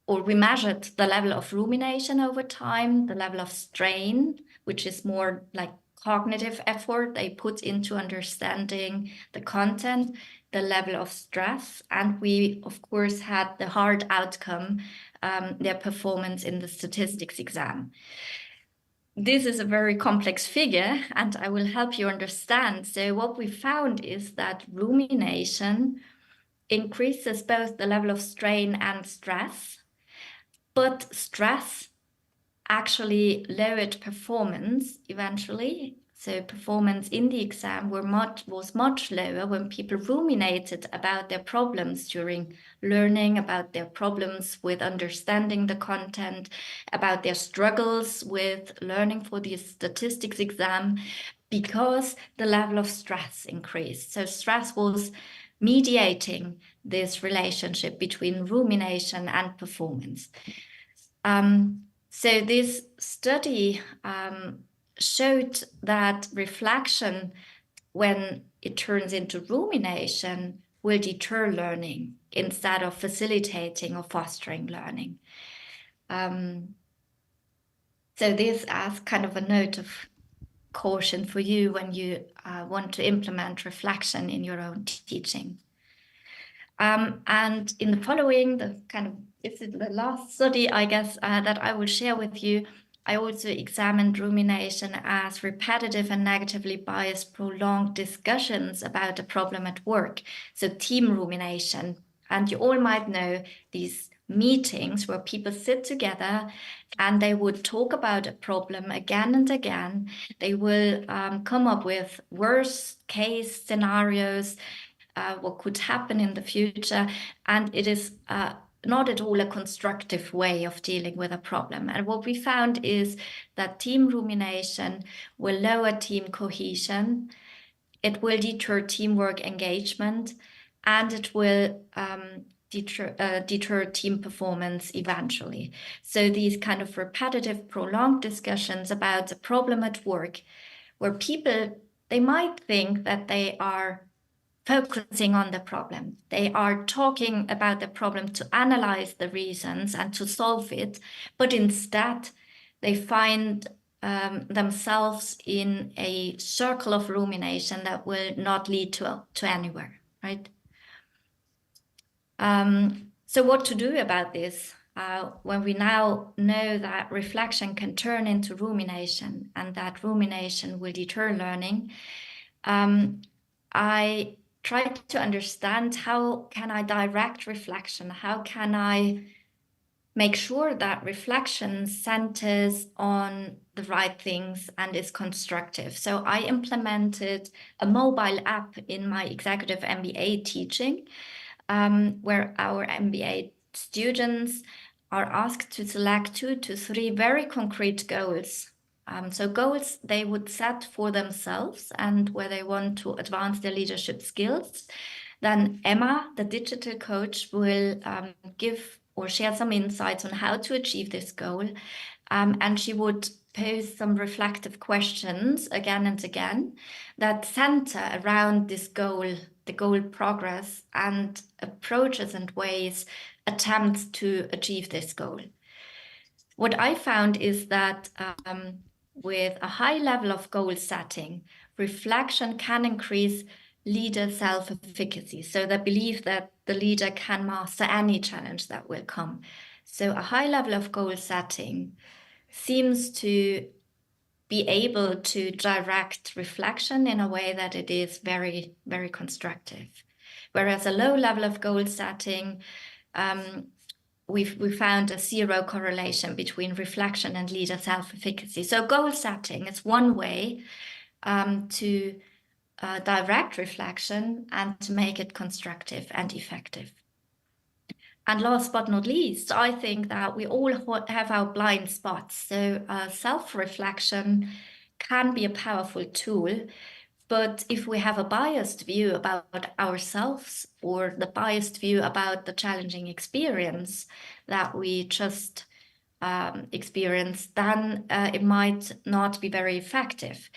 S22: or we measured the level of rumination over time, the level of strain, which is more like cognitive effort they put into understanding the content, the level of stress, and we, of course, had the hard outcome, their performance in the statistics exam. This is a very complex figure, and I will help you understand. So what we found is that rumination increases both the level of strain and stress, but stress actually lowered performance eventually. So performance in the exam was much lower when people ruminated about their problems during learning, about their problems with understanding the content, about their struggles with learning for the statistics exam, because the level of stress increased. So stress was mediating this relationship between rumination and performance. So this study showed that reflection, when it turns into rumination, will deter learning instead of facilitating or fostering learning. So this as kind of a note of caution for you when you want to implement reflection in your own teaching. And in the following, this is the last study, I guess, that I will share with you. I also examined rumination as repetitive and negatively biased prolonged discussions about a problem at work, so team rumination. And you all might know these meetings where people sit together and they would talk about a problem again and again. They will come up with worst case scenarios, what could happen in the future, and it is not at all a constructive way of dealing with a problem. And what we found is that team rumination will lower team cohesion, it will deter teamwork engagement, and it will deter team performance eventually. So these kind of repetitive, prolonged discussions about a problem at work, where people, they might think that they are focusing on the problem. They are talking about the problem to analyze the reasons and to solve it, but instead they find themselves in a circle of rumination that will not lead to anywhere, right? So what to do about this? When we now know that reflection can turn into rumination and that rumination will deter learning, I tried to understand how can I direct reflection? How can I make sure that reflection centers on the right things and is constructive? So I implemented a mobile app in my executive MBA teaching, where our MBA students are asked to select 2 to 3 very concrete goals. So goals they would set for themselves and where they want to advance their leadership skills. Then Emma, the digital coach, will give or share some insights on how to achieve this goal. And she would pose some reflective questions again and again that center around this goal, the goal progress, and approaches and ways, attempts to achieve this goal. What I found is that with a high level of goal setting, reflection can increase leader self-efficacy. So the belief that the leader can master any challenge that will come. So a high level of goal setting seems to be able to direct reflection in a way that it is very, very constructive. Whereas a low level of goal setting, we found a 0 correlation between reflection and leader self-efficacy. So goal setting is one way to direct reflection and to make it constructive and effective. And last but not least, I think that we all have our blind spots. So self-reflection can be a powerful tool, but if we have a biased view about ourselves or the biased view about the challenging experience that we just experienced, then it might not be very effective.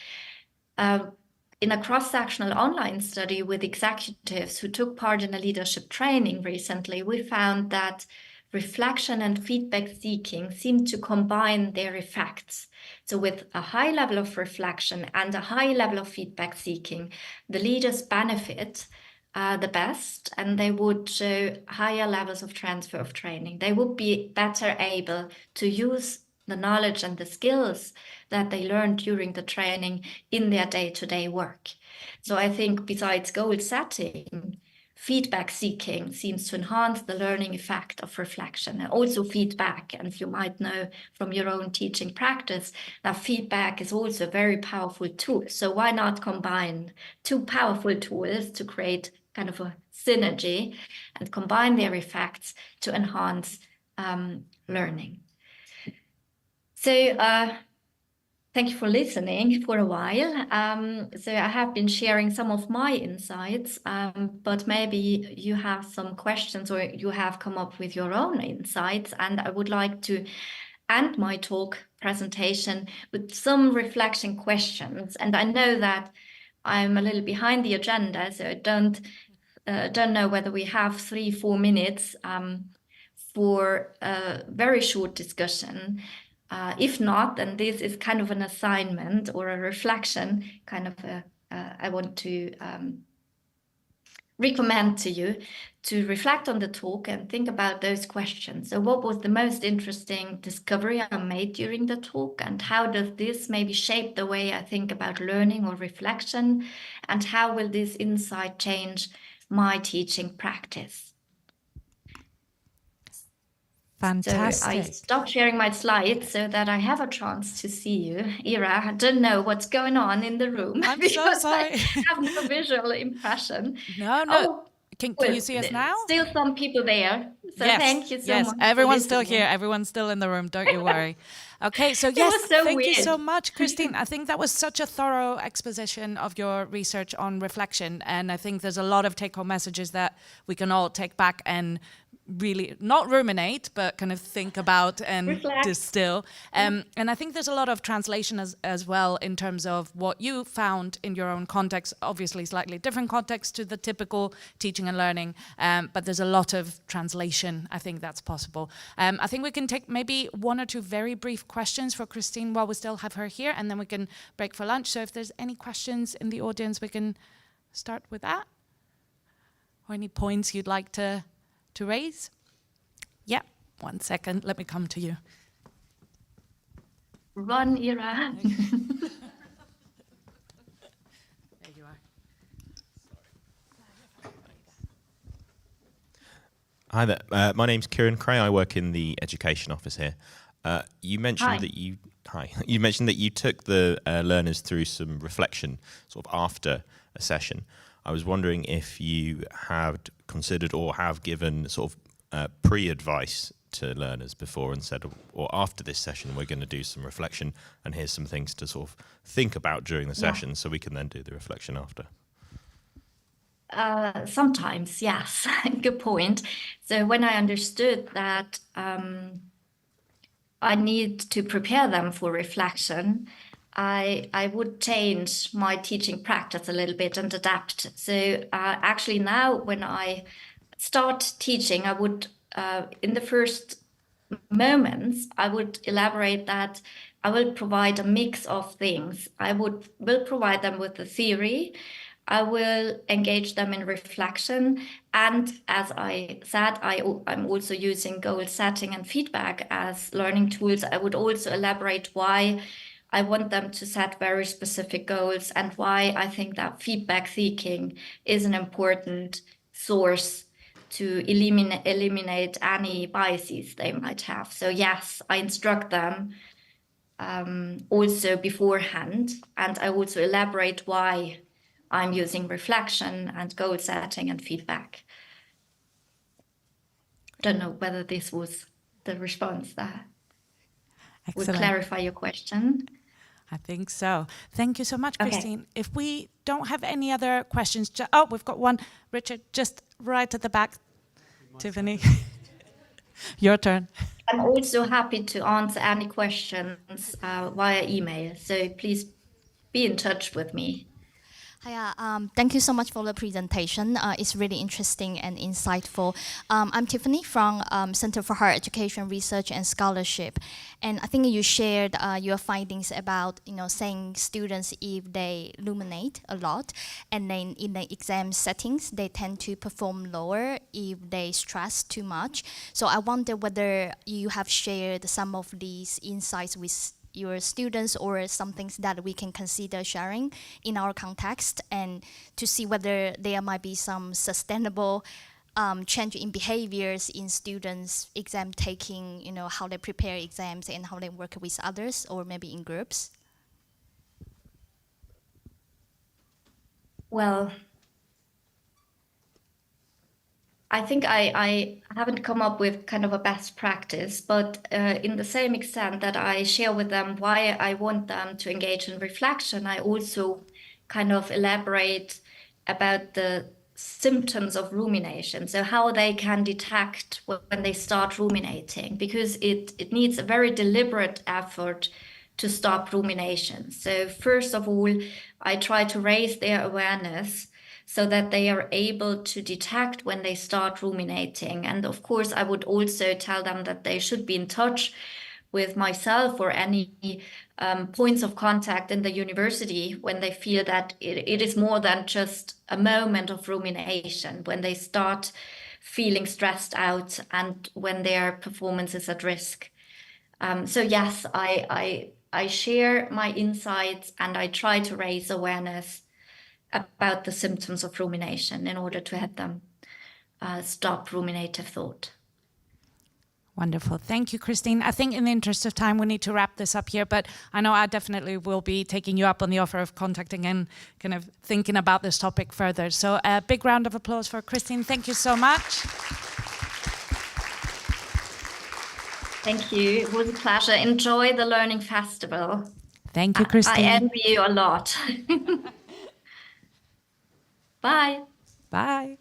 S22: In a cross-sectional online study with executives who took part in a leadership training recently, we found that reflection and feedback seeking seem to combine their effects. So with a high level of reflection and a high level of feedback seeking, the leaders benefit the best, and they would show higher levels of transfer of training. They would be better able to use the knowledge and the skills that they learned during the training in their day-to-day work. So I think besides goal setting, feedback seeking seems to enhance the learning effect of reflection, and also feedback. And you might know from your own teaching practice that feedback is also a very powerful tool. So why not combine 2 powerful tools to create kind of a synergy and combine their effects to enhance learning? So thank you for listening for a while. So I have been sharing some of my insights, but maybe you have some questions or you have come up with your own insights. And I would like to end my talk presentation with some reflection questions. And I know that I'm a little behind the agenda, so I don't know whether we have 3-4 minutes for a very short discussion. If not, then this is kind of an assignment or a reflection, I want to recommend to you to reflect on the talk and think about those questions. So what was the most interesting discovery I made during the talk, and how does this maybe shape the way I think about learning or reflection, and how will this insight change my teaching practice?
S3: Fantastic.
S22: So I stopped sharing my slides so that I have a chance to see you. Ira, I don't know what's going on in the room.
S3: I'm
S22: because
S3: so sorry.
S22: I have no visual impression.
S3: No. Can you see us now?
S22: Still some people there. So
S3: yes,
S22: thank you so much.
S3: Yes, everyone's still
S22: listening.
S3: here. Everyone's still in the room. Don't you worry. Okay, so
S22: It
S3: yes,
S22: was so
S3: thank you
S22: weird.
S3: so much, Kristin. I think that was such a thorough exposition of your research on reflection. And I think there's a lot of take-home messages that we can all take back and really not ruminate, but kind of think about and
S22: Reflect.
S3: distill. And I think there's a lot of translation as well in terms of what you found in your own context, obviously slightly different context to the typical teaching and learning, but there's a lot of translation. I think that's possible. I think we can take maybe one or two very brief questions for Kristin while we still have her here, and then we can break for lunch. So if there's any questions in the audience, we can start with that. Or any points you'd like to raise? Yeah, 1 second, let me come to you.
S22: Run, Ira.
S3: There you are.
S5: Hi there, my name's Kieran Cray. I work in the education office here. You mentioned that you mentioned that you took the learners through some reflection sort of after a session. I was wondering if you had considered or have given sort of pre-advice to learners before and said, or after this session, we're going to do some reflection and here's some things to sort of think about during the session so we can then do the reflection after.
S22: Sometimes, yes, good point. So when I understood that I need to prepare them for reflection, I would change my teaching practice a little bit and adapt. So actually now when I start teaching, I would, in the first moments, I would elaborate that I will provide a mix of things. I will provide them with the theory, I will engage them in reflection, and as I said, I'm also using goal setting and feedback as learning tools. I would also elaborate why I want them to set very specific goals and why I think that feedback seeking is an important source to eliminate any biases they might have. So yes, I instruct them also beforehand, and I also elaborate why I'm using reflection and goal setting and feedback. Don't know whether this was the response that would clarify your question.
S3: I think so. Thank you so much,
S22: Okay.
S3: Kristin. If we don't have any other questions, we've got one. Richard, just right at the back. Tiffany, your turn.
S22: I'm also happy to answer any questions via email, so please be in touch with me.
S6: Hi, thank you so much for the presentation. It's really interesting and insightful. I'm Tiffany from Center for Higher Education Research and Scholarship, and I think you shared your findings about saying students if they ruminate a lot, and then in the exam settings they tend to perform lower if they stress too much. So I wonder whether you have shared some of these insights with your students or some things that we can consider sharing in our context, and to see whether there might be some sustainable change in behaviors in students' exam taking, how they prepare exams and how they work with others or maybe in groups.
S22: Well, I think I haven't come up with kind of a best practice, but in the same extent that I share with them why I want them to engage in reflection, I also kind of elaborate about the symptoms of rumination, so how they can detect when they start ruminating, because it needs a very deliberate effort to stop rumination. So first of all, I try to raise their awareness so that they are able to detect when they start ruminating. And of course, I would also tell them that they should be in touch with myself or any points of contact in the university when they feel that it is more than just a moment of rumination, when they start feeling stressed out and when their performance is at risk. So yes, I share my insights and I try to raise awareness about the symptoms of rumination in order to help them stop ruminative thought.
S3: Wonderful. Thank you, Kristin. I think in the interest of time, we need to wrap this up here, but I know I definitely will be taking you up on the offer of contacting and kind of thinking about this topic further. So a big round of applause for Kristin. Thank you so much.
S22: Thank you. It was a pleasure. Enjoy the Learning Festival.
S3: Thank you, Kristin.
S22: I envy you a lot. Bye.
S3: Bye.